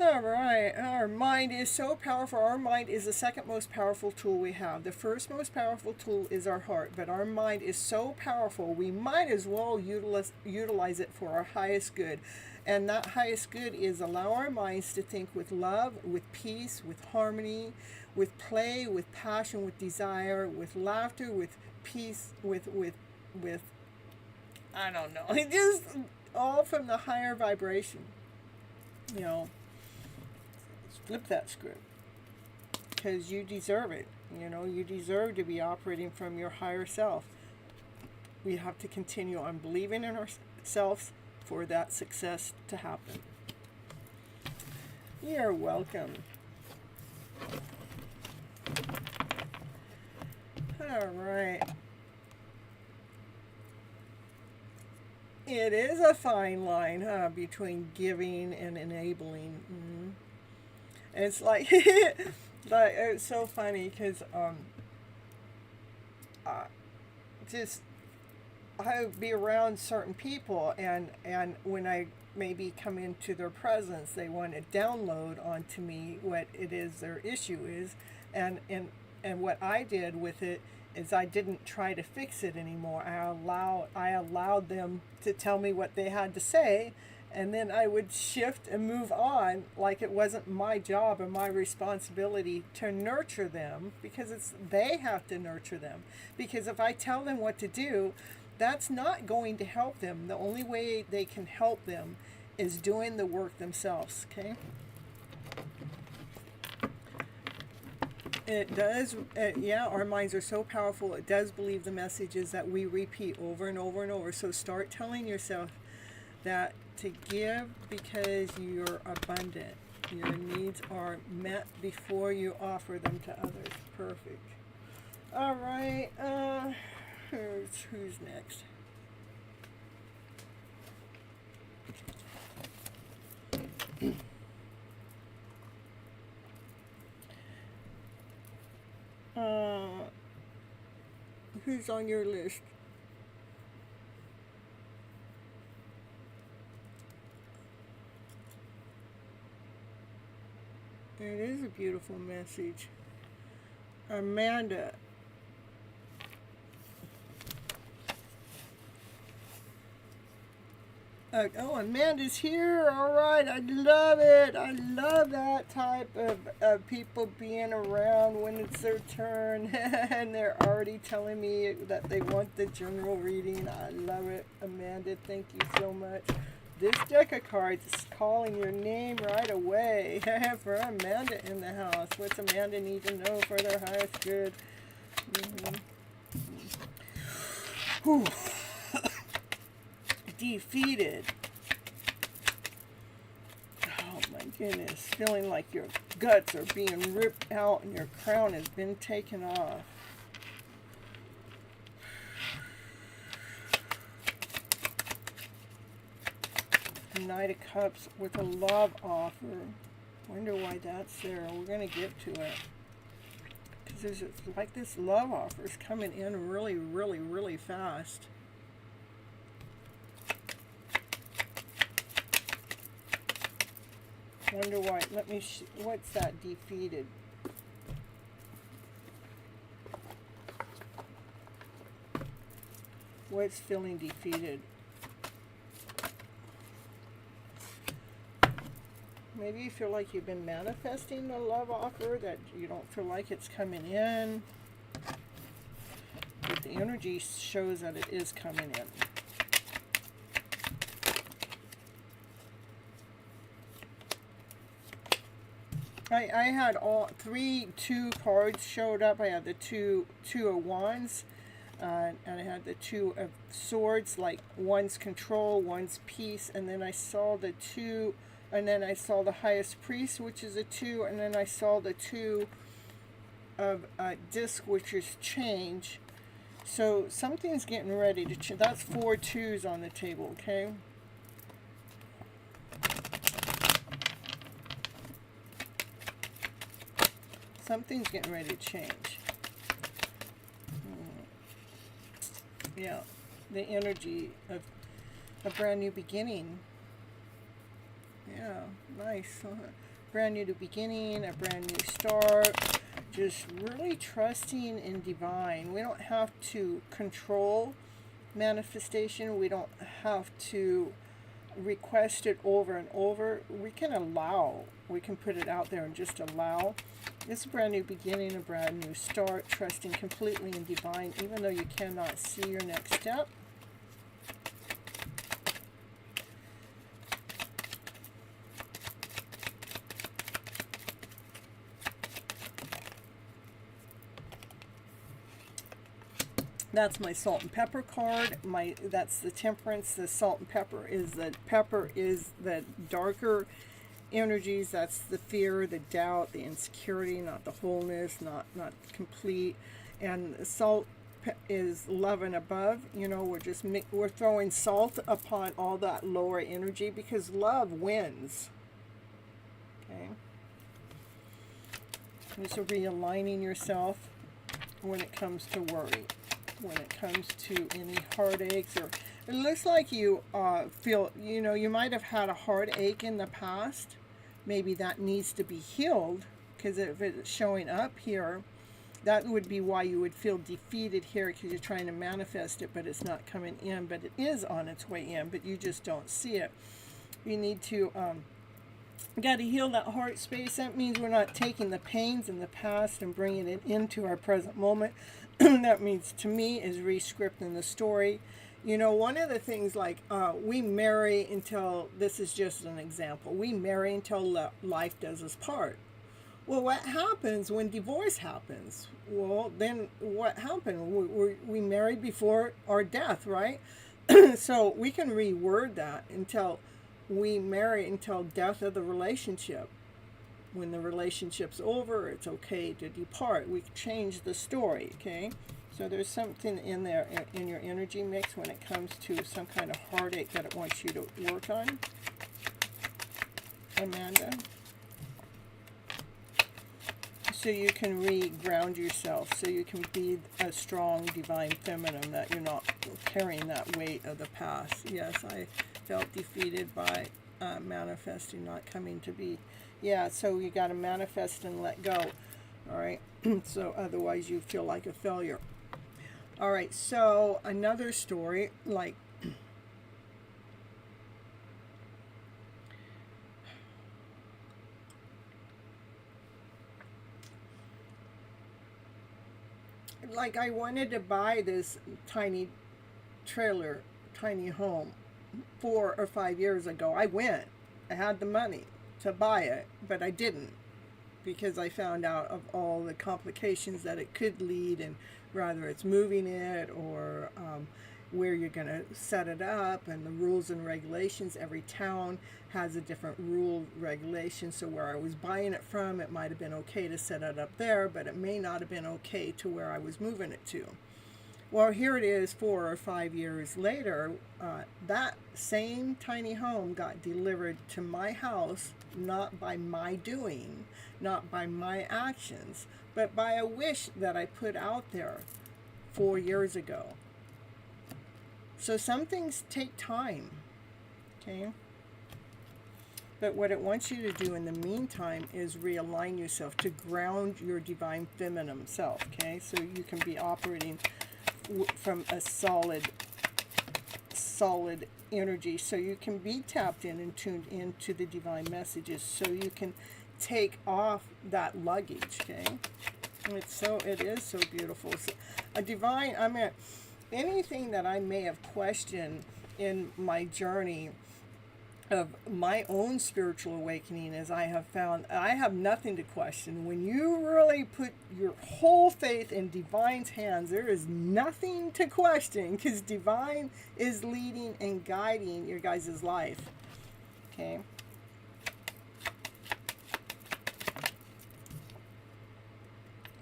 All right, our mind is so powerful. Our mind is the second most powerful tool we have. The first most powerful tool is our heart, but our mind is so powerful, we might as well utilize it for our highest good. And that highest good is allow our minds to think with love, with peace, with harmony, with play, with passion, with desire, with laughter, with peace, with I don't know, just all from the higher vibration. You know, flip that script, because you deserve it. You know, you deserve to be operating from your higher self. We have to continue on believing in ourselves for that success to happen. You're welcome. All right. It is a fine line, between giving and enabling. It's like, like, it's so funny because I would be around certain people, and when I maybe come into their presence, they want to download onto me what it is their issue is, and what I did with it is I didn't try to fix it anymore. I allowed them to tell me what they had to say, and then I would shift and move on like it wasn't my job or my responsibility to nurture them, because they have to nurture them. Because if I tell them what to do, that's not going to help them. The only way they can help them is doing the work themselves, okay? It does, yeah, our minds are so powerful. It does believe the messages that we repeat over and over and over. So start telling yourself that to give because you're abundant. Your needs are met before you offer them to others. Perfect. All right. Who's next? Who's on your list? It is a beautiful message. Amanda. Oh, Amanda's here. All right. I love it. I love that type of people being around when it's their turn and they're already telling me that they want the general reading. I love it. Amanda, thank you so much. This deck of cards is calling your name right away for Amanda in the house. What's Amanda need to know for their highest good? Whew. Defeated. Oh my goodness. Feeling like your guts are being ripped out and your crown has been taken off. Knight of Cups with a love offer. Wonder why that's there. We're going to get to it. Because there's like this love offer is coming in really, really, really fast. Wonder why. Let me what's that? Defeated. What's feeling defeated? Maybe you feel like you've been manifesting a love offer that you don't feel like it's coming in. But the energy shows that it is coming in. I had all two cards showed up. I had the two of wands, and I had the 2 of swords, like one's control, one's peace, and then I saw the 2, and then I saw the highest priest, which is a 2, and then I saw the 2 of disc, which is change. So something's getting ready to change. That's 4 2s on the table, okay? Something's getting ready to change. Yeah, the energy of a brand new beginning. Yeah, nice. Brand new beginning, a brand new start. Just really trusting in divine. We don't have to control manifestation. We don't have to request it over and over. We can allow. We can put it out there and just allow. It's a brand new beginning, a brand new start, trusting completely in divine, even though you cannot see your next step. That's my salt and pepper card. That's the temperance. The salt and pepper is the darker energies. That's the fear, the doubt, the insecurity, not the wholeness, not complete. And salt is love and above. You know, we're throwing salt upon all that lower energy because love wins. Okay. Just realigning yourself when it comes to worry. When it comes to any heartaches, or it looks like you feel, you know, you might have had a heartache in the past. Maybe that needs to be healed, because if it's showing up here, that would be why you would feel defeated here, because you're trying to manifest it, but it's not coming in, but it is on its way in, but you just don't see it. You need to got to heal that heart space. That means we're not taking the pains in the past and bringing it into our present moment. That means, to me, is re-scripting the story. You know, one of the things, like, we marry until, this is just an example, we marry until life does us part. Well, what happens when divorce happens? Well, then what happened? We married before our death, right? So we can reword that until we marry until death of the relationship. When the relationship's over, it's okay to depart. We change the story, okay? So there's something in there in your energy mix when it comes to some kind of heartache that it wants you to work on. Amanda. So you can re-ground yourself, so you can be a strong divine feminine, that you're not carrying that weight of the past. Yes, I felt defeated by manifesting not coming to be. Yeah, so you got to manifest and let go. All right, so otherwise you feel like a failure. All right, so another story, like, I wanted to buy this tiny trailer, tiny home 4 or 5 years ago. I had the money to buy it, but I didn't, because I found out of all the complications that it could lead, and rather it's moving it or where you're going to set it up and the rules and regulations. Every town has a different rule regulation. So where I was buying it from, it might have been okay to set it up there, but it may not have been okay to where I was moving it to. Well, here it is 4 or 5 years later. That same tiny home got delivered to my house, not by my doing, not by my actions, but by a wish that I put out there 4 years ago. So some things take time, okay? But what it wants you to do in the meantime is realign yourself to ground your divine feminine self, okay? So you can be operating from a solid energy, so you can be tapped in and tuned into the divine messages, so you can take off that luggage, okay? It is so beautiful. So a divine, I mean, anything that I may have questioned in my journey of my own spiritual awakening, as I have found, I have nothing to question. When you really put your whole faith in Divine's hands, there is nothing to question, because Divine is leading and guiding your guys' life, okay?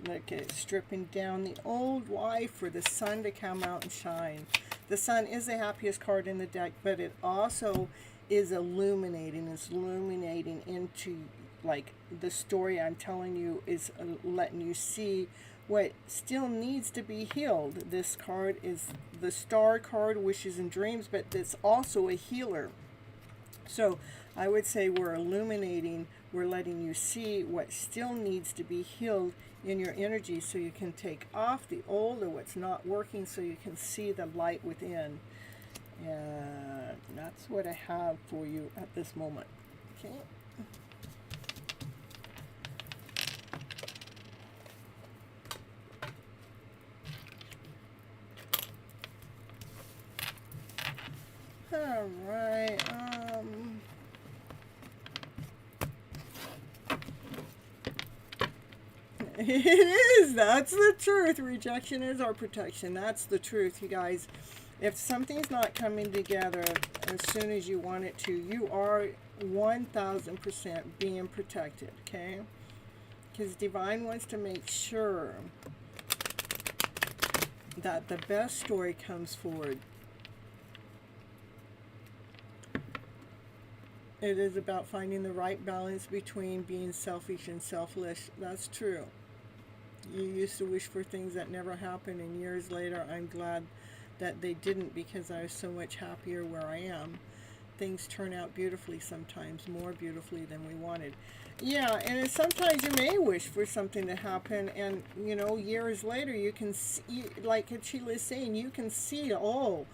Look at it, stripping down the old life for the sun to come out and shine. The sun is the happiest card in the deck, but it also is illuminating. It's illuminating into, like, the story I'm telling you is letting you see what still needs to be healed. This card is the Star card, wishes and dreams, but it's also a healer. So I would say we're illuminating, we're letting you see what still needs to be healed in your energy, so you can take off the old or what's not working, so you can see the light within. And that's what I have for you at this moment. Okay. All right. It is. That's the truth. Rejection is our protection. That's the truth, you guys. If something's not coming together as soon as you want it to, you are 1000% being protected, okay? Because Divine wants to make sure that the best story comes forward. It is about finding the right balance between being selfish and selfless. That's true. You used to wish for things that never happened, and years later, I'm glad that they didn't, because I was so much happier where I am. Things turn out beautifully sometimes, more beautifully than we wanted. Yeah, and sometimes you may wish for something to happen, and, you know, years later, you can see, like Sheila is saying, you can see, oh,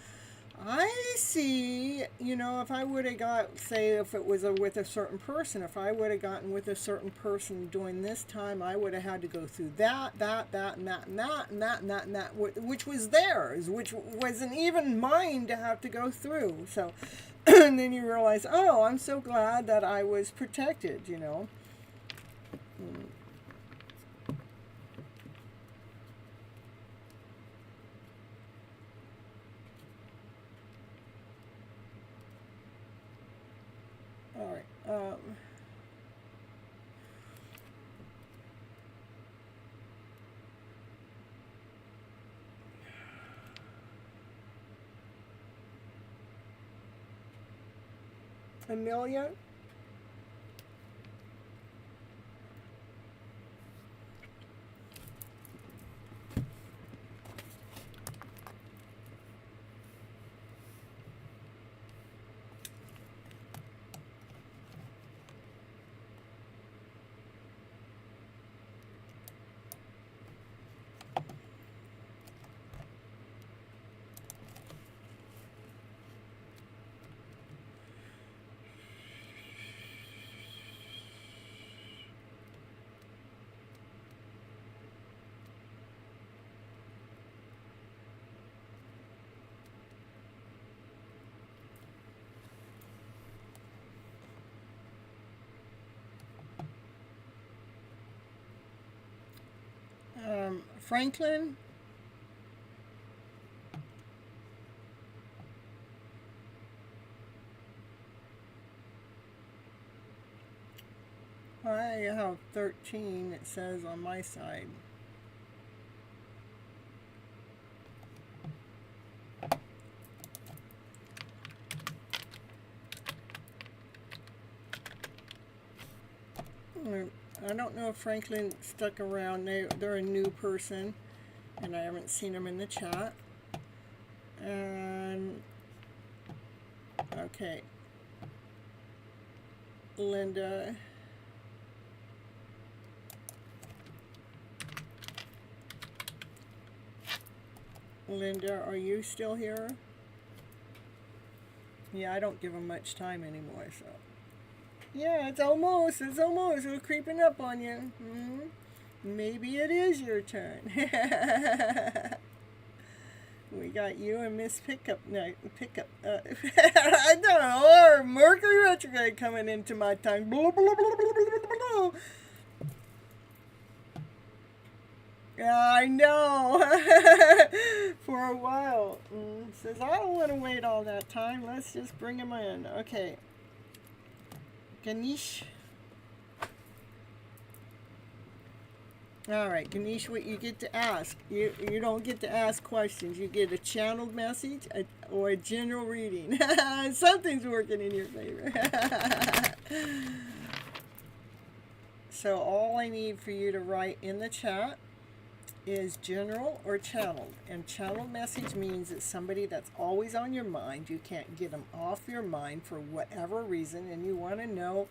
I see, you know, if I would have got, say, if it was with a certain person, if I would have gotten with a certain person during this time, I would have had to go through that, and that, and that, which was theirs, which wasn't even mine to have to go through. So, and then you realize, oh, I'm so glad that I was protected, you know. All right. Amelia? Franklin? I have 13, it says on my side. I don't know if Franklin stuck around. They're a new person, and I haven't seen them in the chat. And okay, Linda. Linda, are you still here? Yeah, I don't give them much time anymore, so. Yeah, it's almost, we're creeping up on you. Maybe it is your turn. We got you and Miss Pickup. I don't know, or Mercury retrograde coming into my time. Blah, blah, blah, blah, blah, blah. Yeah, I know. For a while. Says, I don't want to wait all that time. Let's just bring him in. Okay. Ganesh. All right, Ganesh, what you get to ask. You don't get to ask questions. You get a channeled message or a general reading. Something's working in your favor. So all I need for you to write in the chat is general or channeled. And channeled message means it's somebody that's always on your mind. You can't get them off your mind for whatever reason, and you want to know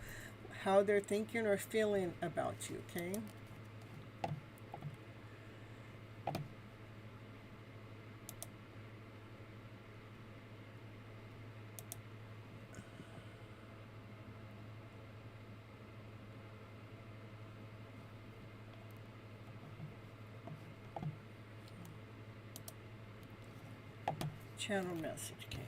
how they're thinking or feeling about you, okay? Channel message, okay.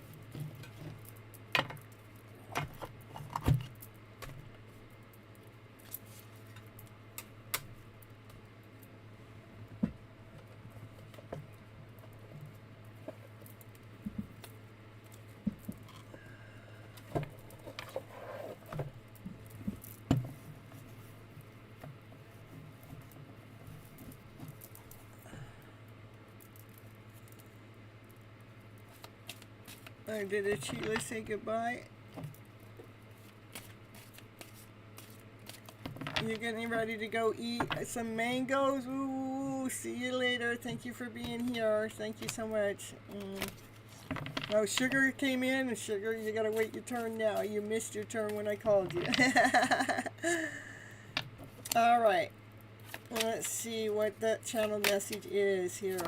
Did Sheila say goodbye? You're getting ready to go eat some mangoes? Ooh, see you later. Thank you for being here. Thank you so much. Oh, Sugar came in, and Sugar, you gotta wait your turn now. You missed your turn when I called you. All right. Let's see what that channel message is here.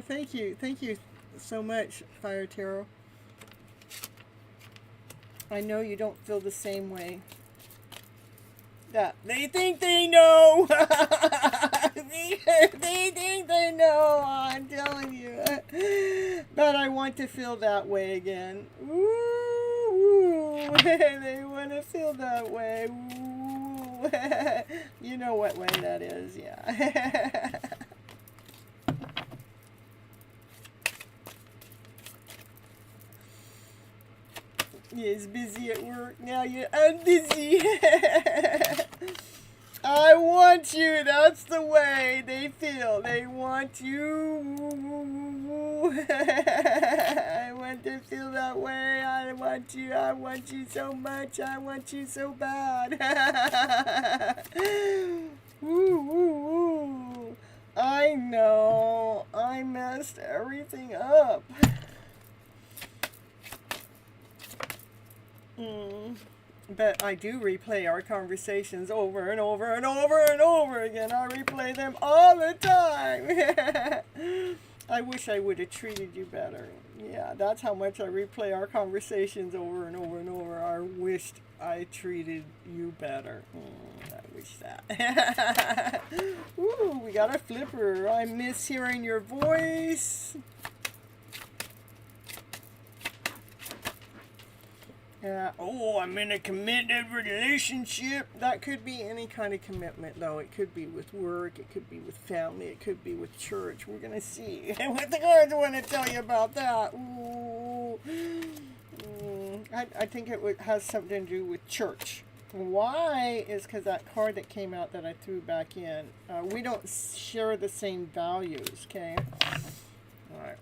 Thank you so much, Fire Tarot. I know you don't feel the same way. Yeah, they think they know. They think they know, I'm telling you. But I want to feel that way again. Ooh, they want to feel that way. Ooh. You know what way that is, yeah. He's busy at work. Now I'm busy. I want you. That's the way they feel. They want you. I want to feel that way. I want you. I want you so much. I want you so bad. I know. I messed everything up. But I do replay our conversations over and over and over and over again. I replay them all the time. I wish I would have treated you better. Yeah, that's how much I replay our conversations over and over and over. I wished I treated you better. I wish that. Ooh, we got a flipper. I miss hearing your voice. Oh, I'm in a committed relationship. That could be any kind of commitment, though. It could be with work. It could be with family. It could be with church. We're going to see what the cards want to tell you about that. Ooh. I think has something to do with church. Why is because that card that came out that I threw back in. We don't share the same values, okay? All right.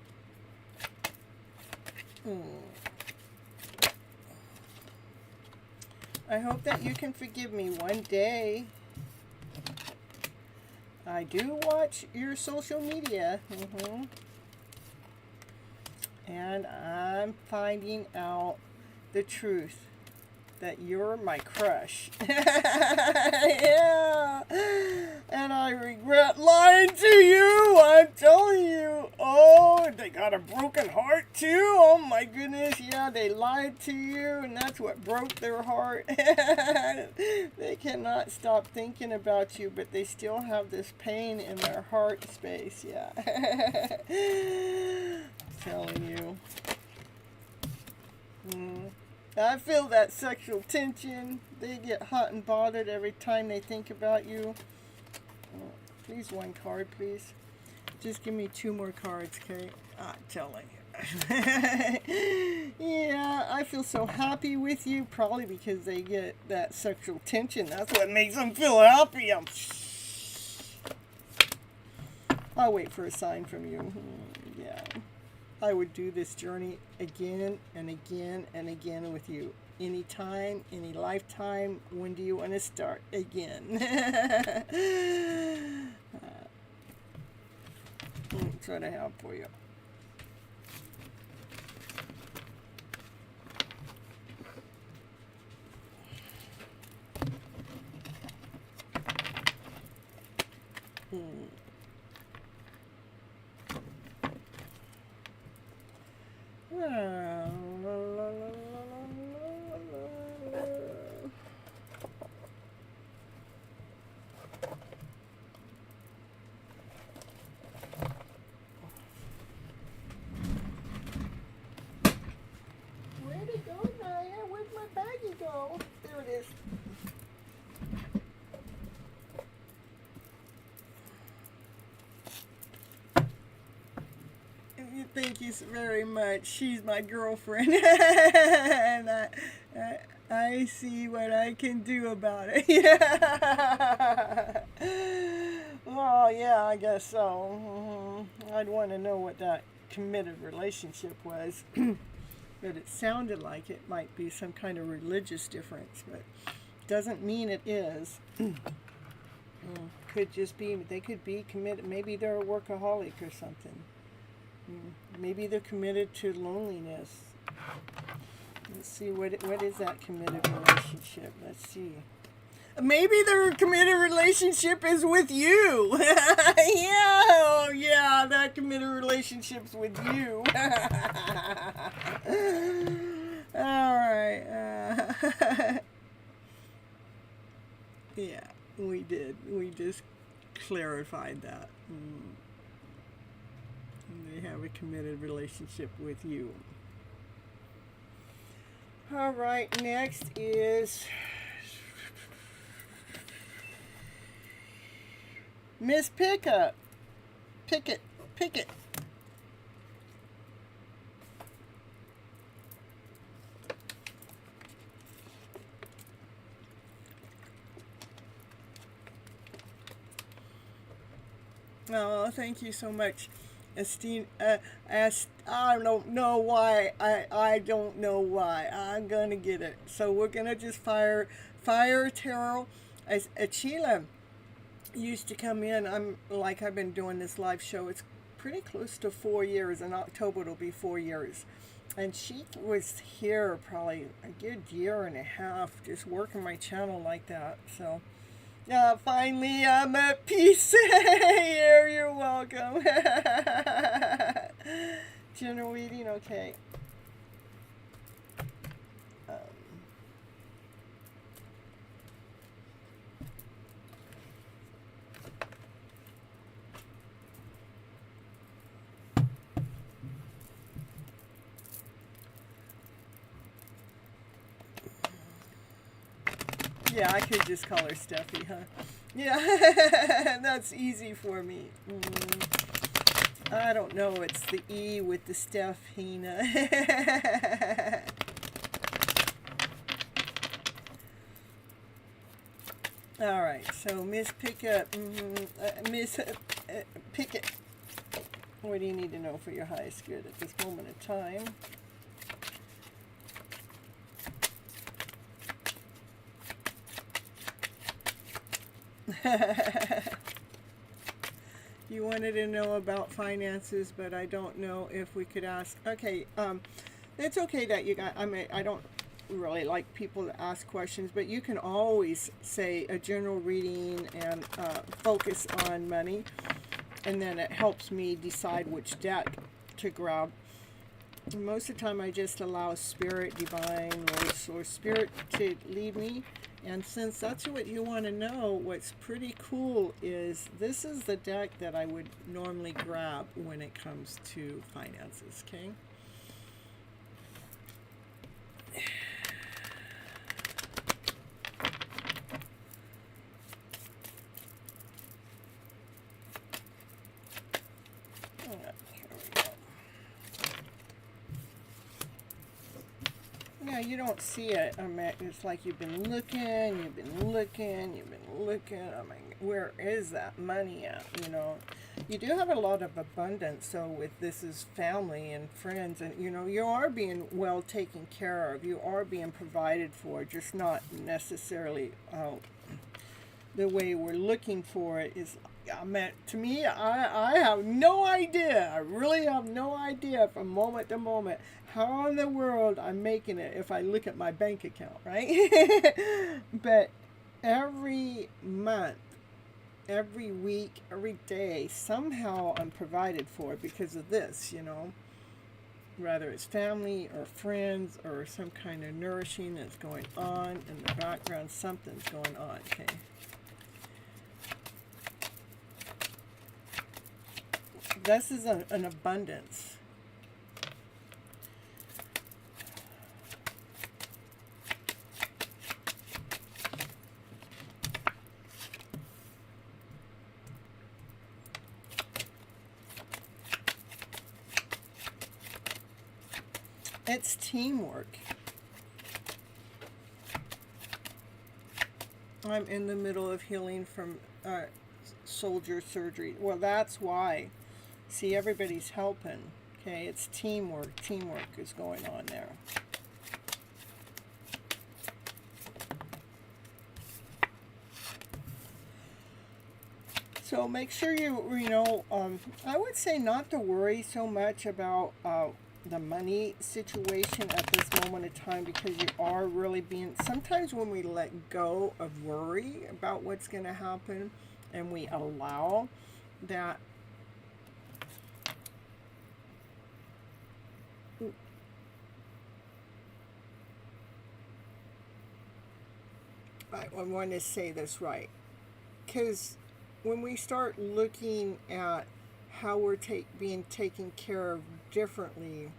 I hope that you can forgive me one day. I do watch your social media. And I'm finding out the truth that you're my crush. Yeah. And I regret lying to you. I'm telling you. Oh, they got a broken heart too. Oh my goodness. Yeah, they lied to you, and that's what broke their heart. They cannot stop thinking about you, but they still have this pain in their heart space. Yeah. I'm telling you. I feel that sexual tension. They get hot and bothered every time they think about you. Please, one card, please. Just give me 2 more cards, okay? I'm telling you. Yeah, I feel so happy with you, probably because they get that sexual tension. That's what makes them feel happy. I'll wait for a sign from you. Yeah. I would do this journey again and again and again with you. Anytime, any lifetime. When do you want to start again? That's what I have for you. Where'd it go, Naya? Where'd my baggie go? There it is. Thank you very much. She's my girlfriend. And I see what I can do about it. Yeah. Well, yeah, I guess so. I'd want to know what that committed relationship was. But it sounded like it might be some kind of religious difference, but doesn't mean it is. Could just be, they could be committed. Maybe they're a workaholic or something. Maybe they're committed to loneliness. Let's see, what is that committed relationship? Let's see. Maybe their committed relationship is with you. Yeah, oh, yeah, that committed relationship's with you. All right. Yeah, we did. We just clarified that. They have a committed relationship with you. All right, next is Miss Pickup. Pickett. Oh, thank you so much. Esteem, I don't know why. I don't know why. I'm gonna get it. So we're gonna just fire tarot. As Achila used to come in. I've been doing this live show. It's pretty close to 4 years. In October it'll be 4 years. And she was here probably a good year and a half, just working my channel like that. So. Finally, I'm at peace. Here, you're welcome. General reading, okay. Yeah, I could just call her Steffi, huh? Yeah, that's easy for me. I don't know, it's the E with the Stefina. All right, so Miss Pickup, Miss Pickett, what do you need to know for your highest good at this moment of time? You wanted to know about finances, but I don't know if we could ask. Okay, it's okay that you got. I mean, I don't really like people to ask questions, but you can always say a general reading and focus on money, and then it helps me decide which deck to grab. Most of the time I just allow spirit, divine, or spirit to lead me. And since that's what you want to know, what's pretty cool is this is the deck that I would normally grab when it comes to finances, okay? Yeah, you don't see it. I mean, it's like you've been looking. I mean, where is that money at? You know, you do have a lot of abundance. So with this is family and friends, and you know, you are being well taken care of. You are being provided for, just not necessarily the way we're looking for it is. I mean, to me, I have no idea. I really have no idea from moment to moment how in the world I'm making it if I look at my bank account, right? But every month, every week, every day, somehow I'm provided for because of this, you know. Whether it's family or friends or some kind of nourishing that's going on in the background, something's going on, okay? This is an abundance. It's teamwork. I'm in the middle of healing from soldier surgery. Well, that's why. See, everybody's helping. Okay, it's teamwork. Teamwork is going on there. So make sure you know, I would say not to worry so much about the money situation at this moment in time, because you are really being, sometimes when we let go of worry about what's going to happen and we allow that I want to say this right, because when we start looking at how we're being taken care of differently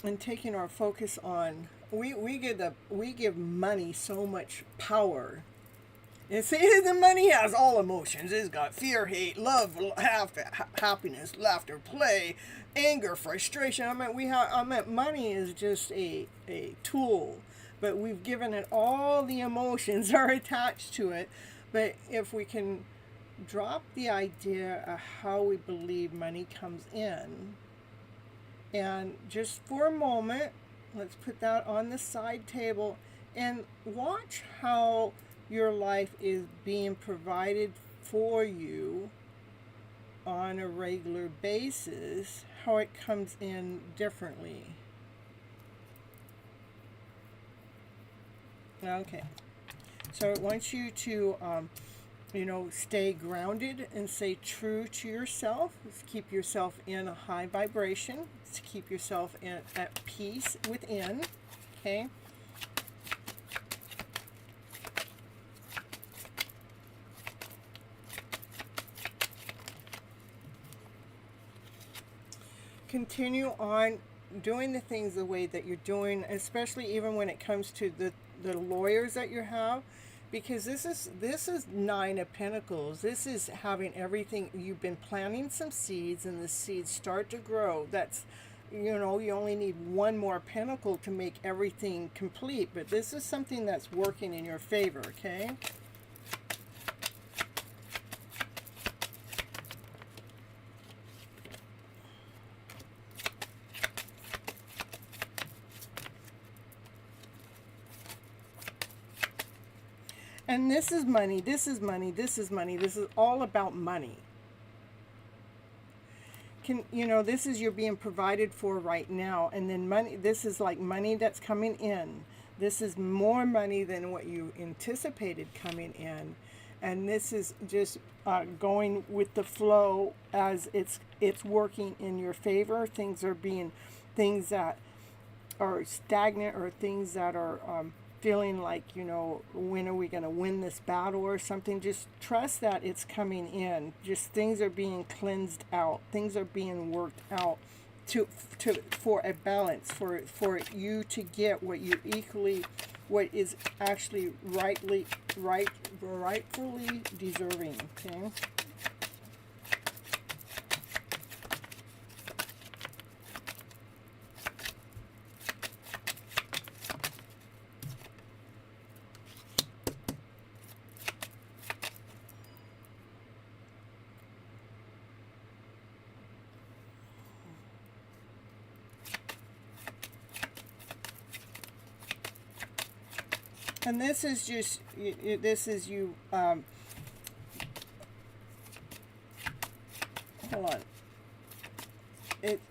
and taking our focus on, we give money so much power. And see, the money has all emotions. It's got fear, hate, love, happiness, laughter, play, anger, frustration. I meant money is just a tool, but we've given it all the emotions are attached to it. But if we can drop the idea of how we believe money comes in, and just for a moment, let's put that on the side table and watch how your life is being provided for you on a regular basis, how it comes in differently. Okay, so it wants you to, stay grounded and stay true to yourself. Let's keep yourself in a high vibration. Let's keep yourself at peace within. Okay. Continue on doing the things the way that you're doing, especially even when it comes to the lawyers that you have, because this is Nine of Pentacles. This is having everything. You've been planting some seeds, and the seeds start to grow. That's you know, you only need one more pentacle to make everything complete. But this is something that's working in your favor, okay? And this is money, this is money, this is money. This is all about money. You know, this is you're being provided for right now. And then money, this is like money that's coming in. This is more money than what you anticipated coming in. And this is just going with the flow as it's working in your favor. Things that are stagnant, or things that are feeling like, you know, when are we going to win this battle or something. Just trust that it's coming in. Just things are being cleansed out. Things are being worked out for a balance, for you to get what is actually rightfully deserving, okay? And this is just, this is you, hold on.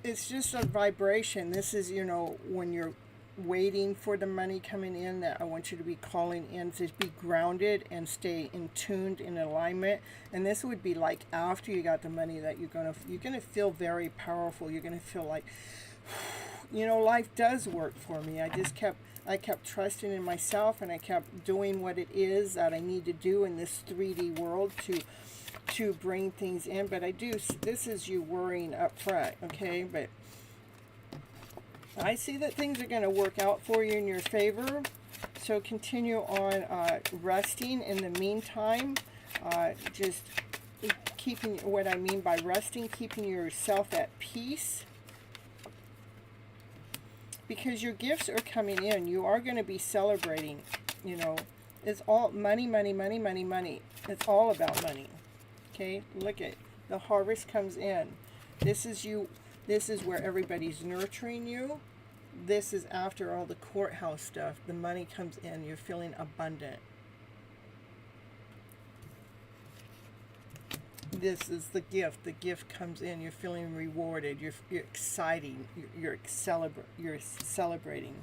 It's just a vibration. This is, you know, when you're waiting for the money coming in, that I want you to be calling in to be grounded and stay in tuned, in alignment. And this would be like after you got the money, that you're gonna feel very powerful. You're gonna feel like, you know, life does work for me. I kept trusting in myself, and I kept doing what it is that I need to do in this 3D world to bring things in. But this is you worrying up front, okay? But I see that things are going to work out for you in your favor. So continue on resting in the meantime. Just keeping, what I mean by resting, keeping yourself at peace. Because your gifts are coming in. You are going to be celebrating, you know. It's all money, money, money, money, money. It's all about money. Okay? Look at the harvest comes in. This is you. This is where everybody's nurturing you. This is after all the courthouse stuff. The money comes in. You're feeling abundant. This is the gift. The gift comes in. You're feeling rewarded. You're exciting. You're celebrating.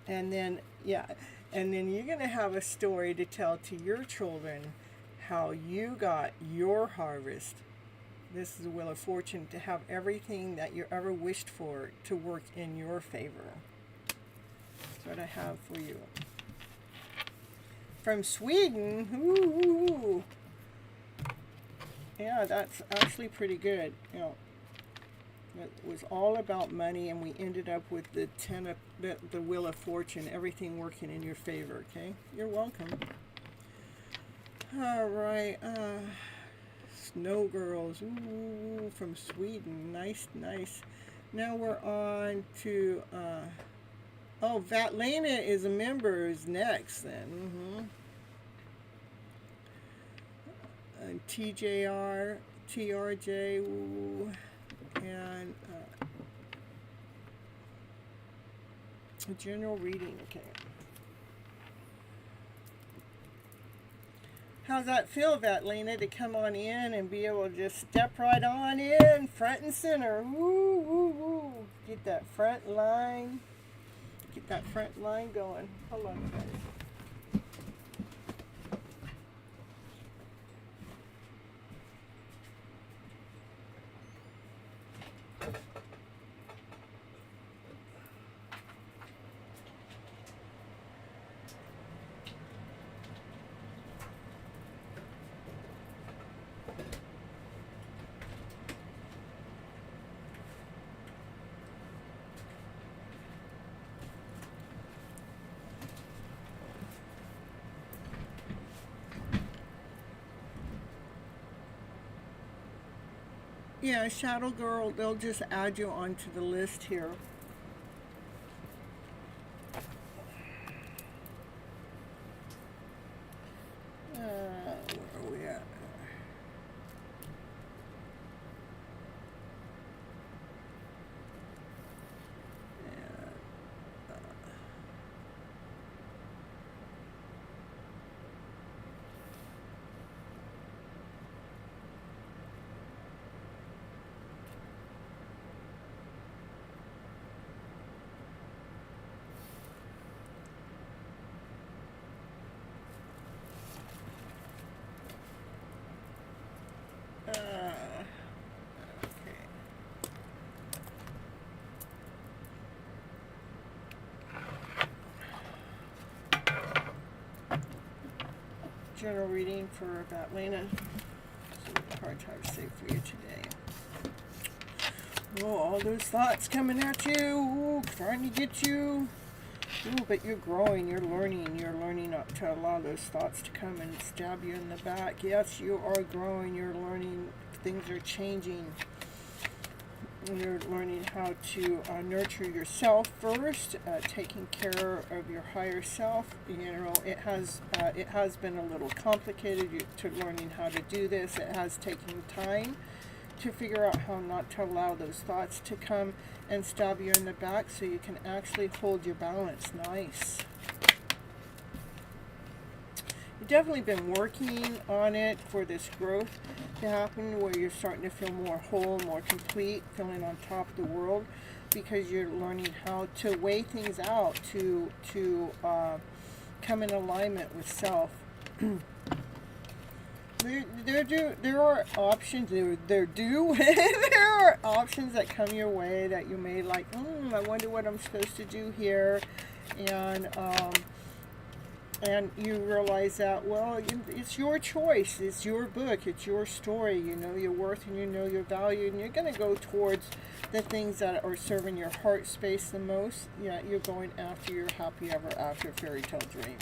And then, yeah, and then you're going to have a story to tell to your children how you got your harvest. This is the Wheel of Fortune, to have everything that you ever wished for to work in your favor. That's what I have for you. From Sweden, ooh. Yeah, that's actually pretty good. You know, it was all about money, and we ended up with the the Wheel of Fortune, everything working in your favor. Okay, you're welcome. All right, Snow Girls, ooh, from Sweden, nice, nice. Now we're on to. Oh, Vatlena is a member, is next then. And TJR, TRJ, ooh, and a general reading, okay. How's that feel, Vatlena, to come on in and be able to just step right on in, front and center? Woo, woo, woo. Get that front line. Get that front line going. Hold on, guys. Yeah, Shadow Girl, they'll just add you onto the list here. Where are we at? General reading for Batlana. So what cards have to say for you today? Oh, all those thoughts coming at you, ooh, trying to get you. Ooh, but you're growing, you're learning not to allow those thoughts to come and stab you in the back. Yes, you are growing, you're learning, things are changing. You're learning how to nurture yourself first, taking care of your higher self. You know, it has been a little complicated to learning how to do this. It has taken time to figure out how not to allow those thoughts to come and stab you in the back, so you can actually hold your balance. Nice. You've definitely been working on it for this growth to happen, where you're starting to feel more whole, more complete, feeling on top of the world, because you're learning how to weigh things out, to come in alignment with self. There are options. There are options that come your way that you may like. I wonder what I'm supposed to do here, and you realize that, well, it's your choice, it's your book, it's your story. You know your worth and you know your value, and you're going to go towards the things that are serving your heart space the most. Yeah, you're going after your happy ever after fairy tale dream.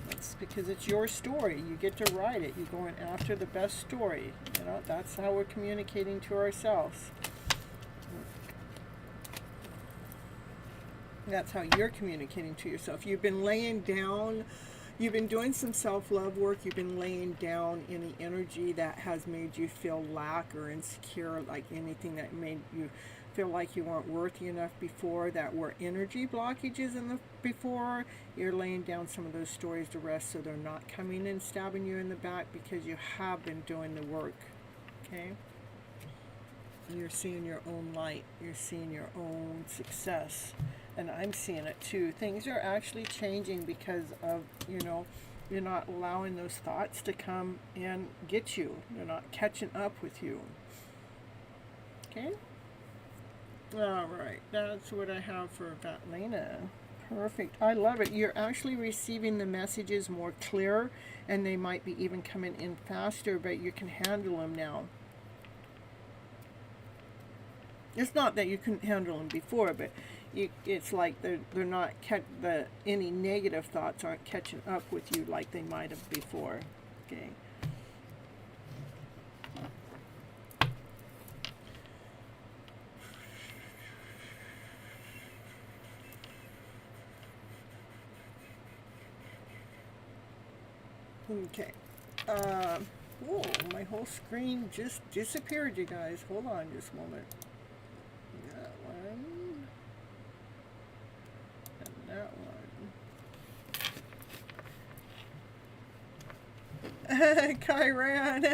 That's because it's your story. You get to write it. You're going after the best story. You know, that's how we're communicating to ourselves. That's how you're communicating to yourself. You've been laying down, you've been doing some self-love work, you've been laying down any energy that has made you feel lack or insecure, like anything that made you feel like you weren't worthy enough before, that were energy blockages in the before. You're laying down some of those stories to rest, so they're not coming and stabbing you in the back, because you have been doing the work. Okay? You're seeing your own light. You're seeing your own success. And I'm seeing it too. Things are actually changing because of, you're not allowing those thoughts to come and get you. They're not catching up with you. Okay? Alright, that's what I have for Vatlina. Perfect. I love it. You're actually receiving the messages more clear, and they might be even coming in faster, but you can handle them now. It's not that you couldn't handle them before, but it's like they're not any negative thoughts aren't catching up with you like they might have before. Okay. Okay. Whoa, my whole screen just disappeared, you guys. Hold on just a moment. That one. And that one. Chiron.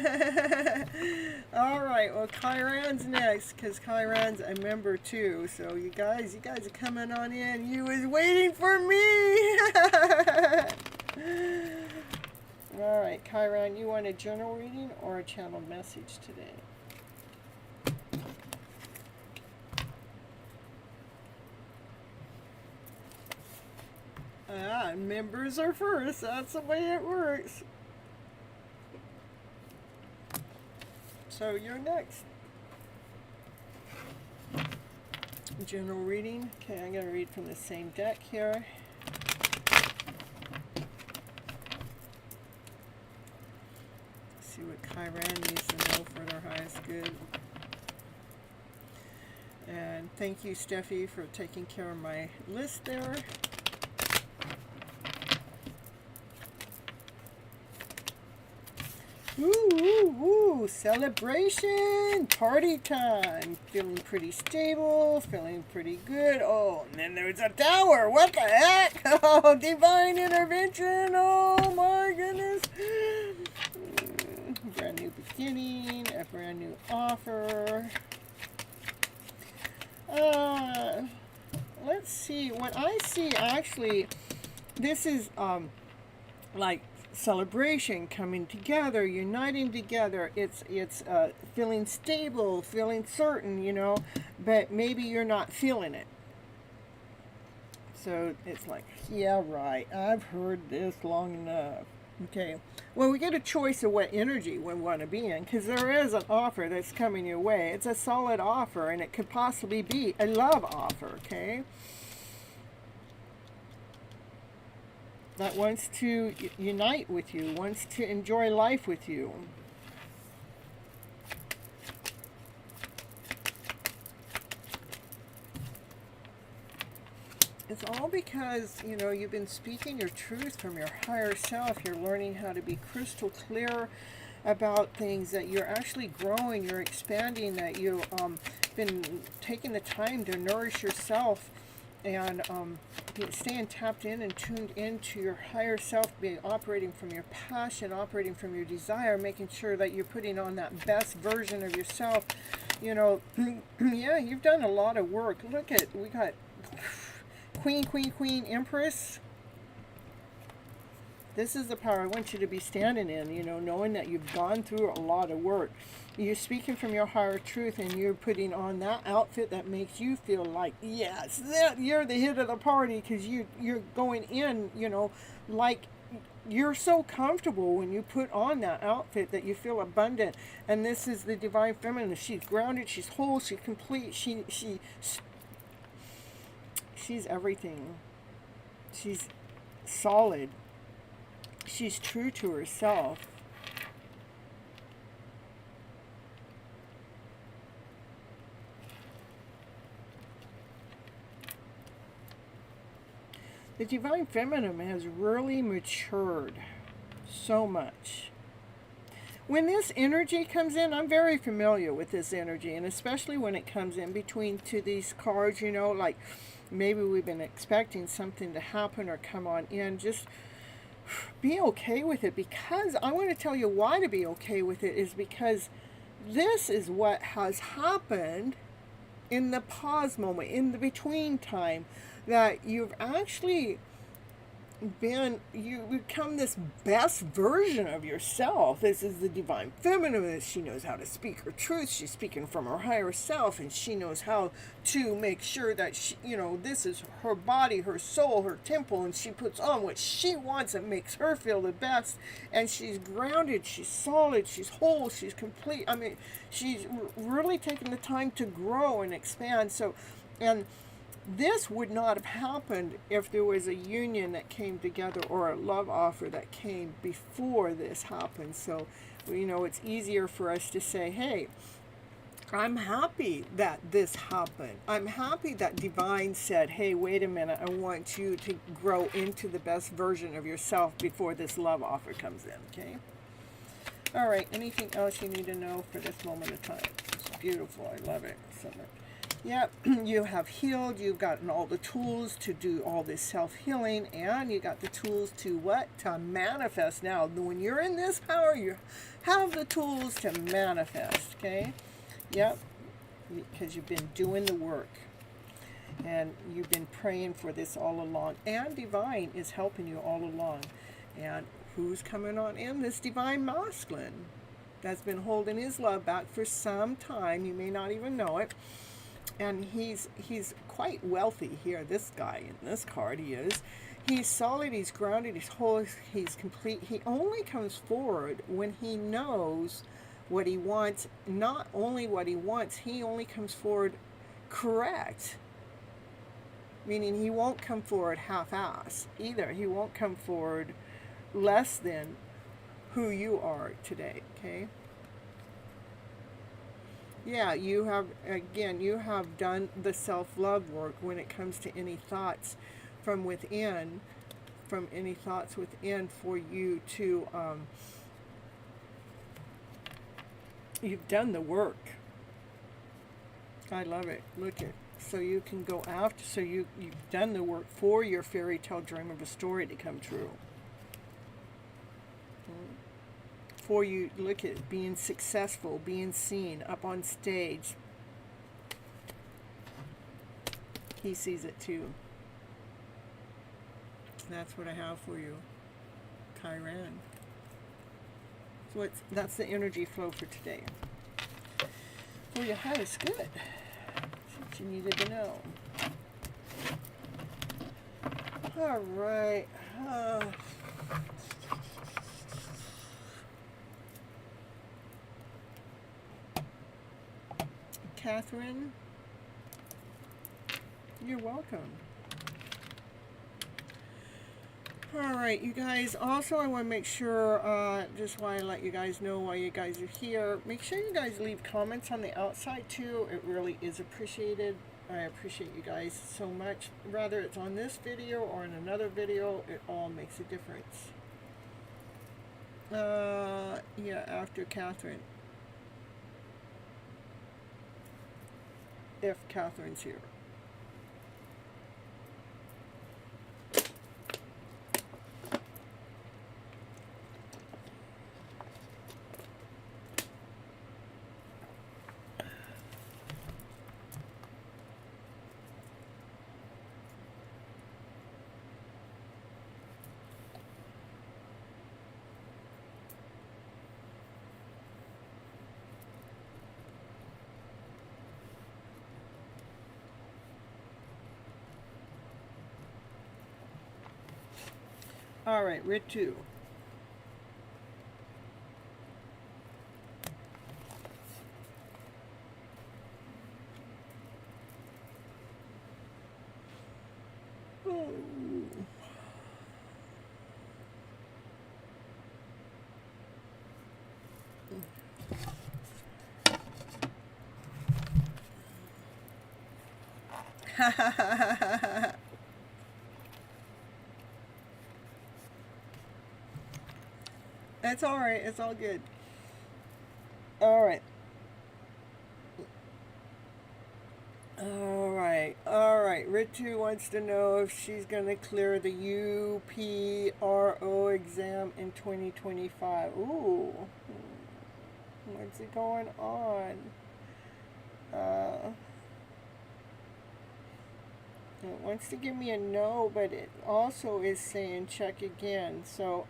Alright, well, Chiron's next, because Chiron's a member too. So you guys are coming on in. You was waiting for me. Alright, Chiron, you want a journal reading or a channel message today? Members are first. That's the way it works. So you're next. General reading. Okay, I'm going to read from the same deck here. see what Chiron needs to know for their highest good. And thank you, Steffi, for taking care of my list there. Woo, woo, woo, celebration, party time. Feeling pretty stable, feeling pretty good. Oh, and then there's a tower. What the heck? Oh, divine intervention. Oh, my goodness. Brand new beginning, a brand new offer. Let's see. What I see, actually, this is like celebration, coming together, uniting together. It's feeling stable, feeling certain, you know, but maybe you're not feeling it. So it's like, yeah, right, I've heard this long enough. Okay, well, we get a choice of what energy we want to be in, because there is an offer that's coming your way. It's a solid offer, and it could possibly be a love offer, okay? That wants to unite with you, wants to enjoy life with you. It's all because, you know, you've been speaking your truth from your higher self. You're learning how to be crystal clear about things, that you're actually growing, you're expanding, that you've been taking the time to nourish yourself and staying tapped in and tuned into your higher self, being operating from your passion, operating from your desire, making sure that you're putting on that best version of yourself. You know, yeah, you've done a lot of work. Look at, we got Queen, Queen, Queen, Empress. This is the power I want you to be standing in, you know, knowing that you've gone through a lot of work. You're speaking from your higher truth, and you're putting on that outfit that makes you feel like, yes, you're the hit of the party, because you're going in, you know, like you're so comfortable when you put on that outfit that you feel abundant. And this is the divine feminine. She's grounded, she's whole, she's complete, she's everything. She's solid. She's true to herself. The divine feminine has really matured so much. When this energy comes in, I'm very familiar with this energy, and especially when it comes in between to these cards, you know, like maybe we've been expecting something to happen or come on in. Just be okay with it, because I want to tell you why to be okay with it is because this is what has happened in the pause moment, in the between time, that you've actually you become this best version of yourself. This is the divine feminine. She knows how to speak her truth. She's speaking from her higher self, and she knows how to make sure that she, you know, this is her body, her soul, her temple, and she puts on what she wants and makes her feel the best. And she's grounded, she's solid, she's whole, she's complete. I mean, she's really taking the time to grow and expand. So, and this would not have happened if there was a union that came together, or a love offer that came before this happened. So, you know, it's easier for us to say, hey, I'm happy that this happened. I'm happy that divine said, hey, wait a minute, I want you to grow into the best version of yourself before this love offer comes in, okay? All right, anything else you need to know for this moment of time? It's beautiful. I love it so much. Yep, you have healed. You've gotten all the tools to do all this self-healing, and you got the tools to what? To manifest. Now, when you're in this power, you have the tools to manifest, okay? Yep, because you've been doing the work, and you've been praying for this all along, and divine is helping you all along. And who's coming on in? This divine masculine that's been holding his love back for some time. You may not even know it. And he's quite wealthy here, this guy in this card. He is. He's solid, he's grounded, he's whole, he's complete. He only comes forward when he knows what he wants. Not only what he wants, he only comes forward correct. Meaning he won't come forward half-ass either. He won't come forward less than who you are today, okay? Yeah, you have, again, you have done the self-love work when it comes to any thoughts from within, for you to, you've done the work. I love it. Look at, so you can go after, so you've done the work for your fairy tale dream of a story to come true. For you, look at being successful, being seen up on stage. He sees it too. That's what I have for you, Chiron. So that's the energy flow for today. For your highest good. That's what you needed to know. All right. Catherine, you're welcome. All right, you guys, also I want to make sure, just want to let you guys know while you guys are here, make sure you guys leave comments on the outside too. It really is appreciated. I appreciate you guys so much. Whether it's on this video or in another video, it all makes a difference. Yeah, after Catherine. If Catherine's here. All right, Ritu. Oh. It's all right. It's all good. All right. All right. All right. Ritu wants to know if she's going to clear the UPRO exam in 2025. Ooh. What's it going on? It wants to give me a no, but it also is saying check again. So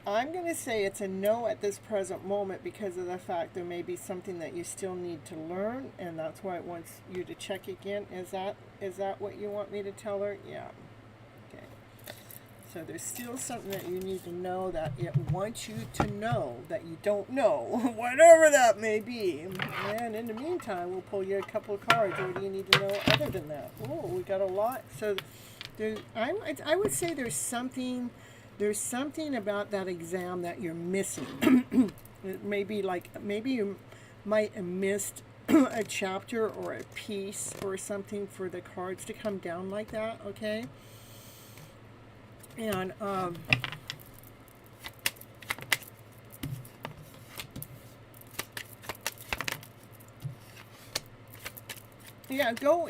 I'm going to say it's a no at this present moment because of the fact there may be something that you still need to learn, and that's why it wants you to check again. Is that what you want me to tell her? Yeah. Okay. So there's still something that you need to know that it wants you to know that you don't know, whatever that may be. And in the meantime, we'll pull you a couple of cards. What do you need to know other than that? Oh, we got a lot. So I would say there's something about that exam that you're missing. It may be like, maybe you might have missed a chapter or a piece or something for the cards to come down like that, okay? And, yeah, go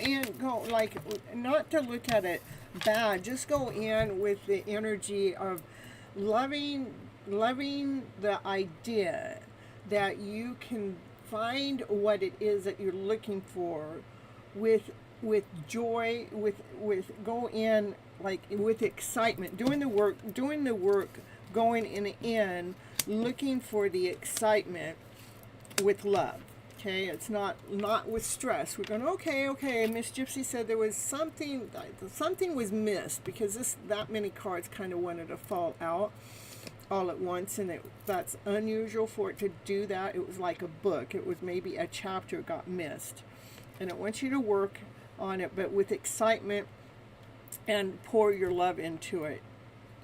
like, not to look at it bad, just go in with the energy of loving the idea that you can find what it is that you're looking for with joy, with go in like with excitement, doing the work, going in looking for the excitement with love. Okay, it's not with stress. We're going, okay, Miss Gypsy said there was something was missed because that many cards kind of wanted to fall out all at once, and that's unusual for it to do that. It was like a book. It was maybe a chapter got missed, and it wants you to work on it, but with excitement and pour your love into it.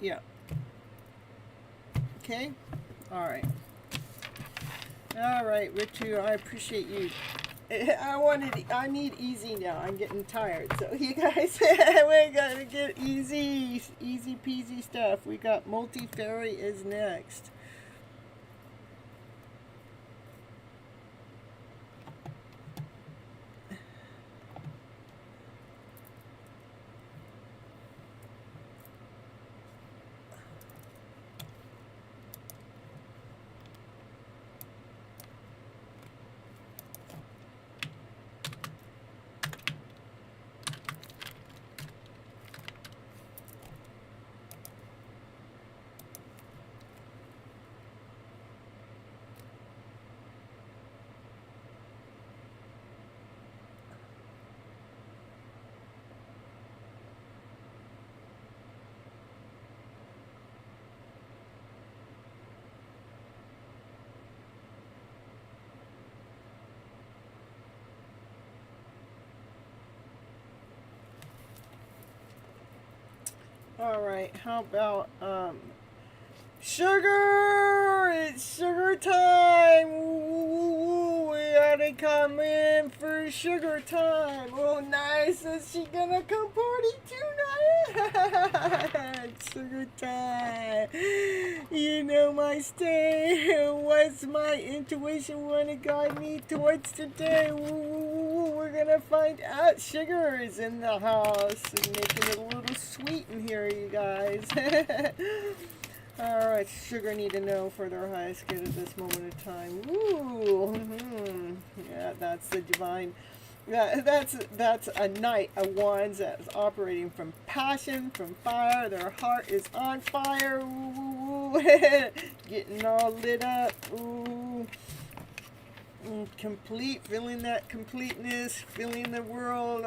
Yeah. Okay. All right. All right, Ritu, I appreciate you. I need easy now. I'm getting tired. So you guys, we gotta get easy peasy stuff. We got multi-fairy is next. All right, how about sugar? It's sugar time. Ooh, we gotta come in for sugar time. Oh, nice. Is she gonna come party tonight? It's sugar time. You know my stay. What's my intuition wanna guide me towards today? Ooh, we're gonna find out. Sugar is in the house and making it a little sweet in here, you guys. All right, sugar need to know for their highest good at this moment of time. Ooh, yeah, that's the divine. That's a knight of wands that's operating from passion, from fire. Their heart is on fire. Ooh, getting all lit up. Ooh. Complete, feeling that completeness, feeling the world.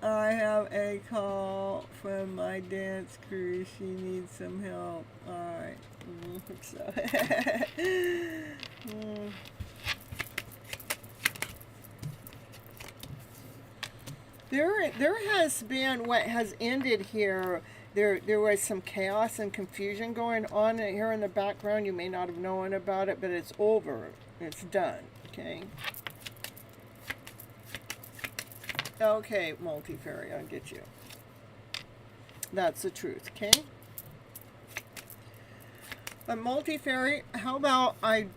I have a call from my dance crew. She needs some help. Alright. So there has been what has ended here. There was some chaos and confusion going on here in the background. You may not have known about it, but it's over. It's done. Okay. Okay, multi-fairy, I'll get you. That's the truth, okay? But multi-fairy, how about I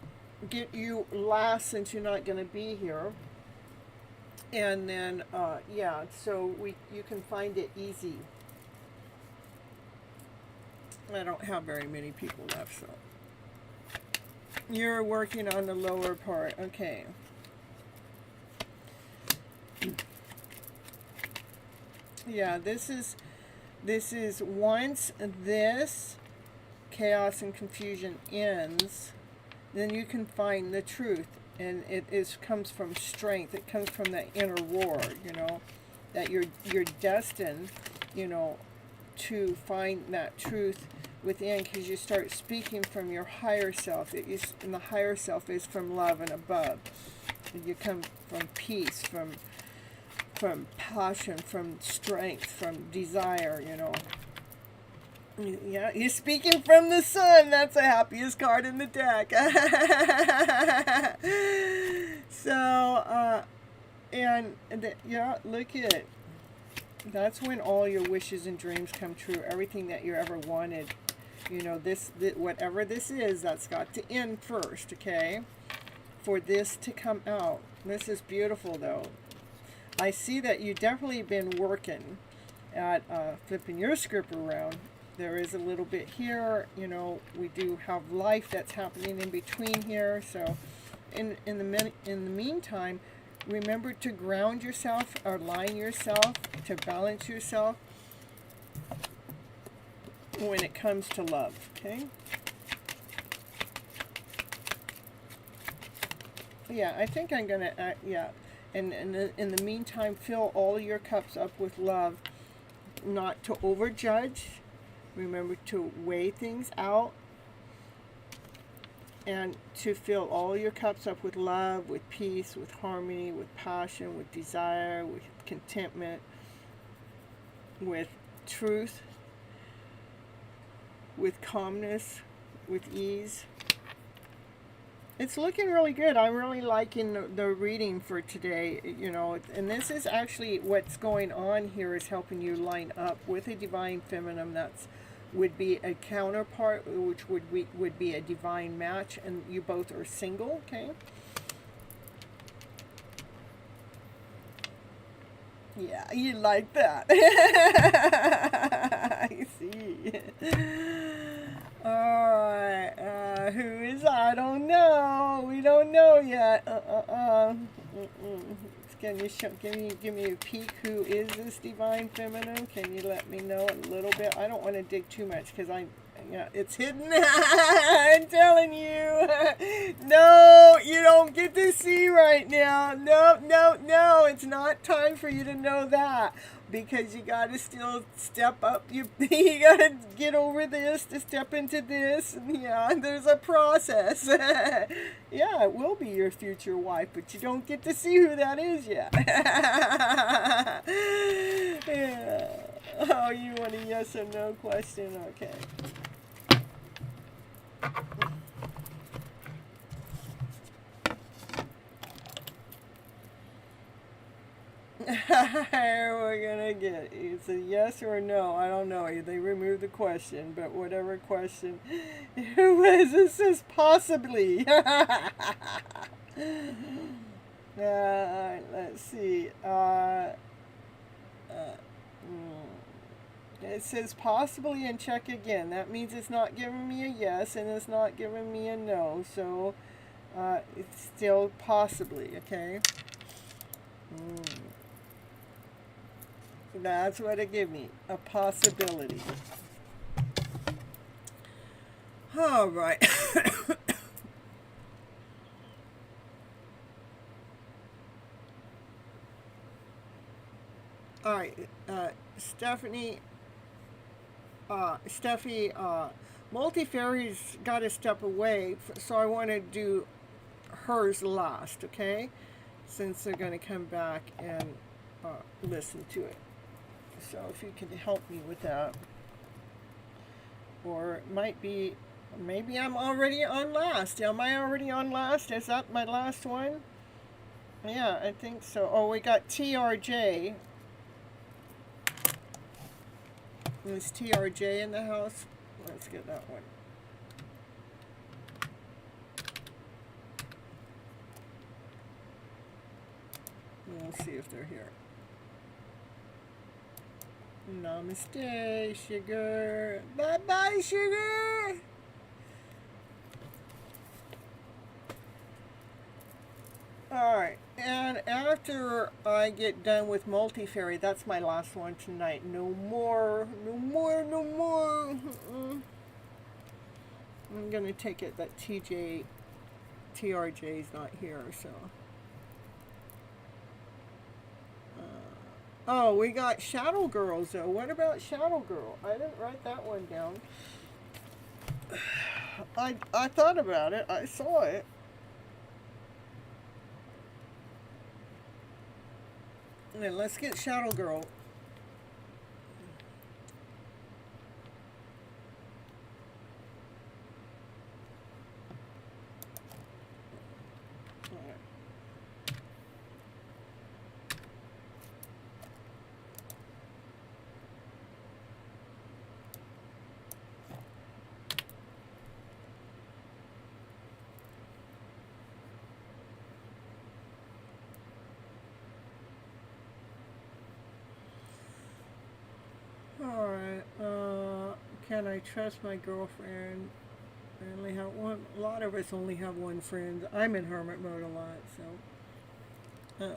get you last since you're not going to be here? And then, yeah, so you can find it easy. I don't have very many people left, so. You're working on the lower part, okay. Yeah, this is once this chaos and confusion ends, then you can find the truth, and it comes from strength. It comes from that inner roar, you know, that you're destined, you know, to find that truth within, because you start speaking from your higher self. And the higher self is from love and above. You come from peace, from passion, from strength, from desire, you know. Yeah, you're speaking from the sun. That's the happiest card in the deck. So, yeah, look at it. That's when all your wishes and dreams come true. Everything that you ever wanted. You know, whatever this is, that's got to end first, okay? For this to come out. This is beautiful, though. I see that you've definitely been working at flipping your script around. There is a little bit here, you know, we do have life that's happening in between here. So in the meantime, remember to ground yourself, align yourself, to balance yourself when it comes to love, okay? Yeah, I think I'm going to, yeah. And in the meantime, fill all your cups up with love, not to overjudge. Remember to weigh things out, and to fill all your cups up with love, with peace, with harmony, with passion, with desire, with contentment, with truth, with calmness, with ease. It's looking really good. I'm really liking the reading for today, you know, and this is actually what's going on here is helping you line up with a divine feminine that's would be a counterpart, which would be a divine match, and you both are single, okay? Yeah, you like that. I see. Alright, who is, I don't know. We don't know yet. Can you give me a peek? Who is this divine feminine? Can you let me know a little bit? I don't want to dig too much because yeah, it's hidden. I'm telling you. No, you don't get to see right now. No, no, no. It's not time for you to know that. Because you got to still step up. You got to get over this to step into this. And yeah, there's a process. Yeah, it will be your future wife, but you don't get to see who that is yet. Yeah. Oh, you want a yes or no question? Okay. We're gonna get it's a yes or no. I don't know. They removed the question, but whatever question. Who is this? Is possibly. Let's see. It says possibly and check again. That means it's not giving me a yes and it's not giving me a no. So it's still possibly, okay? That's what it gave me, a possibility. All right. All right, Steffi, Multifairy's got to step away, so I want to do hers last, okay? Since they're going to come back and listen to it. So if you can help me with that. Or it might be, maybe I'm already on last. Am I already on last? Is that my last one? Yeah, I think so. Oh, we got TRJ. Is TRJ in the house? Let's get that one. We'll see if they're here. Namaste, sugar. Bye-bye, sugar. Alright, and after I get done with Multifairy, that's my last one tonight. No more, no more, no more. I'm going to take it that TRJ's not here, so... Oh, we got Shadow Girls, though. What about Shadow Girl? I didn't write that one down. I thought about it. I saw it. And then let's get Shadow Girl. Alright, can I trust my girlfriend? I only have one. A lot of us only have one friend. I'm in hermit mode a lot, so.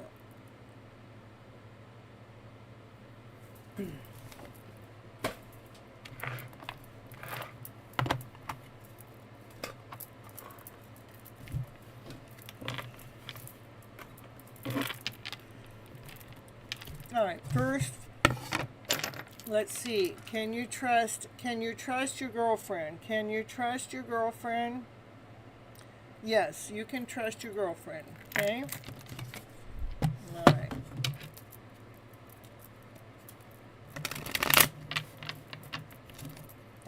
Alright, first, let's see. Can you trust your girlfriend? Can you trust your girlfriend? Yes, you can trust your girlfriend, okay? Alright.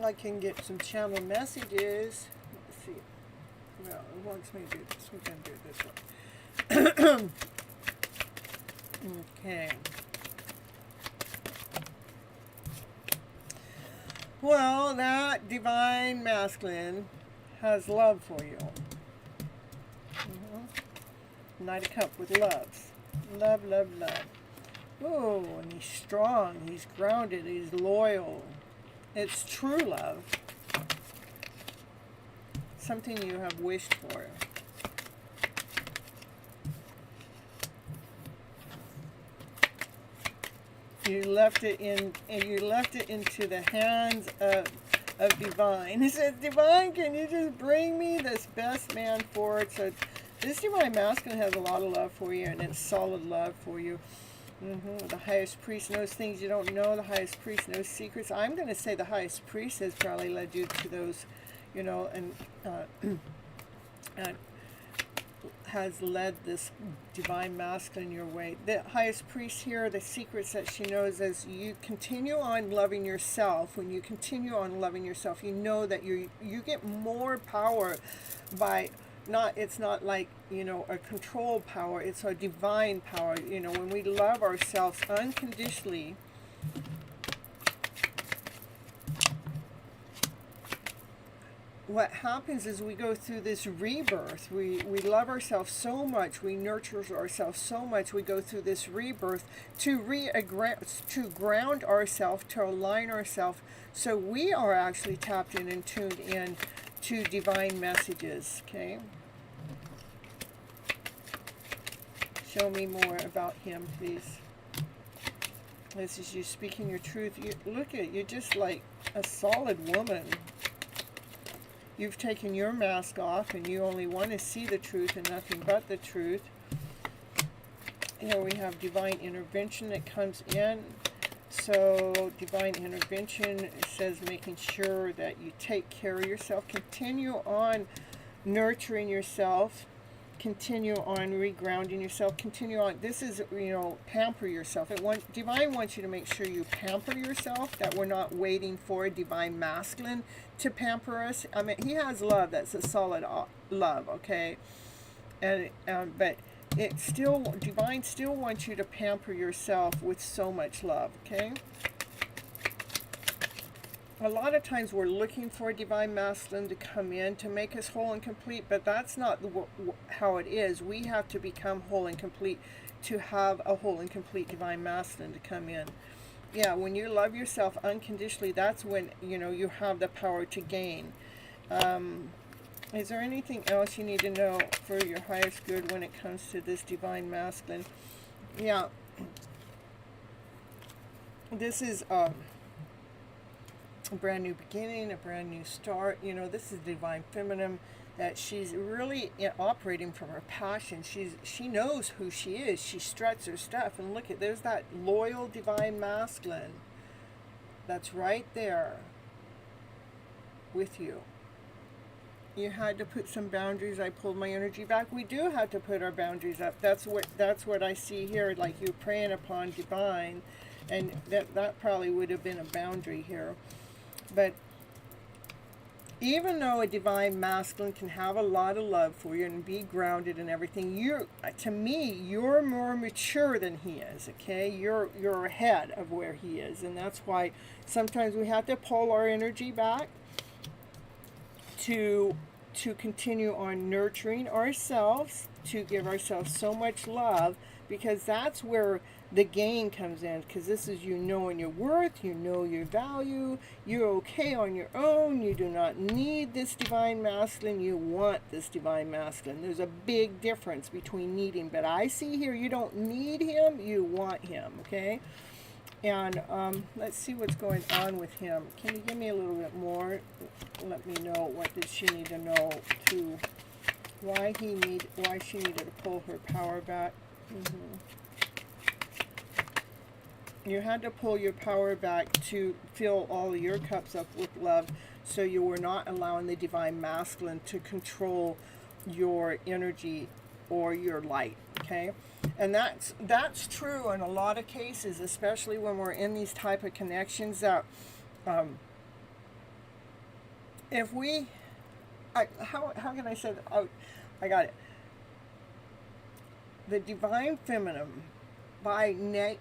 I can get some channel messages. Let's see. Well, it wants me to do this. We're going to do it this way. Okay. Well, that divine masculine has love for you. Knight of Cup with loves. Love, love, love. Oh, and he's strong. He's grounded. He's loyal. It's true love. Something you have wished for. You left it in, and you left it into the hands of divine. He says, divine, can you just bring me this best man forward? So this divine masculine has a lot of love for you, and it's solid love for you. The highest priest knows things you don't know. The highest priest knows secrets. I'm going to say the highest priest has probably led you to those, you know, and has led this divine masculine your way. The highest priest here, the secrets that she knows is you continue on loving yourself. When you continue on loving yourself, you know that you get more power by it's not like, you know, a control power. It's a divine power. You know, when we love ourselves unconditionally, what happens is we go through this rebirth. We love ourselves so much. We nurture ourselves so much. We go through this rebirth to ground ourselves, to align ourselves, so we are actually tapped in and tuned in to divine messages. Okay. Show me more about him, please. This is you speaking your truth. Look at you're just like a solid woman. You've taken your mask off and you only want to see the truth and nothing but the truth. Here we have divine intervention that comes in. So divine intervention says making sure that you take care of yourself. Continue on nurturing yourself. Continue on regrounding yourself. Continue on. This is, you know, pamper yourself. Divine wants you to make sure you pamper yourself, that we're not waiting for a divine masculine to pamper us. I mean, he has love. That's a solid love, okay? And but it still, divine still wants you to pamper yourself with so much love, okay? A lot of times we're looking for a divine masculine to come in to make us whole and complete, but that's not how it is. We have to become whole and complete to have a whole and complete divine masculine to come in. Yeah, when you love yourself unconditionally, that's when, you know, you have the power to gain. Is there anything else you need to know for your highest good when it comes to this divine masculine? Yeah. This is a brand new beginning, a brand new start. You know, this is divine feminine, that she's really operating from her passion. She knows who she is. She struts her stuff, and look at, there's that loyal divine masculine that's right there with you. You had to put some boundaries. I pulled my energy back. We do have to put our boundaries up. That's what I see here, like you praying upon divine, and that probably would have been a boundary here. But even though a divine masculine can have a lot of love for you and be grounded and everything, to me, you're more mature than he is, okay? You're ahead of where he is, and that's why sometimes we have to pull our energy back to continue on nurturing ourselves, to give ourselves so much love, because that's where the gain comes in, because this is you knowing your worth, you know your value, you're okay on your own, you do not need this divine masculine, you want this divine masculine. There's a big difference between needing, but I see here you don't need him, you want him, okay? And let's see what's going on with him. Can you give me a little bit more? Let me know, what did she need to know to why she needed to pull her power back. You had to pull your power back to fill all of your cups up with love, so you were not allowing the divine masculine to control your energy or your light, okay? And that's true in a lot of cases, especially when we're in these type of connections that if we, how can I say that? Oh, I got it. The divine feminine, by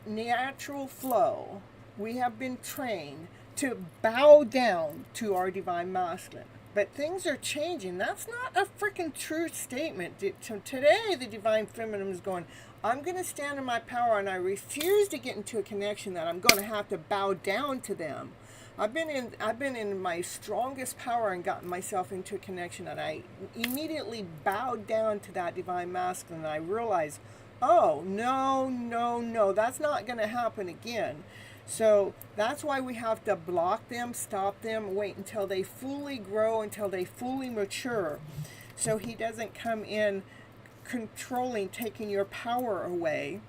natural flow, we have been trained to bow down to our divine masculine. But things are changing. That's not a freaking true statement. Today, the divine feminine is going, I'm going to stand in my power, and I refuse to get into a connection that I'm going to have to bow down to them. I've been in my strongest power and gotten myself into a connection, and I immediately bowed down to that divine masculine, and I realized, oh, no, that's not going to happen again. So that's why we have to block them, stop them, wait until they fully grow, until they fully mature. So he doesn't come in controlling, taking your power away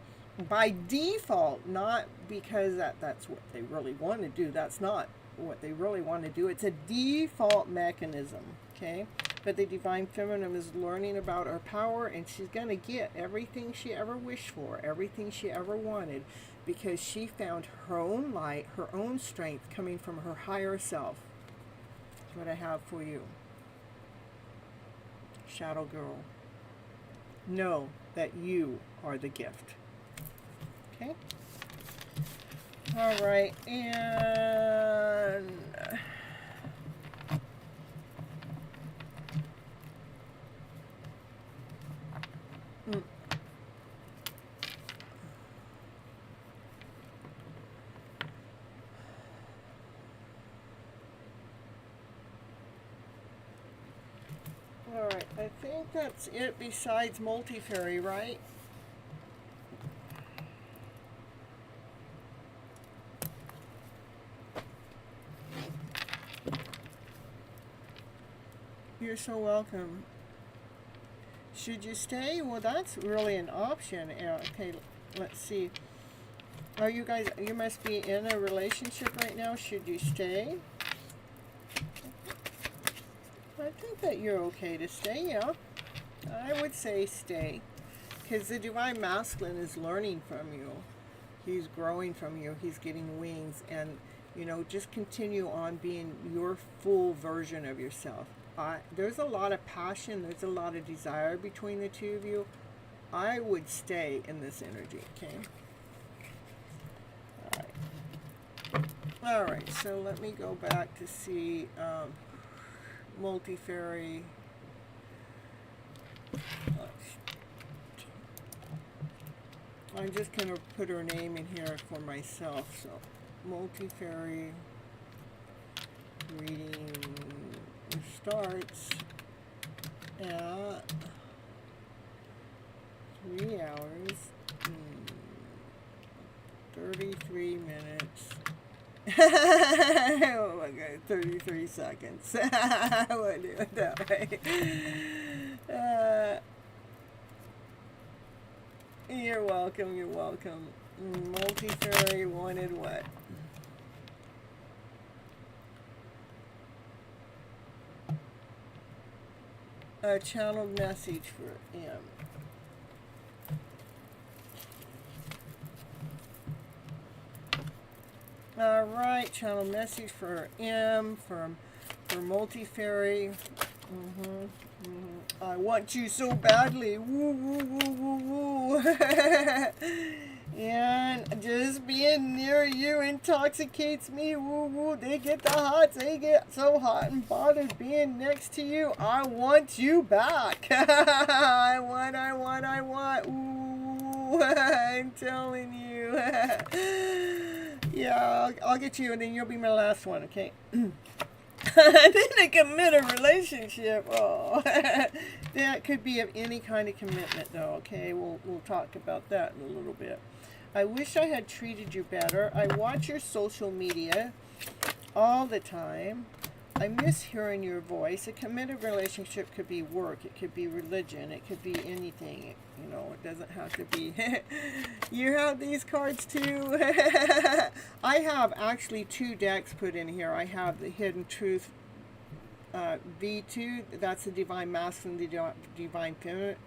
by default, not because that's what they really want to do. That's not what they really want to do. It's a default mechanism, okay? But the divine feminine is learning about her power, and she's going to get everything she ever wished for, everything she ever wanted, because she found her own light, her own strength coming from her higher self. That's what I have for you. Shadow girl. Know that you are the gift. Okay? All right, and all right, I think that's it besides multi-fairy, right? You're so welcome. Should you stay? Well, that's really an option. Okay, let's see. Are you guys, you must be in a relationship right now. Should you stay? I think that you're okay to stay, yeah. I would say stay. Because the divine masculine is learning from you. He's growing from you. He's getting wings. And, you know, just continue on being your full version of yourself. There's a lot of passion. There's a lot of desire between the two of you. I would stay in this energy, okay? All right, so let me go back to see multi-fairy. I'm just going to put her name in here for myself. So, multi-fairy reading starts at 3 hours, 33 minutes. Oh my God, 33 seconds. I won't do it that way. You're welcome, you're welcome. Multi-fairy wanted what? A channeled message for M. All right, channel message for M for multi-fairy. I want you so badly. Woo, woo, woo, woo, woo. And just being near you intoxicates me. Woo, woo. They get the hots. They get so hot and bothered being next to you. I want you back. I want. Ooh, I'm telling you. Yeah, I'll get you, and then you'll be my last one, okay? I didn't commit a relationship. Oh, that could be of any kind of commitment, though. Okay, we'll talk about that in a little bit. I wish I had treated you better. I watch your social media all the time. I miss hearing your voice. A committed relationship could be work. It could be religion. It could be anything. You know, it doesn't have to be. You have these cards too. I have actually 2 decks put in here. I have the Hidden Truth V2. That's the Divine Masculine, the Divine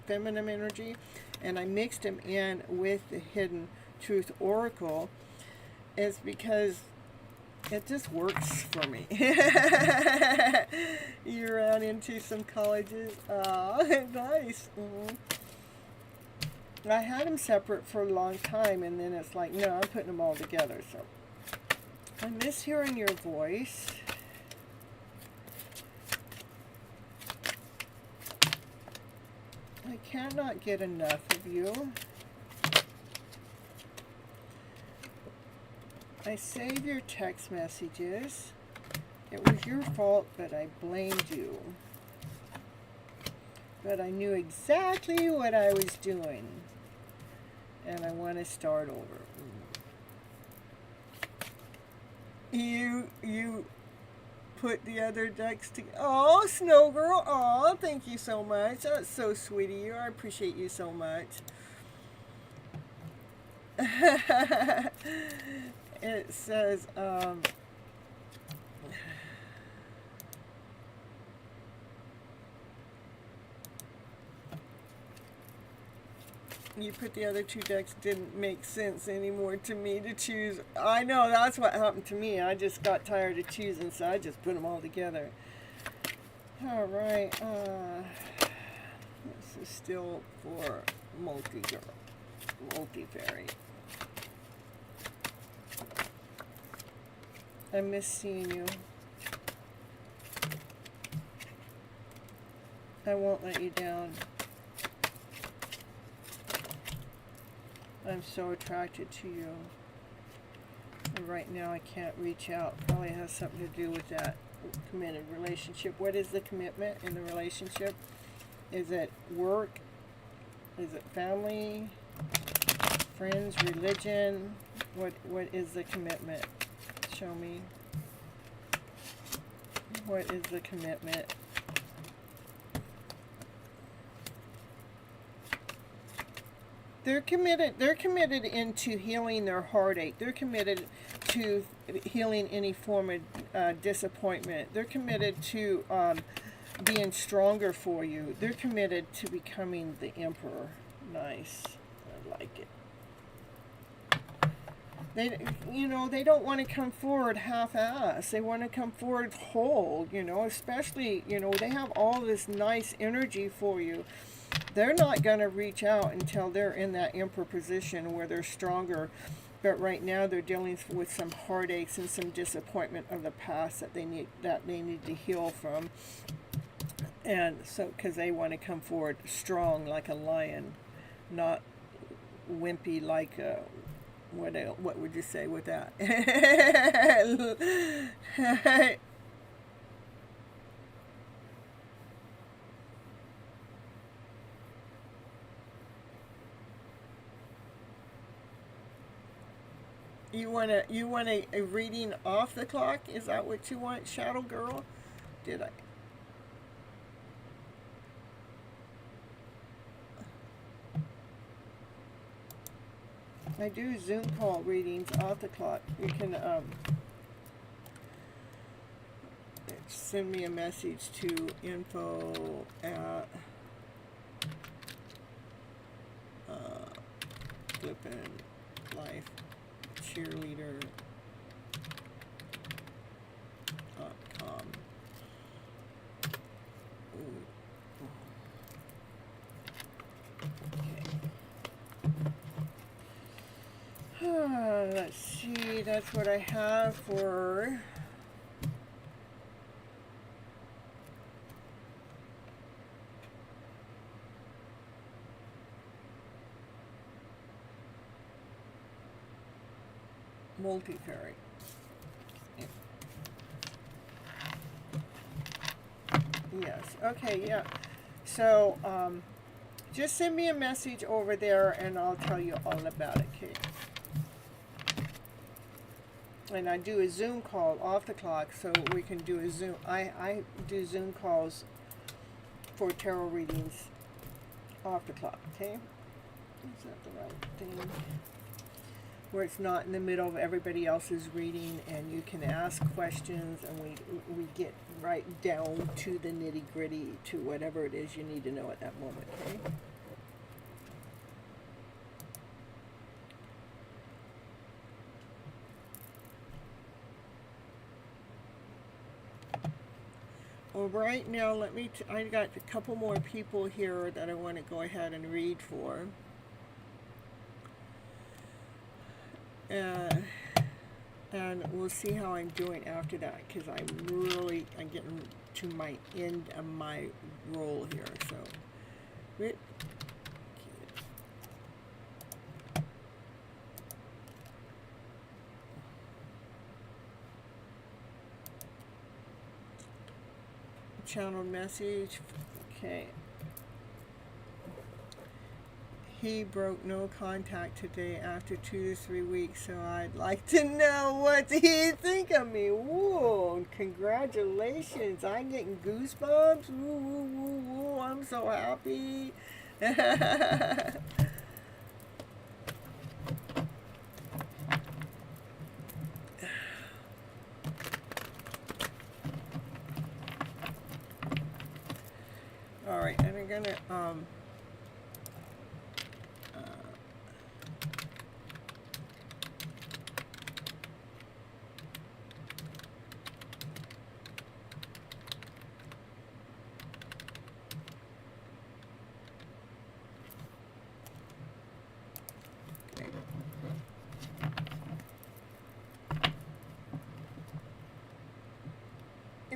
Feminine energy. And I mixed them in with the Hidden Truth Oracle. It's because It just works for me. You ran into some colleges. Nice. I had them separate for a long time, and then it's like, no, I'm putting them all together. So I miss hearing your voice. I cannot get enough of you. I save your text messages. It was your fault, but I blamed you. But I knew exactly what I was doing. And I want to start over. You put the other decks together. Oh, Snow Girl. Oh, thank you so much. That's so sweet of you. I appreciate you so much. It says, you put the other two decks, didn't make sense anymore to me to choose. I know, that's what happened to me. I just got tired of choosing, so I just put them all together. Alright, this is still for multi-girl, multi-fairy. I miss seeing you. I won't let you down. I'm so attracted to you. And right now I can't reach out. Probably has something to do with that committed relationship. What is the commitment in the relationship? Is it work? Is it family? Friends? Religion? What is the commitment? Show me. What is the commitment? They're committed into healing their heartache. They're committed to healing any form of disappointment. They're committed to being stronger for you. They're committed to becoming the emperor. Nice. I like it. They don't want to come forward half-assed. They want to come forward whole, especially, they have all this nice energy for you. They're not going to reach out until they're in that emperor position where they're stronger. But right now they're dealing with some heartaches and some disappointment of the past that they need to heal from. And so, because they want to come forward strong like a lion, not wimpy like a... What would you say with that? You want a reading off the clock? Is that what you want, Shadow Girl? Did I? I do Zoom call readings off the clock. You can send me a message to info at Flippin' Life Cheerleader.com. Let's see, that's what I have for multi-fairy. Yes, okay, yeah. So, just send me a message over there and I'll tell you all about it, Kate. And I do a Zoom call off the clock so we can do a Zoom. I do Zoom calls for tarot readings off the clock, okay? Is that the right thing? Where it's not in the middle of everybody else's reading and you can ask questions and we get right down to the nitty-gritty, to whatever it is you need to know at that moment, okay? Well, right now, I got a couple more people here that I want to go ahead and read for. And we'll see how I'm doing after that, because I'm getting to my end of my role here. So, channel message. Okay. He broke no contact today after 2 to 3 weeks, so I'd like to know what he think of me. Whoa, congratulations. I'm getting goosebumps. Woo, woo, woo, woo. I'm so happy. All right, and I'm gonna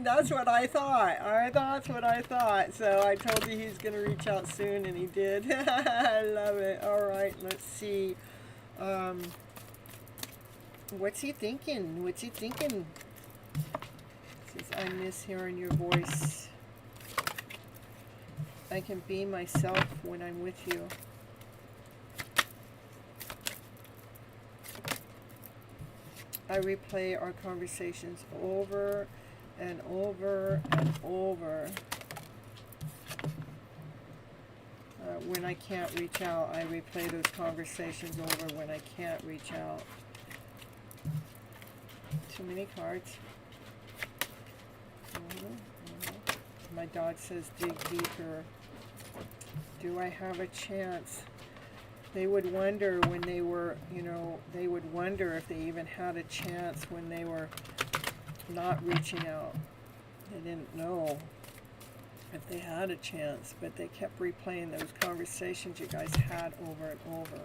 That's what I thought. That's what I thought. So I told you he's going to reach out soon, and he did. I love it. All right, let's see. What's he thinking? What's he thinking? Says, I miss hearing your voice. I can be myself when I'm with you. I replay our conversations over and over and over. When I can't reach out, I replay those conversations over when I can't reach out. Too many cards. My dog says dig deeper. Do I have a chance? They would wonder when they were, they would wonder if they even had a chance when they were not reaching out. They didn't know if they had a chance, but they kept replaying those conversations you guys had over and over.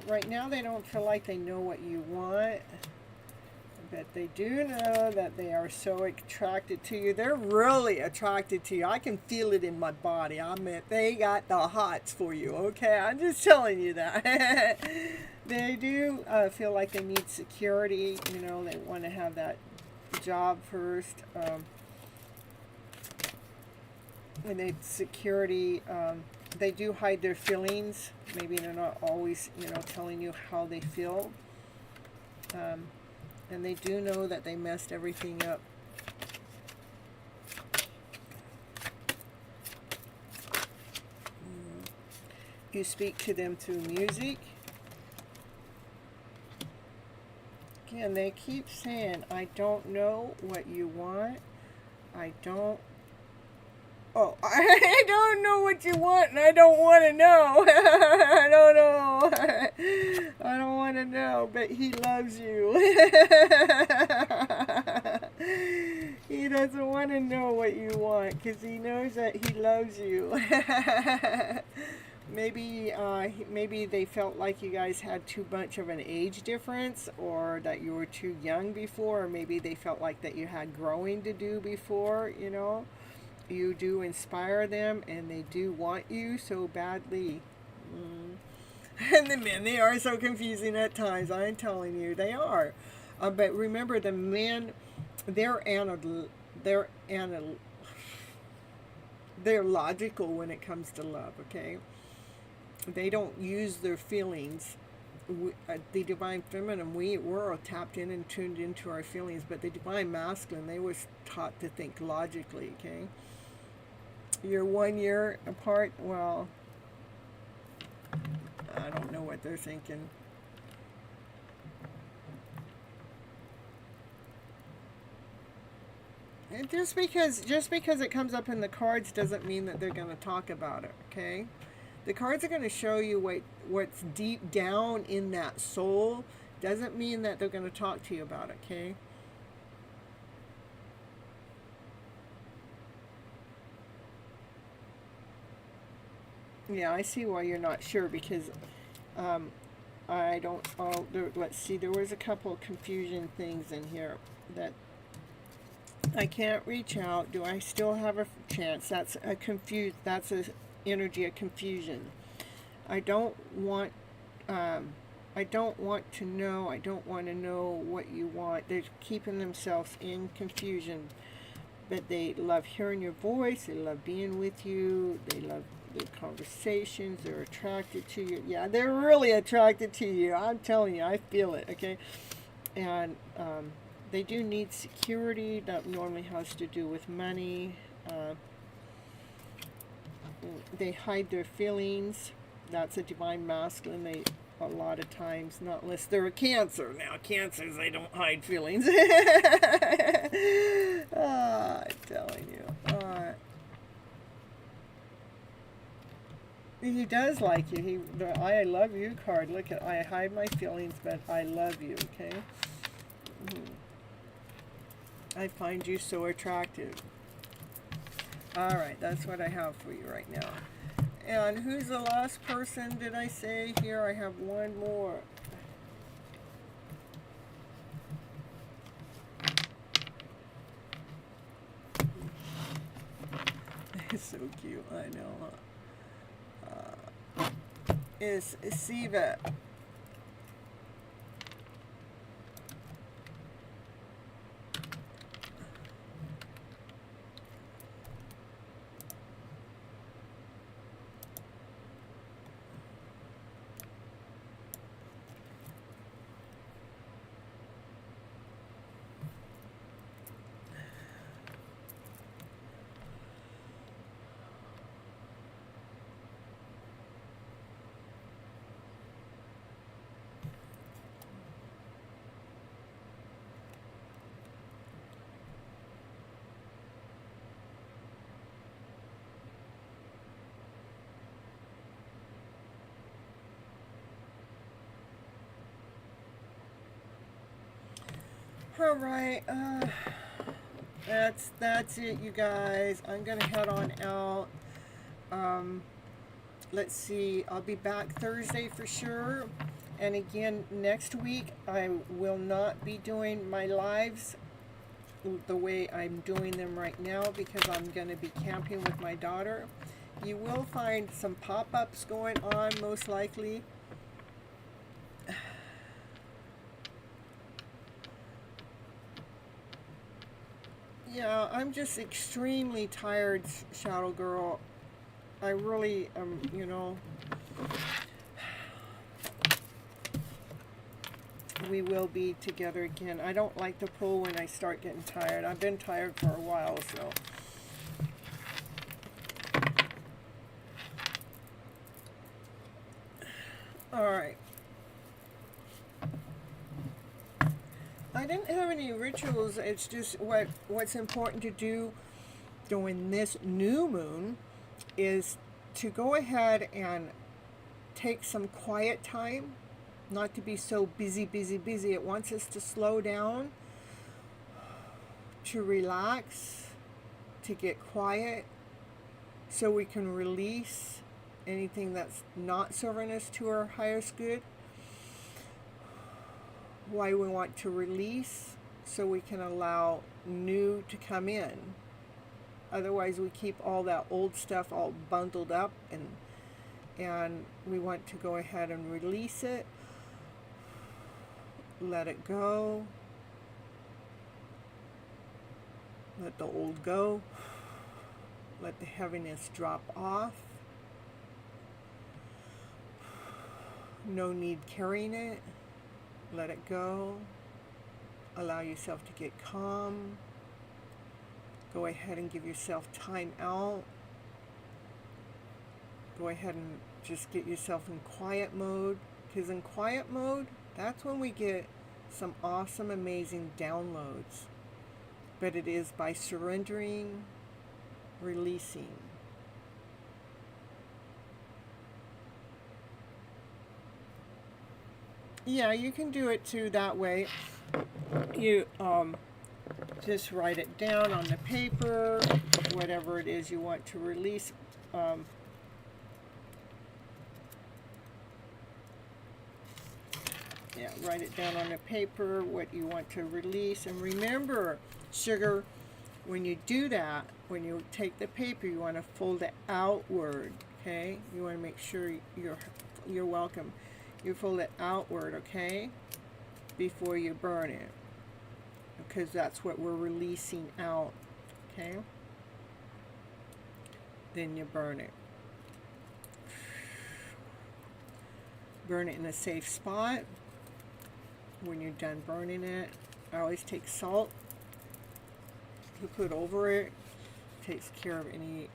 Right now they don't feel like they know what you want, but they do know that they are so attracted to you. They're really attracted to you. I can feel it in my body. I mean, they got the hots for you, okay? I'm just telling you that. They do feel like they need security. They want to have that job first. And they security, they do hide their feelings. Maybe they're not always, telling you how they feel. And they do know that they messed everything up. You speak to them through music. Again, they keep saying, I don't know what you want. I don't know what you want, and I don't want to know. I don't know. I don't want to know, but he loves you. He doesn't want to know what you want because he knows that he loves you. Maybe they felt like you guys had too much of an age difference, or that you were too young before, or maybe they felt like that you had growing to do before, You do inspire them, and they do want you so badly. And the men, they are so confusing at times. I'm telling you, they are. But remember, the men, they're logical when it comes to love. Okay, they don't use their feelings. The divine feminine, we're all tapped in and tuned into our feelings, but the divine masculine, they was taught to think logically. Okay. You're 1 year apart. Well, I don't know what they're thinking. And just because it comes up in the cards doesn't mean that they're going to talk about it, okay? The cards are going to show you what's deep down in that soul. Doesn't mean that they're going to talk to you about it, okay? Yeah, I see why you're not sure, because I don't, let's see, there was a couple of confusion things in here that I can't reach out. Do I still have a chance? That's a energy of confusion. I don't want to know. I don't want to know what you want. They're keeping themselves in confusion, but they love hearing your voice. They love being with you. They love the conversations. They're attracted to you. Yeah, they're really attracted to you. I'm telling you, I feel it. Okay, and they do need security. That normally has to do with money. They hide their feelings. That's a divine masculine. They, a lot of times, not unless they're a Cancer. Now, Cancers, they don't hide feelings. I'm telling you. He does like you. The I love you card. Look at, I hide my feelings, but I love you, okay? I find you so attractive. Alright, that's what I have for you right now. And who's the last person, did I say? Here, I have one more. It's so cute, I know. Is Siva. All right, that's it, you guys. I'm gonna head on out. Let's see. I'll be back Thursday for sure. And again, next week I will not be doing my lives the way I'm doing them right now, because I'm going to be camping with my daughter. You will find some pop-ups going on, most likely. Yeah, I'm just extremely tired, Shadow Girl. I really am, you know. We will be together again. I don't like to pull when I start getting tired. I've been tired for a while, so. Alright. I didn't have any rituals. It's just what's important to do during this new moon is to go ahead and take some quiet time, not to be so busy. It wants us to slow down, to relax, to get quiet, so we can release anything that's not serving us to our highest good. Why we want to release, so we can allow new to come in. Otherwise, we keep all that old stuff all bundled up, and we want to go ahead and release it. Let it go. Let the old go. Let the heaviness drop off. No need carrying it. Let it go. Allow yourself to get calm. Go ahead and give yourself time out. Go ahead and just get yourself in quiet mode. Because in quiet mode, that's when we get some awesome, amazing downloads. But it is by surrendering, releasing. Yeah, you can do it too that way. You just write it down on the paper, whatever it is you want to release. Yeah, write it down on the paper what you want to release. And remember, sugar, when you do that, when you take the paper, you want to fold it outward. Okay, you want to make sure you're welcome. You fold it outward, okay, before you burn it, because that's what we're releasing out. Okay, then you burn it. Burn it in a safe spot. When you're done burning it, I always take salt to put over it. Takes care of any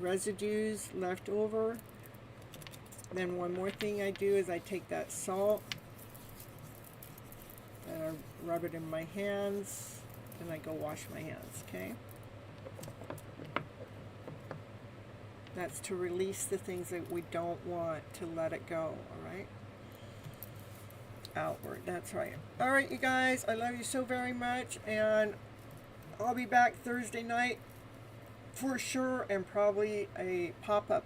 residues left over. Then one more thing I do is I take that salt and I rub it in my hands and I go wash my hands. Okay, that's to release the things that we don't want, to let it go. All right, outward. That's right. All right, you guys, I love you so very much, and I'll be back Thursday night for sure, and probably a pop-up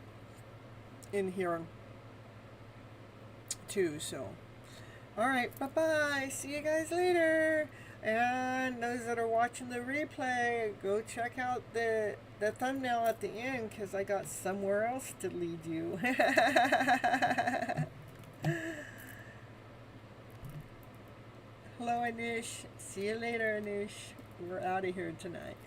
in here too. So all right, bye bye, see you guys later. And those that are watching the replay, go check out the thumbnail at the end, because I got somewhere else to lead you. Hello, Anish. See you later, Anish. We're out of here tonight.